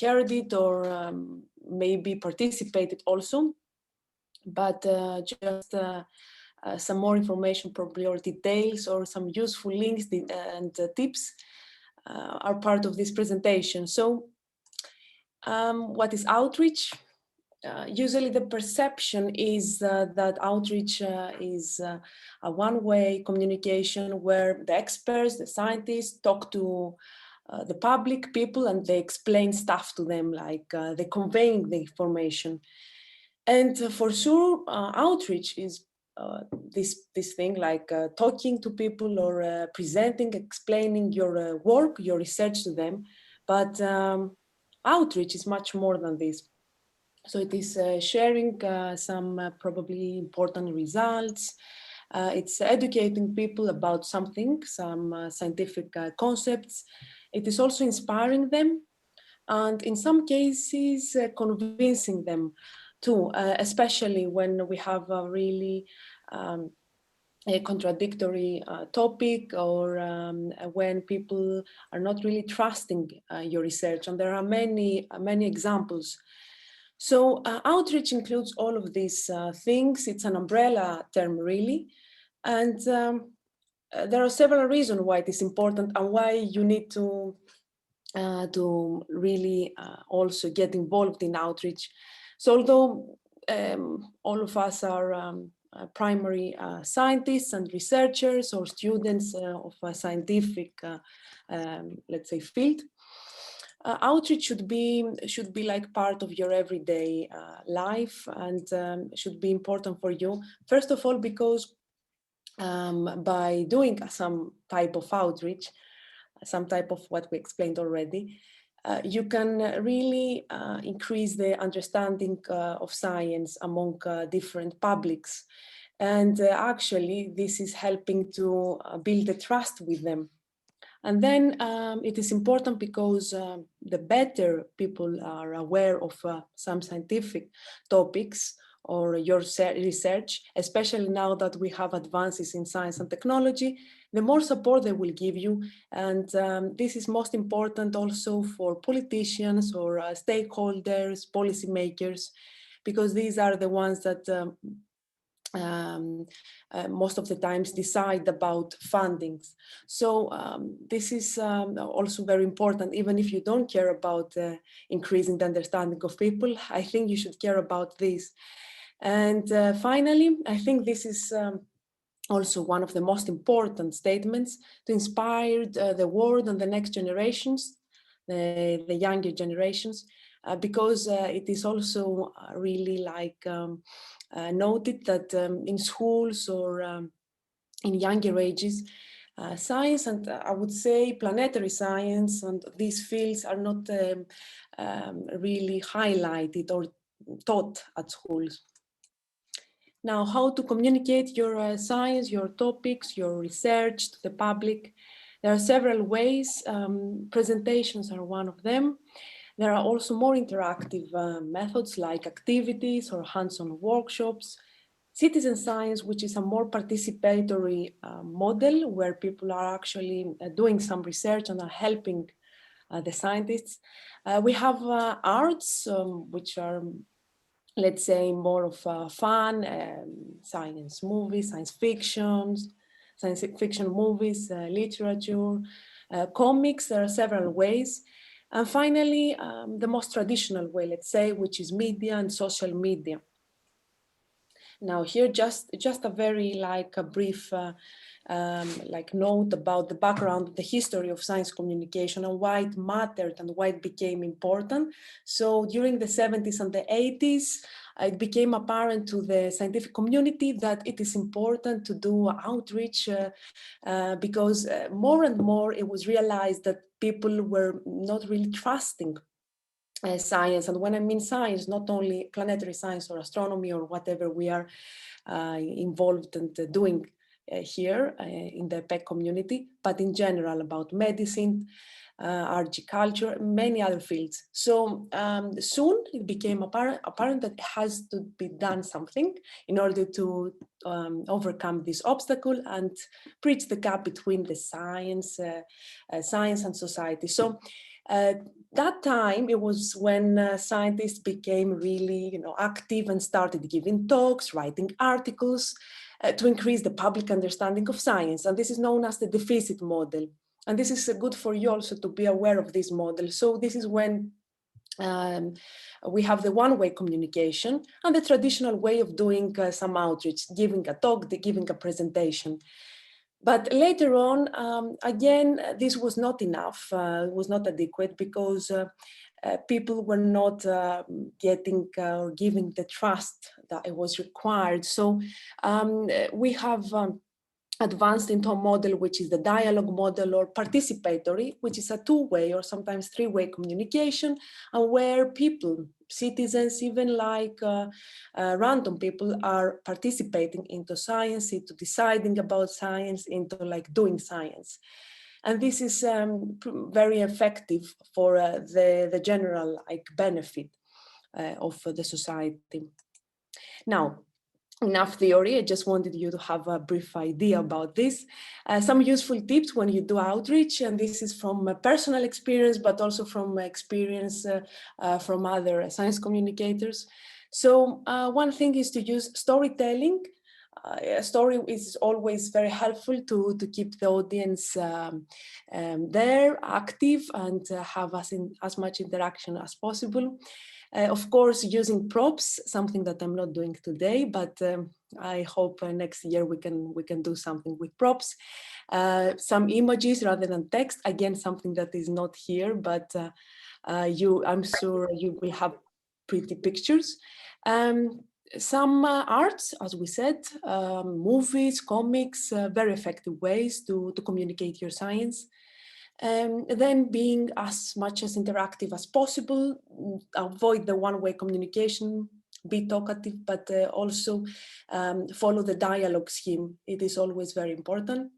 [SPEAKER 10] heard it or maybe participated also. But just some more information, probably, or details, or some useful links and tips are part of this presentation. So what is outreach? Usually the perception is that outreach is a one-way communication where the experts, the scientists talk to the public people and they explain stuff to them, like they conveying the information. And for sure, outreach is this thing like talking to people or presenting, explaining your work, your research to them. But outreach is much more than this. So it is sharing some probably important results. It's educating people about something, some scientific concepts. It is also inspiring them, and in some cases convincing them too, especially when we have a really a contradictory topic, or when people are not really trusting your research. And there are many examples. So outreach includes all of these things. It's an umbrella term, really. And there are several reasons why it is important and why you need to really also get involved in outreach. So although all of us are primary scientists and researchers or students of a scientific, let's say, field, outreach should be like part of your everyday life, and should be important for you. First of all, because by doing some type of outreach, some type of what we explained already, you can really increase the understanding of science among different publics. And actually, this is helping to build the trust with them. And then it is important because the better people are aware of some scientific topics or your research, especially now that we have advances in science and technology, the more support they will give you. And this is most important also for politicians or stakeholders, policymakers, because these are the ones that most of the times decide about fundings. So this is also very important. Even if you don't care about increasing the understanding of people, I think you should care about this. And finally, I think this is also one of the most important statements to inspire the world and the next generations, the younger generations, because it is also really like noted that in schools or in younger ages, science and I would say planetary science and these fields are not really highlighted or taught at schools. Now, how to communicate your science, your topics, your research to the public? There are several ways. Presentations are one of them. There are also more interactive methods like activities or hands-on workshops. Citizen science, which is a more participatory model where people are actually doing some research and are helping the scientists. We have arts, which are, let's say, more of fun, science movies, science fiction movies, literature, comics. There are several ways. And finally, the most traditional way, let's say, which is media and social media. Now here, just a very like a brief like note about the background, the history of science communication and why it mattered and why it became important. So during the 70s and the 80s, it became apparent to the scientific community that it is important to do outreach because more and more it was realized that people were not really trusting science. And when I mean science, not only planetary science or astronomy or whatever we are involved in doing here in the PEC community, but in general about medicine, agriculture, many other fields. So soon it became apparent that it has to be done something in order to overcome this obstacle and bridge the gap between the science and society. So that time, it was when scientists became really, active and started giving talks, writing articles to increase the public understanding of science. And this is known as the deficit model. And this is good for you also to be aware of this model. So this is when we have the one-way communication and the traditional way of doing some outreach, giving a talk, giving a presentation. But later on, again, this was not enough, was not adequate because people were not getting or giving the trust that it was required. So we have advanced into a model which is the dialogue model or participatory, which is a two-way or sometimes three-way communication, and where people, citizens, even like random people, are participating into science, into deciding about science, into like doing science. And this is very effective for the general like benefit of the society. Now, enough theory, I just wanted you to have a brief idea about this. Some useful tips when you do outreach, and this is from personal experience, but also from experience from other science communicators. So one thing is to use storytelling. A story is always very helpful to keep the audience there, active, and have as much interaction as possible. Of course, using props, something that I'm not doing today, but I hope next year we can do something with props. Some images rather than text, again, something that is not here, but I'm sure you will have pretty pictures. Some arts, as we said, movies, comics, very effective ways to communicate your science. Then being as much as interactive as possible, avoid the one-way communication, be talkative, but also follow the dialogue scheme. It is always very important.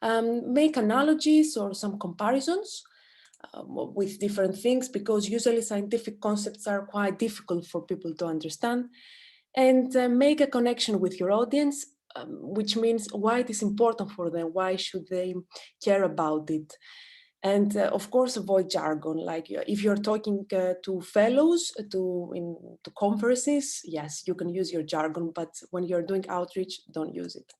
[SPEAKER 10] Make analogies or some comparisons with different things, because usually scientific concepts are quite difficult for people to understand. And make a connection with your audience, which means why it is important for them, why should they care about it. And of course, avoid jargon. Like if you're talking to fellows, to conferences, yes, you can use your jargon, but when you're doing outreach, don't use it.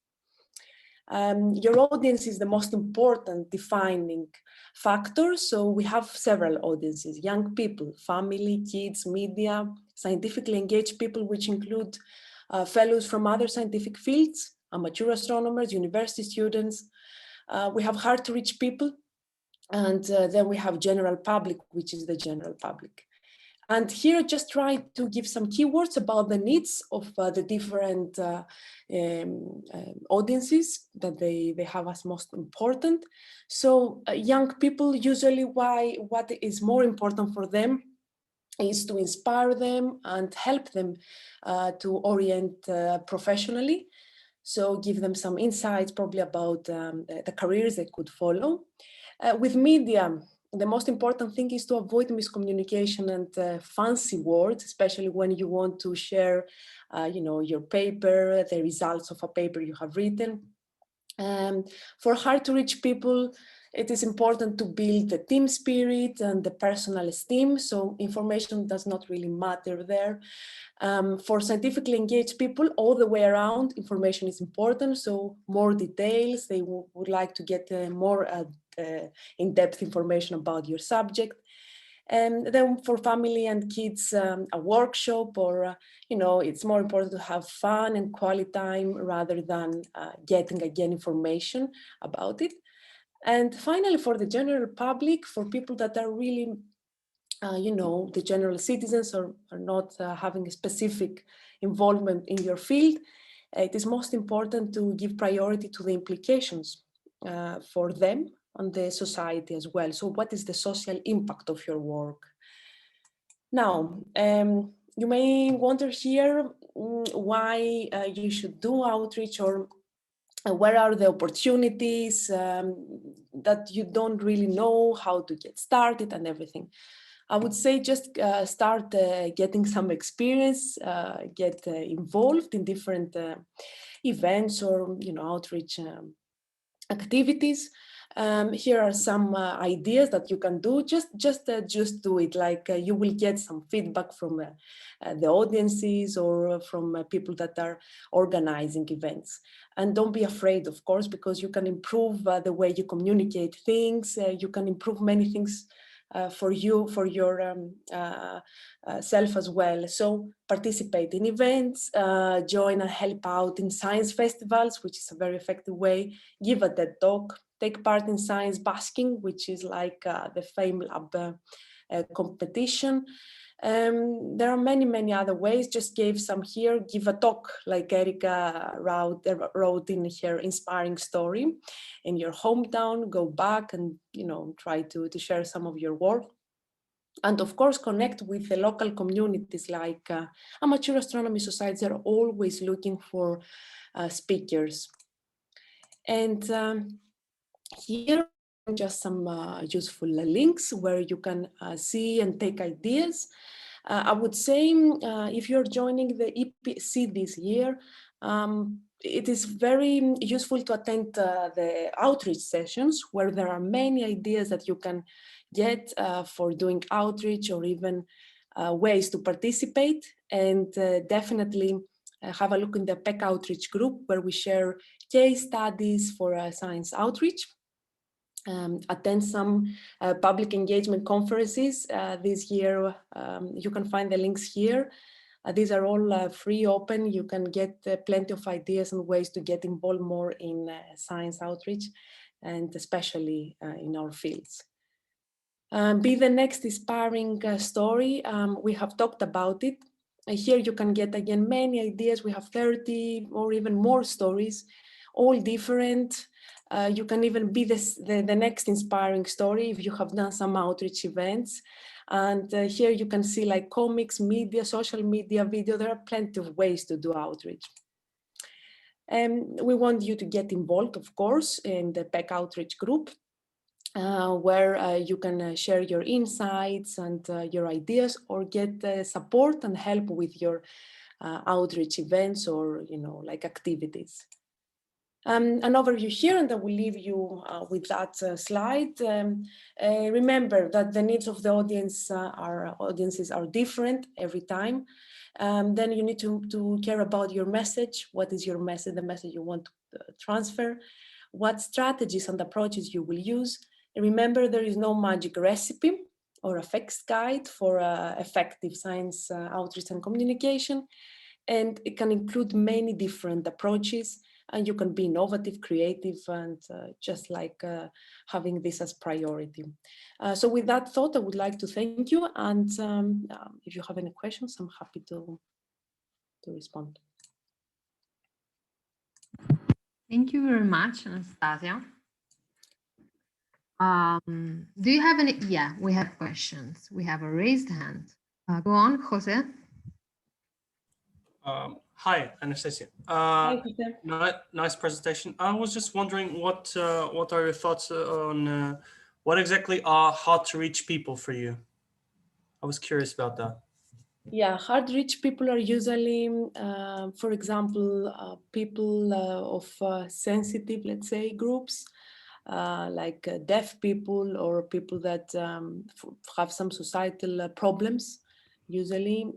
[SPEAKER 10] Your audience is the most important defining factor. So we have several audiences: young people, family, kids, media, scientifically engaged people, which include fellows from other scientific fields, amateur astronomers, university students. We have hard to reach people. And then we have general public, which is the general public. And here I just try to give some keywords about the needs of the different audiences that they have as most important. So young people, usually what is more important for them is to inspire them and help them to orient professionally. So give them some insights probably about the careers they could follow. With media, the most important thing is to avoid miscommunication and fancy words, especially when you want to share, your paper, the results of a paper you have written. For hard to reach people, it is important to build the team spirit and the personal esteem. So information does not really matter there. For scientifically engaged people, all the way around, information is important. So more details, they would like to get more in-depth information about your subject. And then for family and kids, a workshop, or, it's more important to have fun and quality time rather than getting again information about it. And finally, for the general public, for people that are really, the general citizens are not having a specific involvement in your field, it is most important to give priority to the implications for them on the society as well. So what is the social impact of your work? Now, you may wonder here why you should do outreach, or where are the opportunities that you don't really know how to get started and everything. I would say just start getting some experience, get involved in different events or outreach activities. Here are some ideas that you can do. Just do it. Like you will get some feedback from the audiences or from people that are organizing events. And don't be afraid, of course, because you can improve the way you communicate things. You can improve many things for you, for your self as well. So participate in events, join and help out in science festivals, which is a very effective way. Give a TED talk, take part in science basking, which is like the FameLab competition. There are many other ways. Just gave some here. Give a talk, like Erika wrote in her inspiring story in your hometown. Go back and try to share some of your work. And of course, connect with the local communities, like amateur astronomy societies are always looking for speakers. And here just some useful links where you can see and take ideas. I would say if you're joining the EPC this year, it is very useful to attend the outreach sessions, where there are many ideas that you can get for doing outreach, or even ways to participate. And definitely have a look in the PEC outreach group, where we share case studies for science outreach. Attend some public engagement conferences this year. You can find the links here. These are all free, open. You can get plenty of ideas and ways to get involved more in science outreach, and especially in our fields. Be the next inspiring story. We have talked about it. Here you can get again many ideas. We have 30 or even more stories, all different. You can even be the next inspiring story if you have done some outreach events. And here you can see like comics, media, social media, video. There are plenty of ways to do outreach. We want you to get involved, of course, in the PEC outreach group, where you can share your insights and your ideas, or get support and help with your outreach events or like activities. An overview here, and I will leave you with that slide. Remember that the needs of the audiences are different every time. Then you need to care about your message. What is your message, the message you want to transfer? What strategies and approaches you will use? And remember, there is no magic recipe or a fixed guide for effective science outreach and communication. And it can include many different approaches. And you can be innovative, creative, and just like having this as priority. So with that thought, I would like to thank you. And if you have any questions, I'm happy to respond.
[SPEAKER 2] Thank you very much, Anastasia. Do you have any? Yeah, we have questions. We have a raised hand. Go on, Jose.
[SPEAKER 11] Hi, Anastasia.
[SPEAKER 10] Hi, Jose.
[SPEAKER 11] Nice presentation. I was just wondering what are your thoughts on what exactly are hard to reach people for you? I was curious about that.
[SPEAKER 10] Yeah, hard to reach people are usually, for example, people of sensitive, let's say, groups, like deaf people or people that have some societal problems. Usually,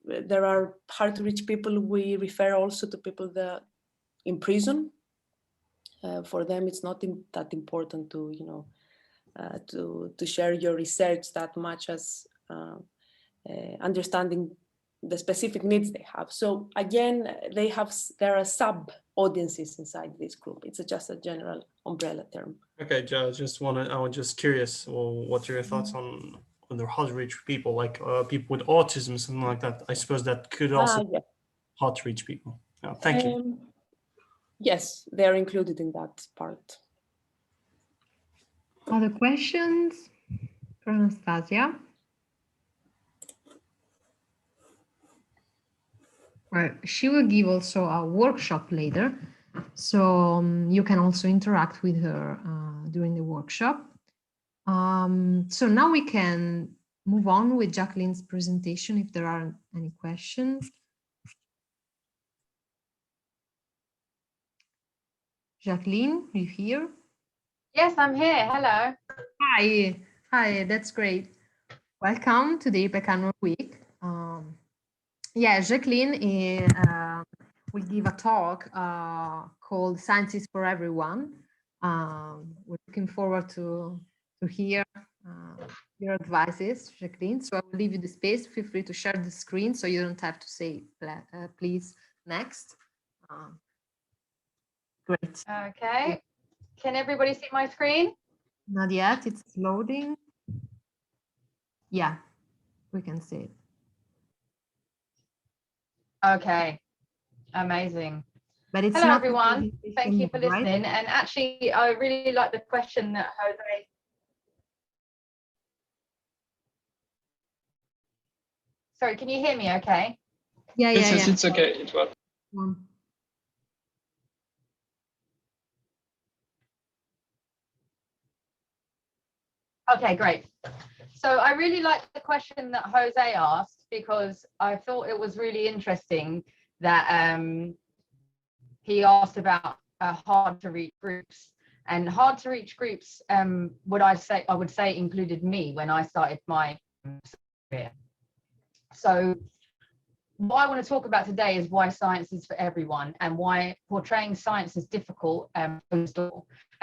[SPEAKER 10] there are hard to reach people. We refer also to people that in prison. For them, it's not that important to, to share your research that much as understanding the specific needs they have. So again, there are sub audiences inside this group. It's just a general umbrella term.
[SPEAKER 11] Okay, I was just curious. Well, what are your thoughts on the hard to reach people, like people with autism, something like that? I suppose that could also be hard to reach people. Thank you.
[SPEAKER 10] Yes, they're included in that part.
[SPEAKER 2] Other questions for Anastasia? Well, she will give also a workshop later, so you can also interact with her during the workshop. So now we can move on with Jacqueline's presentation if there are any questions. Jacqueline, are you here?
[SPEAKER 12] Yes, I'm here. Hello.
[SPEAKER 2] Hi, that's great. Welcome to the IPEC Annual Week. Yeah, Jacqueline will give a talk called Science is for Everyone. We're looking forward to hear your advices, Jacqueline. So I will leave you the space. Feel free to share the screen so you don't have to say, please, next. Great.
[SPEAKER 12] Okay. Can everybody see my screen?
[SPEAKER 2] Not yet. It's loading. Yeah, we can see it.
[SPEAKER 12] Okay. Amazing.
[SPEAKER 2] But it's
[SPEAKER 12] hello,
[SPEAKER 2] not
[SPEAKER 12] everyone. Thank you for listening.
[SPEAKER 2] Right?
[SPEAKER 12] And actually, I really like the question that Jose. Sorry, can you hear me okay?
[SPEAKER 2] Yeah,
[SPEAKER 5] yes, it's okay. It works.
[SPEAKER 12] Okay, great. So I really liked the question that Jose asked because I thought it was really interesting that he asked about hard to reach groups. And hard to reach groups, I would say included me when I started my career. So what I want to talk about today is why science is for everyone and why portraying science is difficult and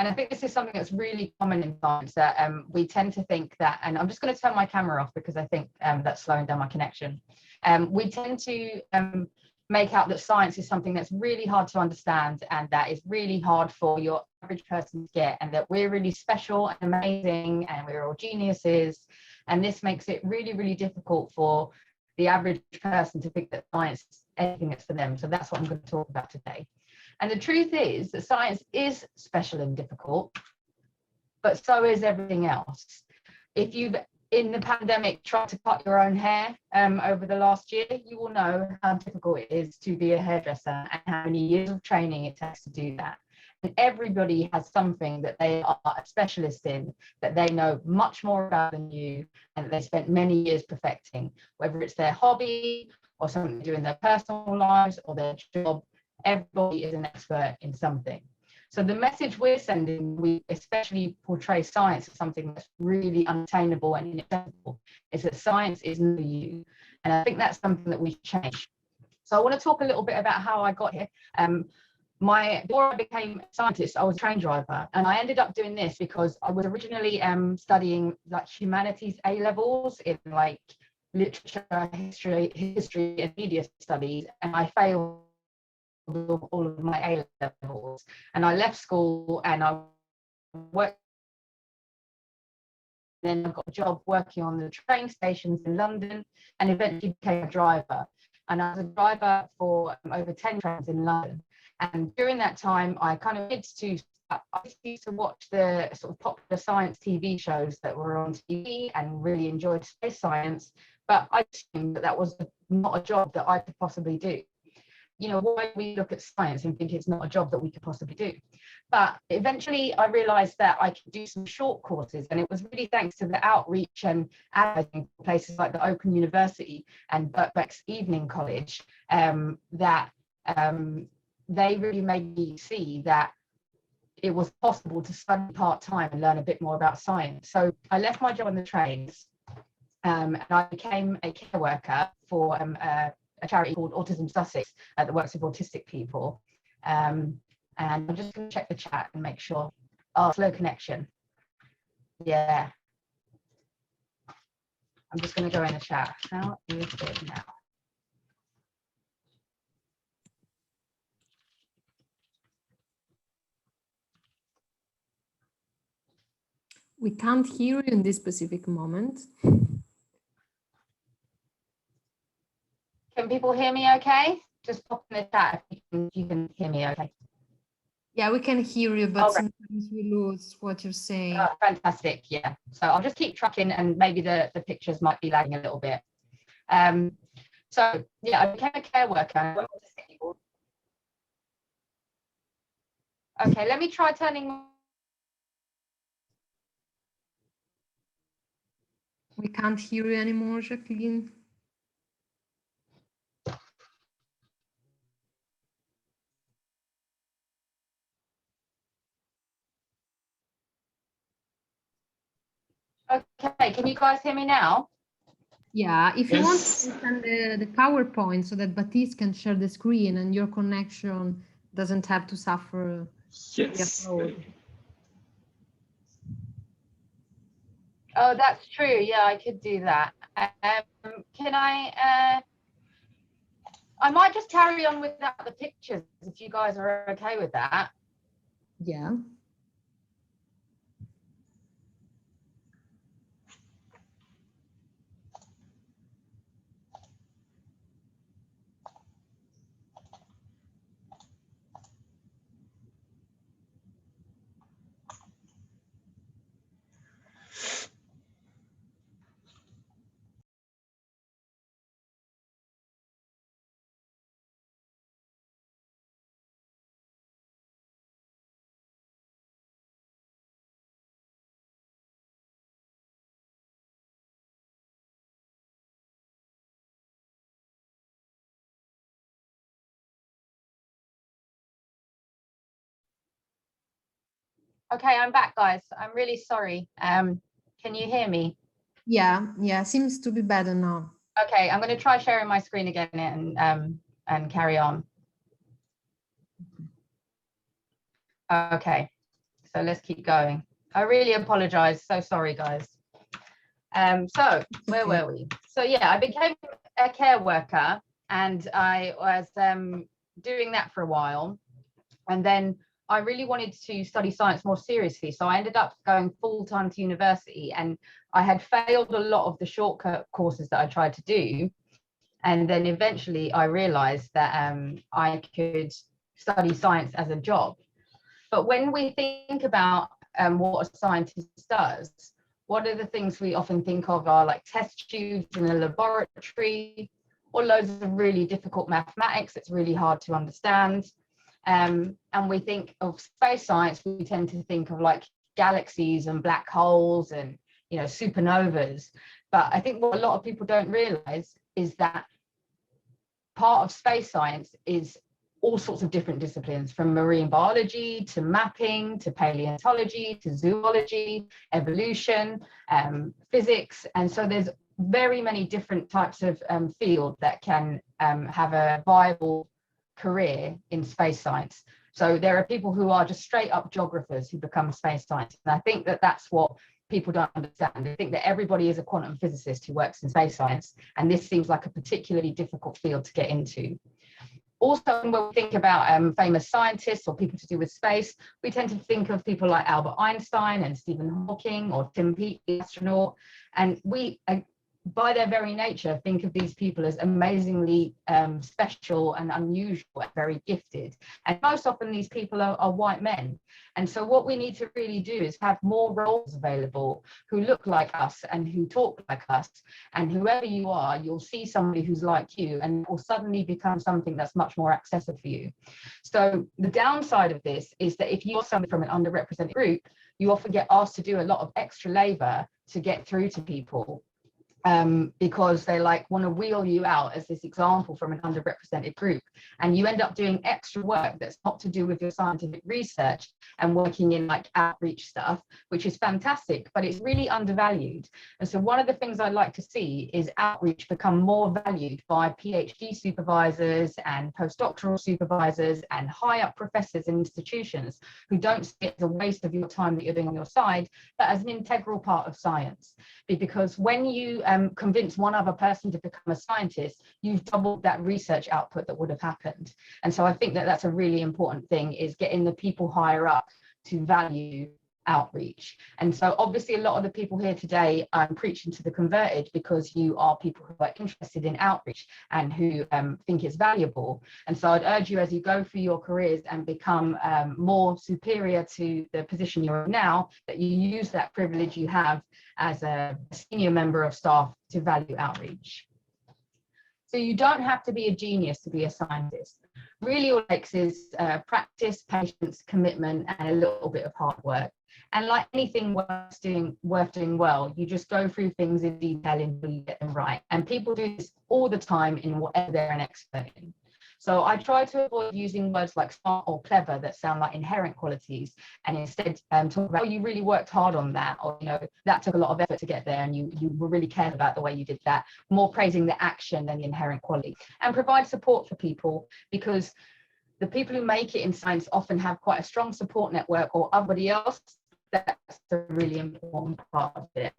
[SPEAKER 12] I think this is something that's really common in science, that we tend to think that, and I'm just going to turn my camera off because I think that's slowing down my connection. We tend to make out that science is something that's really hard to understand and that is really hard for your average person to get, and that we're really special and amazing and we're all geniuses. And this makes it really, really difficult for the average person to think that science is anything that's for them. So that's what I'm going to talk about today. And the truth is that science is special and difficult, but so is everything else. If you've in the pandemic tried to cut your own hair over the last year, you will know how difficult it is to be a hairdresser and how many years of training it takes to do that. And everybody has something that they are a specialist in, that they know much more about than you, and that they spent many years perfecting, whether it's their hobby or something they do in their personal lives or their job. Everybody is an expert in something. So the message we're sending, we especially portray science as something that's really unattainable and inaccessible, is that science is not you. And I think that's something that we've changed. So I want to talk a little bit about how I got here. Before I became a scientist, I was a train driver, and I ended up doing this because I was originally studying like humanities A-levels in like literature, history and media studies, and I failed all of my A-levels, and I left school and I worked. Then I got a job working on the train stations in London, and eventually became a driver. And I was a driver for over 10 trains in London. And during that time, I kind of used to watch the sort of popular science TV shows that were on TV and really enjoyed space science. But I assumed that that was not a job that I could possibly do. You know, why we look at science and think it's not a job that we could possibly do. But eventually I realized that I could do some short courses, and it was really thanks to the outreach and advertising places like the Open University and Birkbeck's Evening College that they really made me see that it was possible to study part-time and learn a bit more about science. So I left my job on the trains and I became a care worker for a charity called Autism Sussex that works with autistic people. And I'm just going to check the chat and make sure. Oh, slow connection. Yeah. I'm just going to go in the chat. How is it now?
[SPEAKER 2] We can't hear you in this specific moment.
[SPEAKER 12] Can people hear me okay? Just pop in the chat if you can hear me okay.
[SPEAKER 2] Yeah, we can hear you, but sometimes we lose what you're saying.
[SPEAKER 12] Oh, fantastic, yeah. So I'll just keep tracking and maybe the pictures might be lagging a little bit. So yeah, I became a care worker. Okay, let me try turning.
[SPEAKER 2] We can't hear you anymore, Jacqueline.
[SPEAKER 12] Okay, can you guys hear me now?
[SPEAKER 2] Yeah, if you want to send the PowerPoint so that Baptiste can share the screen and your connection doesn't have to suffer the upload.
[SPEAKER 12] Oh, that's true. Yeah, I could do that. Can I might just carry on without the pictures if you guys are okay with that.
[SPEAKER 2] Yeah.
[SPEAKER 12] Okay, I'm back, guys. I'm really sorry. Can you hear me?
[SPEAKER 2] Yeah, seems to be better now.
[SPEAKER 12] Okay, I'm going to try sharing my screen again and carry on. Okay, so let's keep going. I really apologize. So sorry, guys. So where were we? So yeah, I became a care worker And I was doing that for a while. And then I really wanted to study science more seriously. So I ended up going full-time to university, and I had failed a lot of the shortcut courses that I tried to do. And then eventually I realized that I could study science as a job. But when we think about what a scientist does, what are the things we often think of are like test tubes in a laboratory, or loads of really difficult mathematics that's really hard to understand. And we think of space science, we tend to think of like galaxies and black holes and, you know, supernovas. But I think what a lot of people don't realize is that part of space science is all sorts of different disciplines, from marine biology to mapping to paleontology to zoology, evolution, physics. And so there's very many different types of field that can have a viable career in space science. So there are people who are just straight up geographers who become space scientists. And I think that that's what people don't understand. They think that everybody is a quantum physicist who works in space science, and this seems like a particularly difficult field to get into. Also, when we think about famous scientists or people to do with space, we tend to think of people like Albert Einstein and Stephen Hawking or Tim Peake, the astronaut. And we, by their very nature, think of these people as amazingly special and unusual and very gifted. And most often these people are white men. And so what we need to really do is have more roles available who look like us and who talk like us. And whoever you are, you'll see somebody who's like you, and it will suddenly become something that's much more accessible for you. So the downside of this is that if you're somebody from an underrepresented group, you often get asked to do a lot of extra labor to get through to people. Because they like want to wheel you out as this example from an underrepresented group, and you end up doing extra work that's not to do with your scientific research and working in like outreach stuff, which is fantastic, but it's really undervalued. And so one of the things I'd like to see is outreach become more valued by PhD supervisors and postdoctoral supervisors and high up professors in institutions who don't see it as a waste of your time that you're doing on your side, but as an integral part of science. Because when you convince one other person to become a scientist, you've doubled that research output that would have happened. And so I think that that's a really important thing, is getting the people higher up to value outreach. And so obviously a lot of the people here today, I'm preaching to the converted, because you are people who are interested in outreach and who think it's valuable. And so I'd urge you, as you go through your careers and become more superior to the position you're in now, that you use that privilege you have as a senior member of staff to value outreach. So you don't have to be a genius to be a scientist. Really all it takes is practice, patience, commitment, and a little bit of hard work. And like anything worth doing well, you just go through things in detail until you get them right. And people do this all the time in whatever they're an expert in. So I try to avoid using words like smart or clever that sound like inherent qualities, and instead talk about, oh, you really worked hard on that, or, you know, that took a lot of effort to get there and you were really careful about the way you did that. More praising the action than the inherent quality. And provide support for people, because the people who make it in science often have quite a strong support network or everybody else. That's a really important part of it.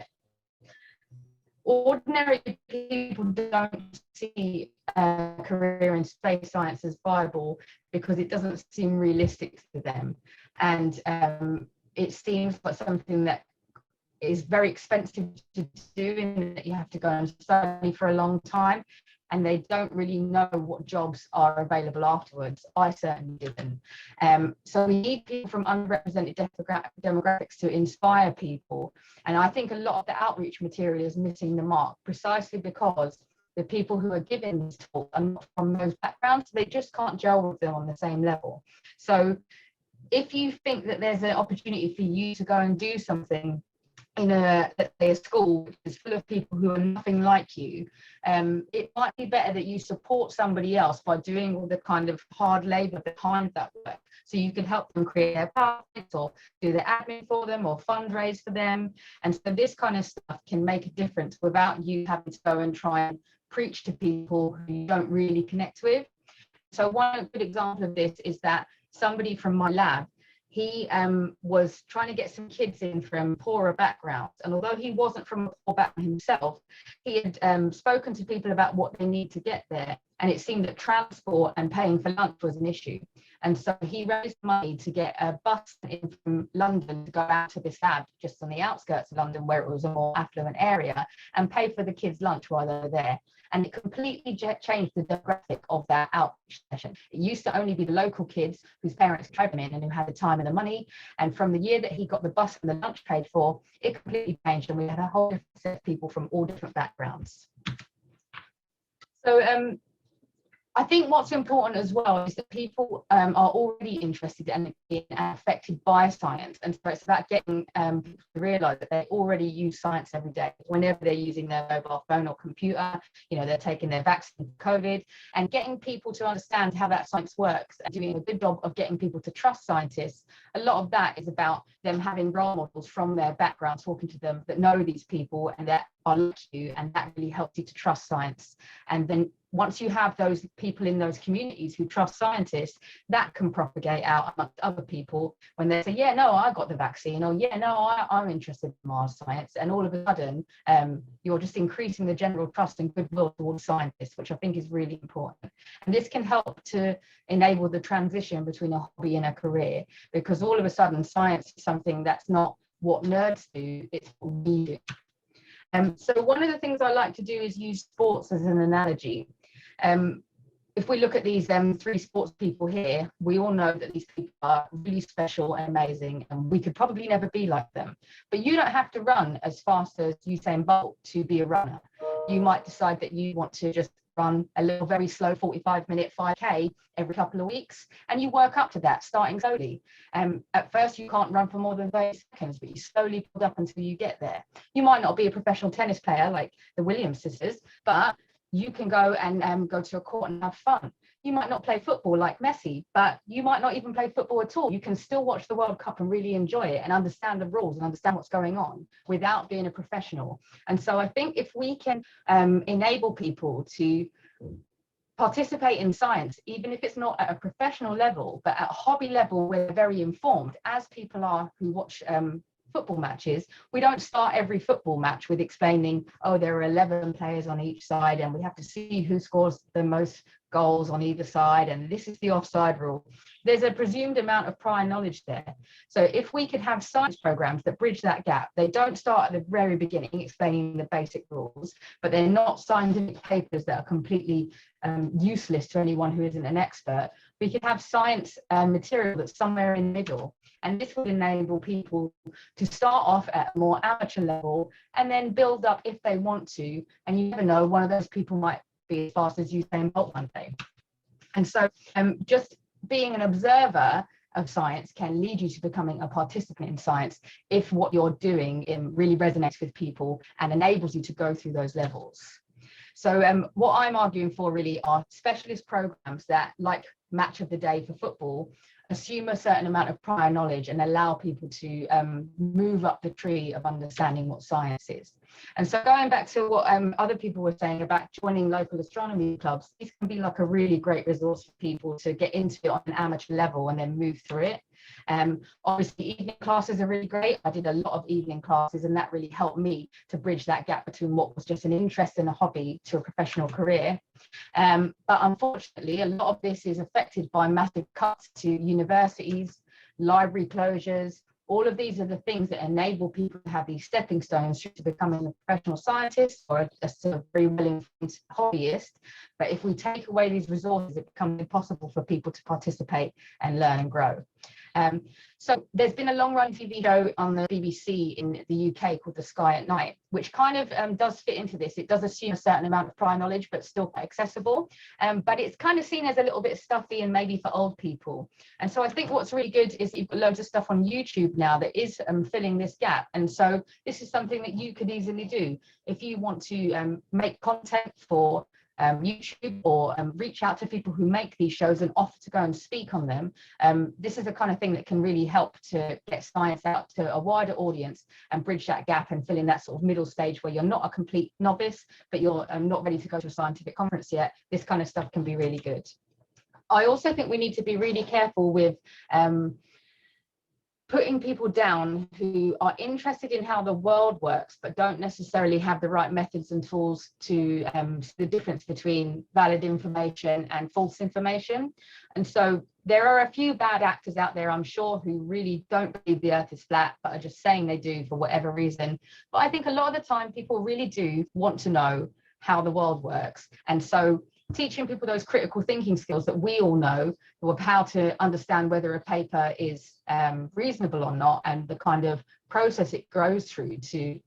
[SPEAKER 12] Ordinary people don't see a career in space science as viable because it doesn't seem realistic to them. And it seems like something that is very expensive to do, and that you have to go and study for a long time, and they don't really know what jobs are available afterwards. I certainly didn't. So we need people from underrepresented demographics to inspire people. And I think a lot of the outreach material is missing the mark, precisely because the people who are giving this talk are not from those backgrounds. They just can't gel with them on the same level. So if you think that there's an opportunity for you to go and do something in let's say a school which is full of people who are nothing like you, it might be better that you support somebody else by doing all the kind of hard labor behind that work. So you can help them create their PowerPoints or do the admin for them or fundraise for them. And so this kind of stuff can make a difference without you having to go and try and preach to people who you don't really connect with. So one good example of this is that somebody from my lab, he was trying to get some kids in from poorer backgrounds. And although he wasn't from a poor background himself, he had spoken to people about what they need to get there. and it seemed that transport and paying for lunch was an issue. And so he raised money to get a bus in from London to go out to this lab just on the outskirts of London, where it was a more affluent area, and pay for the kids' lunch while they were there. And it completely changed the demographic of that outreach session. It used to only be the local kids whose parents drove them in and who had the time and the money. And from the year that he got the bus and the lunch paid for, it completely changed, and we had a whole different set of people from all different backgrounds. So I think what's important as well is that people are already interested and being affected by science. And so it's about getting people to realise that they already use science every day. Whenever they're using their mobile phone or computer, you know, they're taking their vaccine for COVID, and getting people to understand how that science works and doing a good job of getting people to trust scientists. A lot of that is about them having role models from their background, talking to them that know these people and that are like you, and that really helps you to trust science. And then once you have those people in those communities who trust scientists, that can propagate out amongst other people when they say, yeah, no, I got the vaccine, or yeah, no, I'm interested in Mars science. And all of a sudden, you're just increasing the general trust and goodwill towards scientists, which I think is really important. And this can help to enable the transition between a hobby and a career, because all of a sudden science is something that's not what nerds do, it's what we do. So one of the things I like to do is use sports as an analogy. If we look at these three sports people here, we all know that these people are really special and amazing, and we could probably never be like them. But you don't have to run as fast as Usain Bolt to be a runner. You might decide that you want to just run a little very slow 45-minute 5K every couple of weeks, and you work up to that, starting slowly. At first you can't run for more than 30 seconds, but you slowly build up until you get there. You might not be a professional tennis player like the Williams sisters, but you can go and go to a court and have fun. You might not play football like Messi, but you might not even play football at all. You can still watch the World Cup and really enjoy it and understand the rules and understand what's going on without being a professional. And so I think if we can enable people to participate in science, even if it's not at a professional level, but at a hobby level where they're very informed, as people are who watch football matches, we don't start every football match with explaining, oh, there are 11 players on each side and we have to see who scores the most goals on either side, and this is the offside rule. There's a presumed amount of prior knowledge there. So if we could have science programs that bridge that gap, they don't start at the very beginning explaining the basic rules, but they're not scientific papers that are completely useless to anyone who isn't an expert. We could have science material that's somewhere in the middle. And this would enable people to start off at a more amateur level and then build up if they want to. And you never know, one of those people might be as fast as Usain Bolt one day. And so just being an observer of science can lead you to becoming a participant in science if what you're doing really resonates with people and enables you to go through those levels. So what I'm arguing for really are specialist programs that, like Match of the Day for football, assume a certain amount of prior knowledge and allow people to move up the tree of understanding what science is. And so going back to what other people were saying about joining local astronomy clubs, these can be like a really great resource for people to get into it on an amateur level and then move through it. Obviously evening classes are really great. I did a lot of evening classes, and that really helped me to bridge that gap between what was just an interest and a hobby to a professional career. But unfortunately, a lot of this is affected by massive cuts to universities, library closures. All of these are the things that enable people to have these stepping stones to becoming a professional scientist or a sort of very well-informed hobbyist. But if we take away these resources, it becomes impossible for people to participate and learn and grow. So there's been a long-run TV show on the BBC in the UK called The Sky at Night, which kind of does fit into this. It does assume a certain amount of prior knowledge, but still quite accessible. But it's kind of seen as a little bit stuffy and maybe for old people. And so I think what's really good is you've got loads of stuff on YouTube now that is filling this gap. And so this is something that you could easily do. If you want to make content for YouTube or reach out to people who make these shows and offer to go and speak on them. This is the kind of thing that can really help to get science out to a wider audience and bridge that gap and fill in that sort of middle stage where you're not a complete novice, but you're not ready to go to a scientific conference yet. This kind of stuff can be really good. I also think we need to be really careful with putting people down who are interested in how the world works, but don't necessarily have the right methods and tools to the difference between valid information and false information. And so there are a few bad actors out there, I'm sure, who really don't believe the earth is flat, but are just saying they do for whatever reason. But I think a lot of the time people really do want to know how the world works. And so teaching people those critical thinking skills that we all know, of how to understand whether a paper is reasonable or not, and the kind of process it goes through to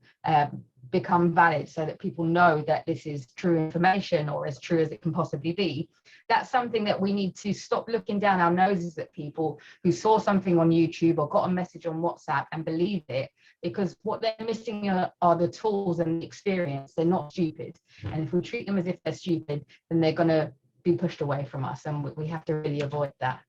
[SPEAKER 12] become valid, so that people know that this is true information or as true as it can possibly be. That's something that we need to stop looking down our noses at people who saw something on YouTube or got a message on WhatsApp and believed it, because what they're missing are the tools and the experience. They're not stupid. And if we treat them as if they're stupid, then they're going to be pushed away from us, and we have to really avoid that.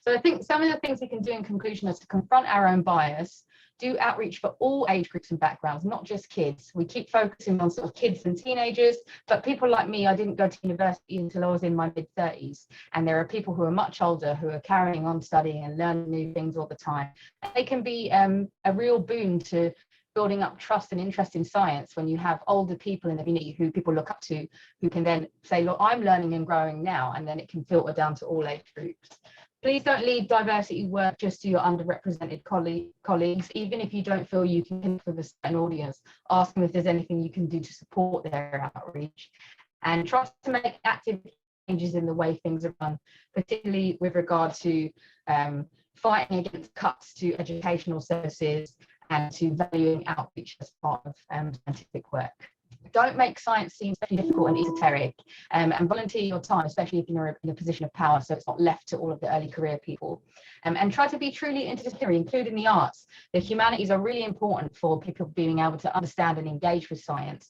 [SPEAKER 12] So I think some of the things we can do in conclusion is to confront our own bias, do outreach for all age groups and backgrounds, not just kids. We keep focusing on sort of kids and teenagers, but people like me, I didn't go to university until I was in my mid-30s. And there are people who are much older who are carrying on studying and learning new things all the time. They can be a real boon to building up trust and interest in science when you have older people in the community who people look up to, who can then say, look, I'm learning and growing now, and then it can filter down to all age groups. Please don't leave diversity work just to your underrepresented colleagues. Even if you don't feel you can connect with a certain audience, ask them if there's anything you can do to support their outreach. And try to make active changes in the way things are run, particularly with regard to fighting against cuts to educational services and to valuing outreach as part of scientific work. Don't make science seem especially difficult and esoteric, and volunteer your time, especially if you're in a position of power, so it's not left to all of the early career people. And try to be truly interdisciplinary, including the arts. The humanities are really important for people being able to understand and engage with science.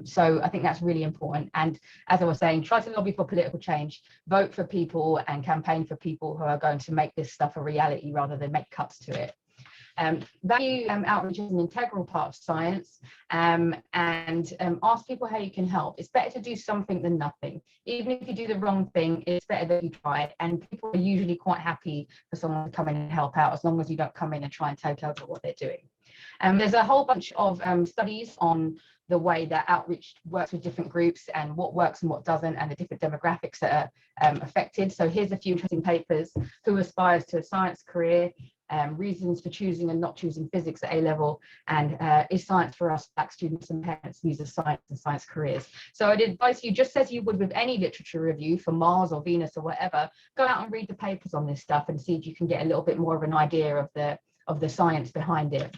[SPEAKER 12] So I think that's really important. And as I was saying, try to lobby for political change, vote for people and campaign for people who are going to make this stuff a reality rather than make cuts to it. Value outreach is an integral part of science, and ask people how you can help. It's better to do something than nothing. Even if you do the wrong thing, it's better that you try it, and people are usually quite happy for someone to come in and help out, as long as you don't come in and try and take over what they're doing. There's a whole bunch of studies on the way that outreach works with different groups and what works and what doesn't, and the different demographics that are affected. So here's a few interesting papers: Who Aspires to a Science Career, Reasons for Choosing and Not Choosing Physics at A-level, and Is Science for Us, Black Students and Parents, Views of Science and Science Careers. So I'd advise you, just as you would with any literature review for Mars or Venus or whatever, go out and read the papers on this stuff and see if you can get a little bit more of an idea of the science behind it.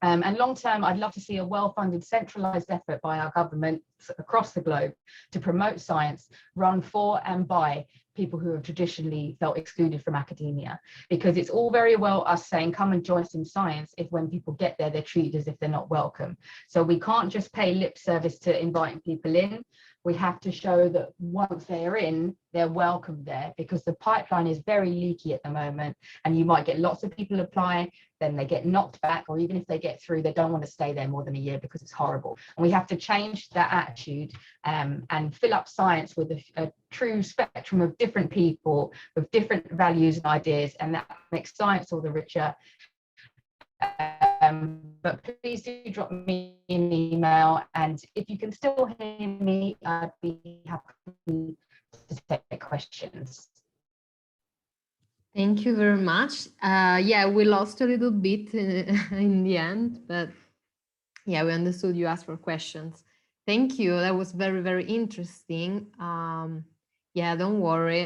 [SPEAKER 12] And long term, I'd love to see a well-funded centralized effort by our government across the globe to promote science, run for and by people who have traditionally felt excluded from academia. Because it's all very well us saying, come and join us in science, if when people get there, they're treated as if they're not welcome. So we can't just pay lip service to inviting people in. We have to show that once they're in, they're welcome there, because the pipeline is very leaky at the moment, and you might get lots of people apply, then they get knocked back, or even if they get through, they don't want to stay there more than a year because it's horrible. And we have to change that attitude and fill up science with a true spectrum of different people with different values and ideas, and that makes science all the richer. But please do drop me an email, and if you can still hear me, I'd be happy to take questions.
[SPEAKER 2] Thank you very much. Yeah, we lost a little bit in the end, but yeah, we understood you asked for questions. Thank you. That was very, very interesting. Yeah, don't worry.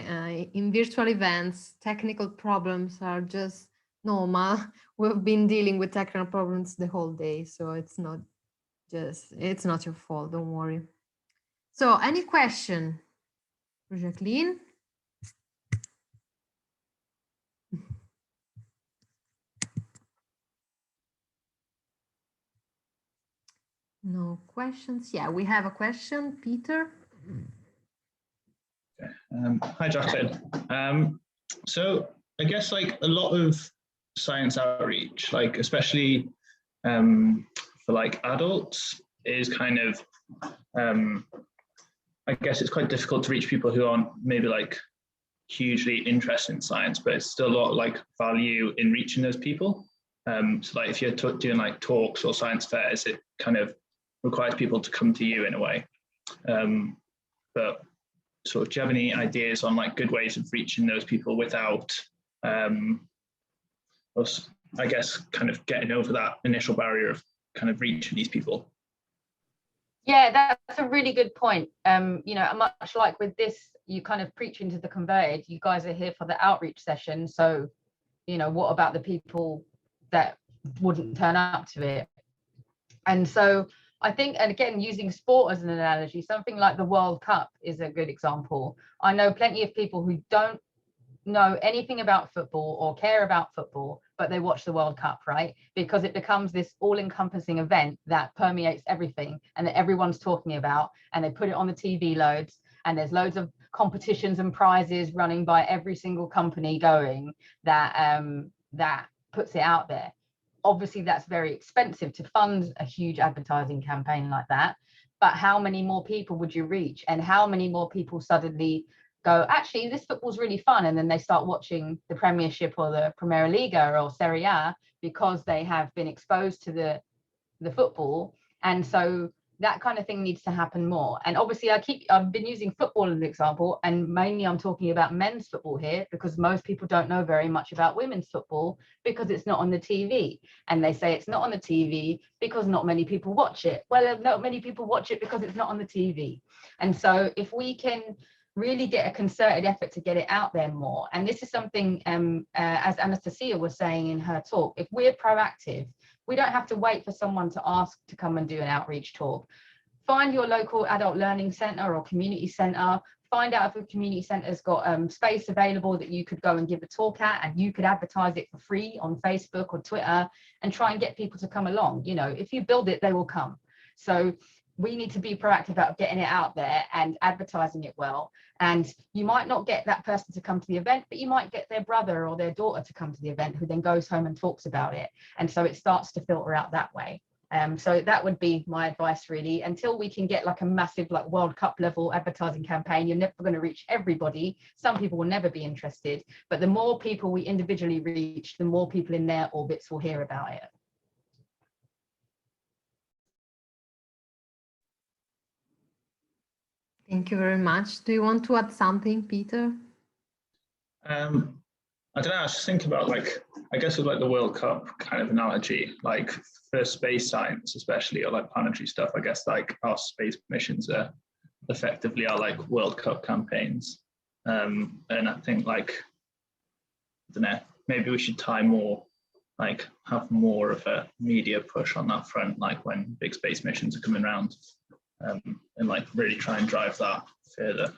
[SPEAKER 2] In virtual events, technical problems are just normal. We've been dealing with technical problems the whole day, so it's not your fault. Don't worry. So, any question for Jacqueline? No questions. Yeah, we have a question, Peter.
[SPEAKER 13] Hi, Jacqueline. So I guess like a lot of science outreach, like especially for like adults, is kind of I guess it's quite difficult to reach people who aren't maybe like hugely interested in science, but it's still a lot of like value in reaching those people. So like if you're doing like talks or science fairs, it kind of requires people to come to you in a way. But sort of, do you have any ideas on like good ways of reaching those people without, us, I guess, kind of getting over that initial barrier of kind of reaching these people?
[SPEAKER 12] Yeah, that's a really good point. You know, much like with this, you kind of preach into the converted. You guys are here for the outreach session. So, you know, what about the people that wouldn't turn up to it? And so I think, and again, using sport as an analogy, something like the World Cup is a good example. I know plenty of people who don't know anything about football or care about football, but they watch the World Cup, right? Because it becomes this all-encompassing event that permeates everything and that everyone's talking about, and they put it on the TV loads, and there's loads of competitions and prizes running by every single company going that that puts it out there. Obviously, that's very expensive to fund a huge advertising campaign like that. But how many more people would you reach? And how many more people suddenly go, actually, this football's really fun, and then they start watching the Premiership or the Primera Liga or Serie A because they have been exposed to the football. And so that kind of thing needs to happen more. And obviously I've been using football as an example, and mainly I'm talking about men's football here because most people don't know very much about women's football because it's not on the TV. And they say it's not on the TV because not many people watch it. Well, not many people watch it because it's not on the TV. And so if we can really get a concerted effort to get it out there more. And this is something, as Anastasia was saying in her talk, if we're proactive, we don't have to wait for someone to ask to come and do an outreach talk. Find your local adult learning center or community center. Find out if the community center's got space available that you could go and give a talk at, and you could advertise it for free on Facebook or Twitter and try and get people to come along. You know, if you build it, they will come. So we need to be proactive about getting it out there and advertising it well. And you might not get that person to come to the event, but you might get their brother or their daughter to come to the event who then goes home and talks about it. And so it starts to filter out that way. So that would be my advice, really. Until we can get like a massive like World Cup level advertising campaign, you're never going to reach everybody. Some people will never be interested, but the more people we individually reach, the more people in their orbits will hear about it.
[SPEAKER 2] Thank you very much. Do you want to add something, Peter?
[SPEAKER 13] I don't know, I was just thinking about like, I guess with like the World Cup kind of analogy, like for space science especially, or like planetary stuff, I guess like our space missions are effectively our like World Cup campaigns. And I think like, I don't know, maybe we should tie more, like have more of a media push on that front, like when big space missions are coming around, and like really try and drive that further.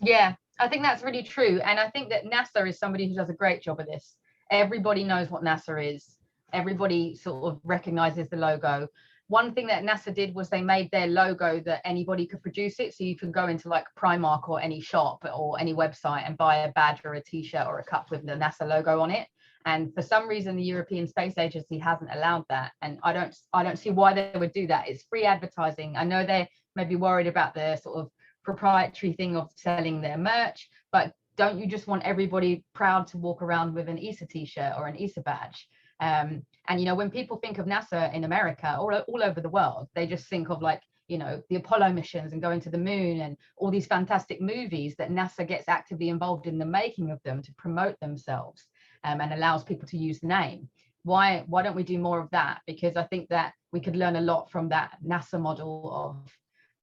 [SPEAKER 12] Yeah, I think that's really true. And I think that NASA is somebody who does a great job of this. Everybody knows what NASA is. Everybody sort of recognizes the logo. One thing that NASA did was they made their logo that anybody could produce it. So you can go into like Primark or any shop or any website and buy a badge or a t-shirt or a cup with the NASA logo on it. And for some reason, the European Space Agency hasn't allowed that. And I don't see why they would do that. It's free advertising. I know they may be worried about the sort of proprietary thing of selling their merch, but don't you just want everybody proud to walk around with an ESA t-shirt or an ESA badge? And, you know, when people think of NASA in America or all over the world, they just think of like, you know, the Apollo missions and going to the moon and all these fantastic movies that NASA gets actively involved in the making of them to promote themselves, and allows people to use the name. Why don't we do more of that? Because I think that we could learn a lot from that NASA model of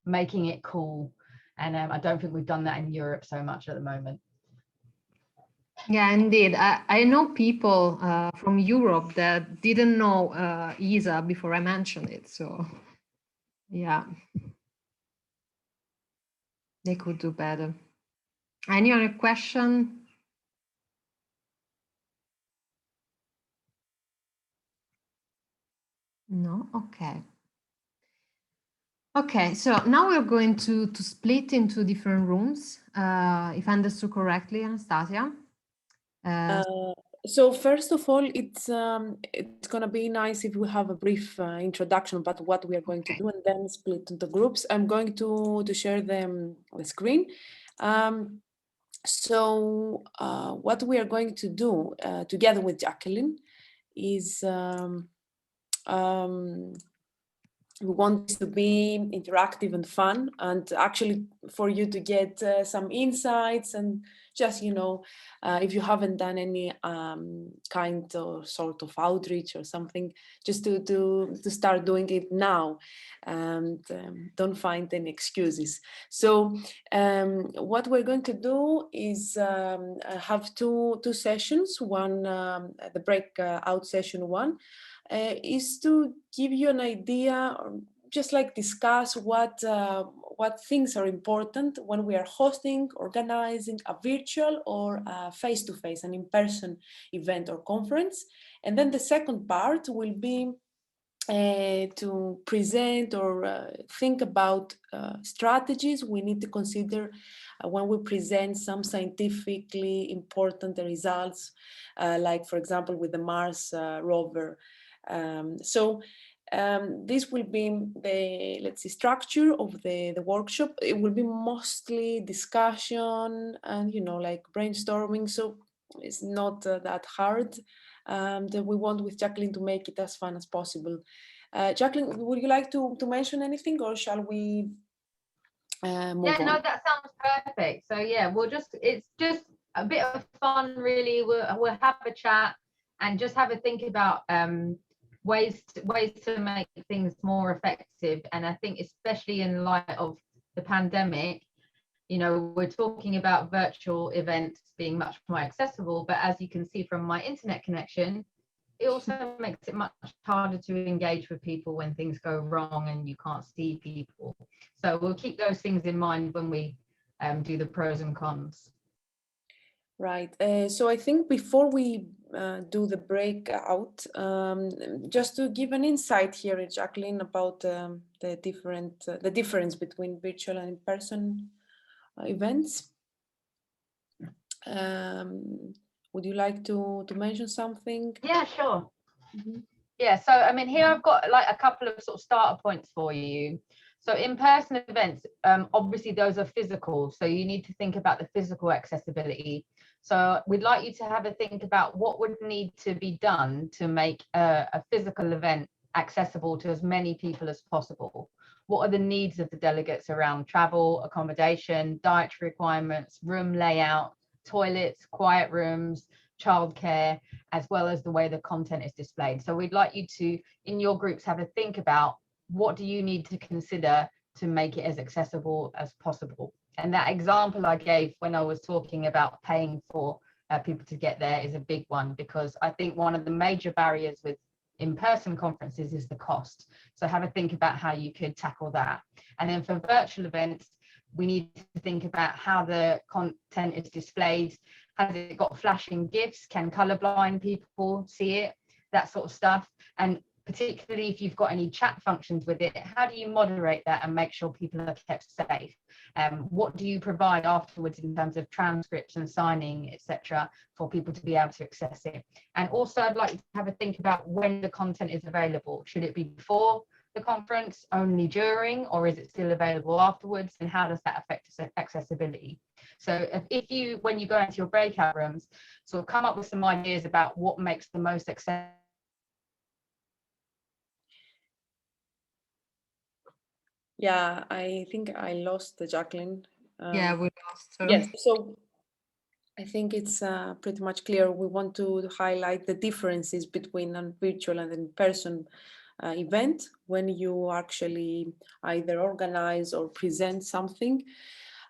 [SPEAKER 12] making it cool. And I don't think we've done that in Europe so much at the moment.
[SPEAKER 2] Yeah, indeed. I know people from Europe that didn't know ESA before I mentioned it. So, yeah, they could do better. Any other question? No? Okay. Okay, so now we're going to split into different rooms, if I understood correctly, Anastasia.
[SPEAKER 10] So first of all, it's going to be nice if we have a brief introduction about what we are going to do, and then split into groups. I'm going to share the screen. So what we are going to do together with Jacqueline is we want this to be interactive and fun, and actually for you to get some insights, and just, you know, if you haven't done any kind of sort of outreach or something, just to start doing it now, and don't find any excuses. So what we're going to do is have two sessions. One, the breakout session one, is to give you an idea, or just like discuss what things are important when we are hosting, organizing a virtual or face-to-face, an in-person event or conference. And then the second part will be to present or think about strategies we need to consider when we present some scientifically important results, like, for example, with the Mars rover. This will be the, let's say, structure of the workshop. It will be mostly discussion and, you know, like brainstorming. So it's not that hard. That we want with Jacqueline to make it as fun as possible. Jacqueline, would you like to mention anything, or shall we move on?
[SPEAKER 12] No, that sounds perfect. So yeah, it's just a bit of fun, really. We'll have a chat and just have a think about ways to make things more effective. And I think especially in light of the pandemic, you know, we're talking about virtual events being much more accessible, but as you can see from my internet connection, it also makes it much harder to engage with people when things go wrong and you can't see people. So we'll keep those things in mind when we do the pros and cons.
[SPEAKER 10] Right. So I think before we do the breakout, just to give an insight here, Jacqueline, about the difference between virtual and in-person events. Would you like to mention something?
[SPEAKER 12] Yeah, sure. Yeah, so I mean, here I've got like a couple of sort of starter points for you. So in-person events, obviously those are physical, so you need to think about the physical accessibility. So we'd like you to have a think about what would need to be done to make a physical event accessible to as many people as possible. What are the needs of the delegates around travel, accommodation, dietary requirements, room layout, toilets, quiet rooms, childcare, as well as the way the content is displayed. So we'd like you to, in your groups, have a think about what do you need to consider to make it as accessible as possible. And that example I gave when I was talking about paying for people to get there is a big one, because I think one of the major barriers with in-person conferences is the cost. So have a think about how you could tackle that. And then for virtual events, we need to think about how the content is displayed. Has it got flashing GIFs? Can colorblind people see it? That sort of stuff. And particularly if you've got any chat functions with it, how do you moderate that and make sure people are kept safe? What do you provide afterwards in terms of transcripts and signing, etc., for people to be able to access it? And also, I'd like you to have a think about when the content is available. Should it be before the conference, only during, or is it still available afterwards? And how does that affect accessibility? So if you, when you go into your breakout rooms, sort of come up with some ideas about what makes the most accessible.
[SPEAKER 10] Yeah, I think I lost the Jacqueline.
[SPEAKER 2] Yeah, we lost her.
[SPEAKER 10] Yes, so I think it's pretty much clear. We want to highlight the differences between a virtual and in-person event when you actually either organize or present something.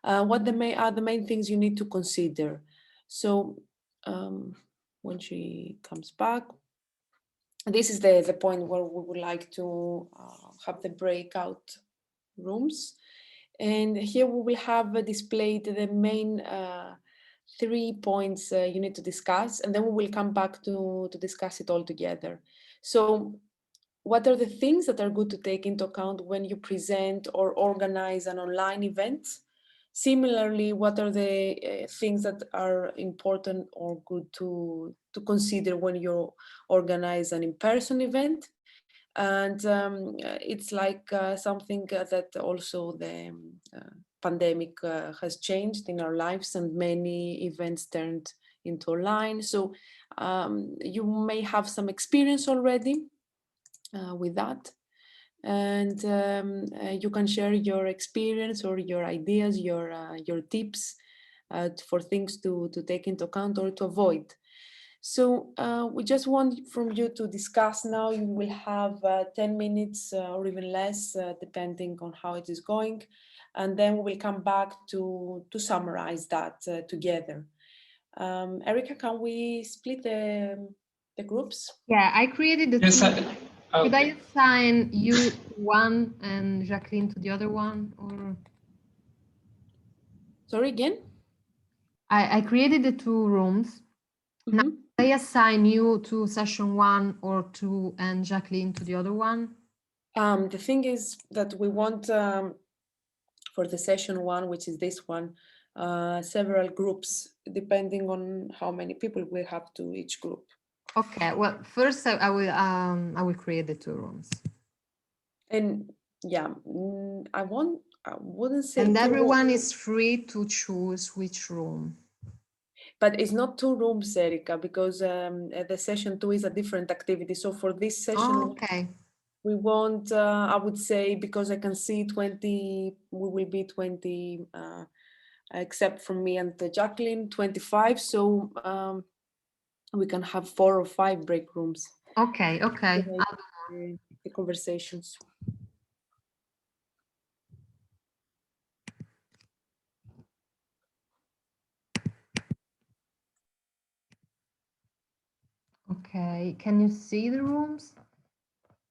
[SPEAKER 10] What are the main things you need to consider? So when she comes back, this is the point where we would like to have the breakout rooms. And here we will have displayed the main 3 points you need to discuss, and then we will come back to discuss it all together. So what are the things that are good to take into account when you present or organize an online event? Similarly, what are the things that are important or good to consider when you organize an in-person event? And it's like something that also the pandemic has changed in our lives and many events turned into online. So you may have some experience already with that. And you can share your experience or your ideas, your tips for things to take into account or to avoid. So we just want from you to discuss now. You will have 10 minutes or even less, depending on how it is going. And then we will come back to summarize that together. Erica, can we split the groups?
[SPEAKER 2] Yeah, I created the
[SPEAKER 5] Yes,
[SPEAKER 2] two. Could I assign you to one and Jacqueline to the other one? Or
[SPEAKER 10] sorry, again?
[SPEAKER 2] I created the two rooms. Now, I assign you to session 1 or 2 and Jacqueline to the other one?
[SPEAKER 10] The thing is that we want for the session 1, which is this one, several groups, depending on how many people we have to each group.
[SPEAKER 2] Okay, well, first I will create the two rooms.
[SPEAKER 10] And yeah, I wouldn't say.
[SPEAKER 2] And everyone is free to choose which room.
[SPEAKER 10] But it's not 2 rooms, Erica, because the session 2 is a different activity. So for this session,
[SPEAKER 2] okay,
[SPEAKER 10] we want, I would say, because I can see 20, we will be 20, except from me and Jacqueline, 25. So we can have 4 or 5 break rooms.
[SPEAKER 2] Okay.
[SPEAKER 10] The conversations.
[SPEAKER 2] Okay, can you see the rooms?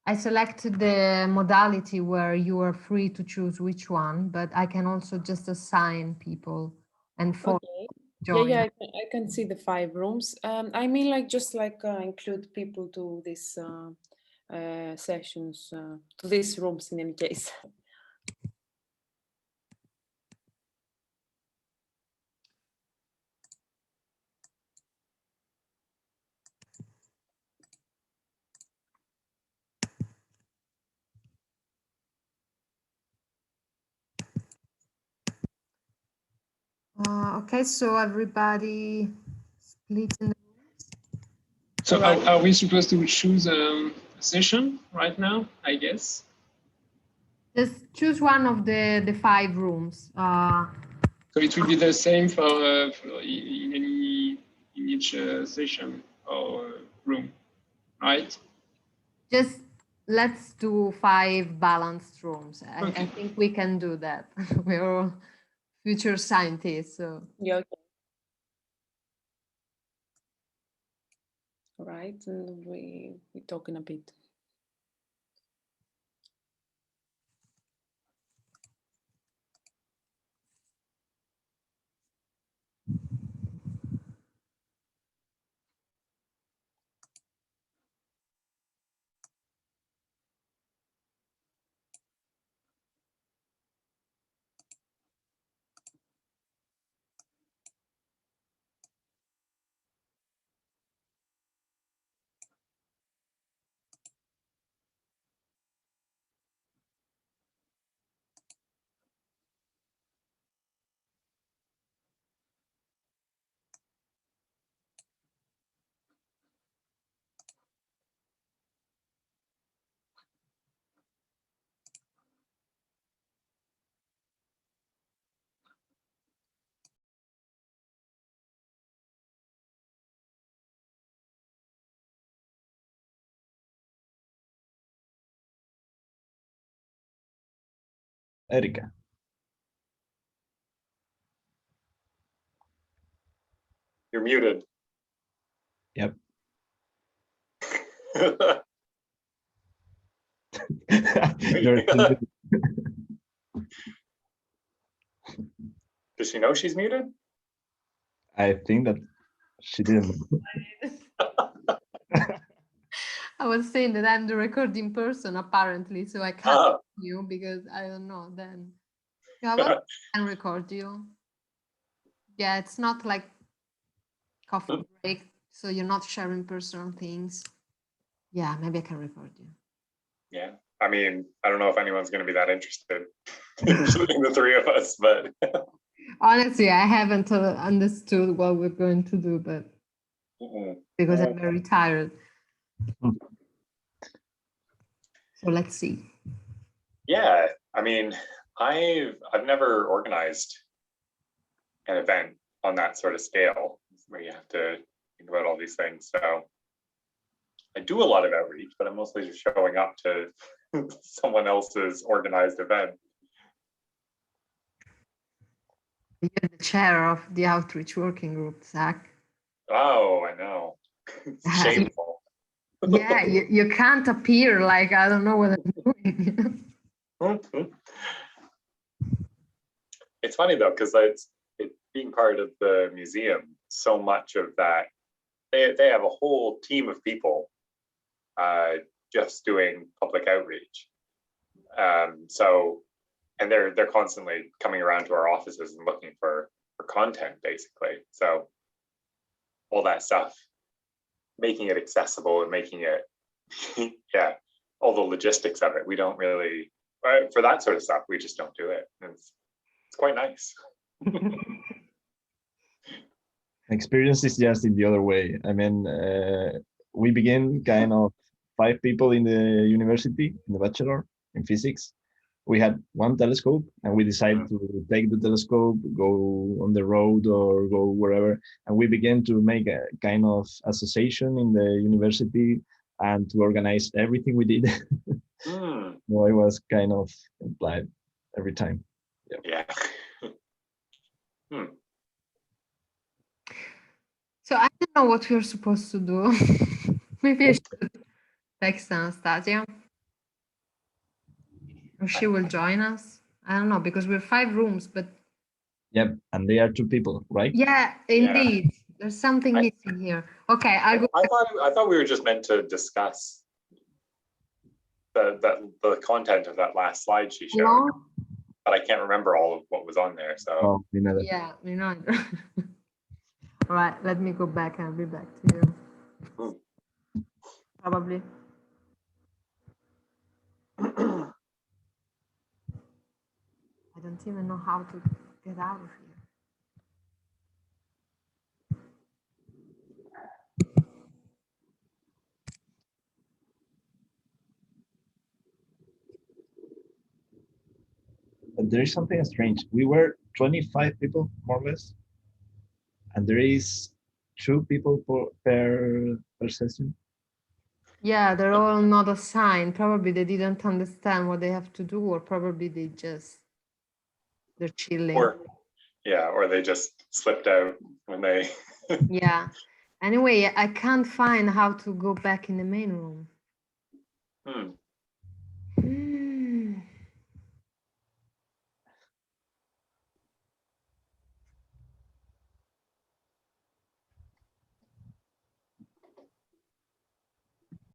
[SPEAKER 2] I selected the modality where you are free to choose which one, but I can also just assign people and join.
[SPEAKER 10] Yeah, I can see the 5 rooms. I mean, like just like include people to this sessions, to these rooms in any case.
[SPEAKER 2] Okay, so everybody split in the rooms.
[SPEAKER 5] So are we supposed to choose a session right now, I guess?
[SPEAKER 2] Just choose one of the 5 rooms.
[SPEAKER 5] So it will be the same for in each session or room, right?
[SPEAKER 2] Just let's do 5 balanced rooms. I think we can do that. We're all future scientists, so.
[SPEAKER 10] Yeah. Okay. Right, and we talk in a bit.
[SPEAKER 14] Erika.
[SPEAKER 8] You're muted.
[SPEAKER 14] Yep.
[SPEAKER 8] Does she know she's muted?
[SPEAKER 14] I think that she didn't.
[SPEAKER 2] I was saying that I'm the recording person apparently, so I can't you because I don't know then. Yeah, well, I can record you. Yeah, it's not like coffee break, so you're not sharing personal things. Yeah, maybe I can record you.
[SPEAKER 8] Yeah, I mean, I don't know if anyone's going to be that interested, including the three of us, but
[SPEAKER 2] Honestly, I haven't understood what we're going to do, but because I'm very tired. So let's see.
[SPEAKER 8] yeah, I mean, I've never organized an event on that sort of scale where you have to think about all these things. So I do a lot of outreach, but I'm mostly just showing up to someone else's organized event.
[SPEAKER 2] You're the chair of the outreach working group, Zach.
[SPEAKER 8] Oh, I know. It's shameful.
[SPEAKER 2] Yeah, you can't appear like I don't know what I'm doing.
[SPEAKER 8] It's funny though, because it's being part of the museum, so much of that, they have a whole team of people just doing public outreach. So, and they're constantly coming around to our offices and looking for content, basically. So all that stuff, making it accessible and making it, yeah, all the logistics of it. We don't really, for that sort of stuff, we just don't do it. It's quite nice.
[SPEAKER 14] Experience is just in the other way. I mean, we begin kind of 5 people in the university, in the bachelor, in physics. We had one telescope and we decided to take the telescope, go on the road or go wherever. And we began to make a kind of association in the university and to organize everything we did. Well, it was kind of applied every time.
[SPEAKER 8] Yeah.
[SPEAKER 2] So I don't know what we're supposed to do. Maybe I should text Anastasia. Or she will join us. I don't know, because we're 5 rooms, but
[SPEAKER 14] Yep, and they are 2 people, right?
[SPEAKER 2] yeah, indeed. Yeah. There's something missing here. Okay, I'll go.
[SPEAKER 8] I thought we were just meant to discuss the content of that last slide she showed.
[SPEAKER 2] No?
[SPEAKER 8] But I can't remember all of what was on there. So
[SPEAKER 2] Yeah, me neither. All right, let me go back and I'll be back to you. Probably. I don't even know how to get out of here.
[SPEAKER 14] But there is something strange. We were 25 people, more or less. And there is 2 people per session.
[SPEAKER 2] Yeah, they're all not assigned. Probably they didn't understand what they have to do, or probably they're chilling.
[SPEAKER 8] Or they just slipped out when they.
[SPEAKER 2] Yeah. Anyway, I can't find how to go back in the main room.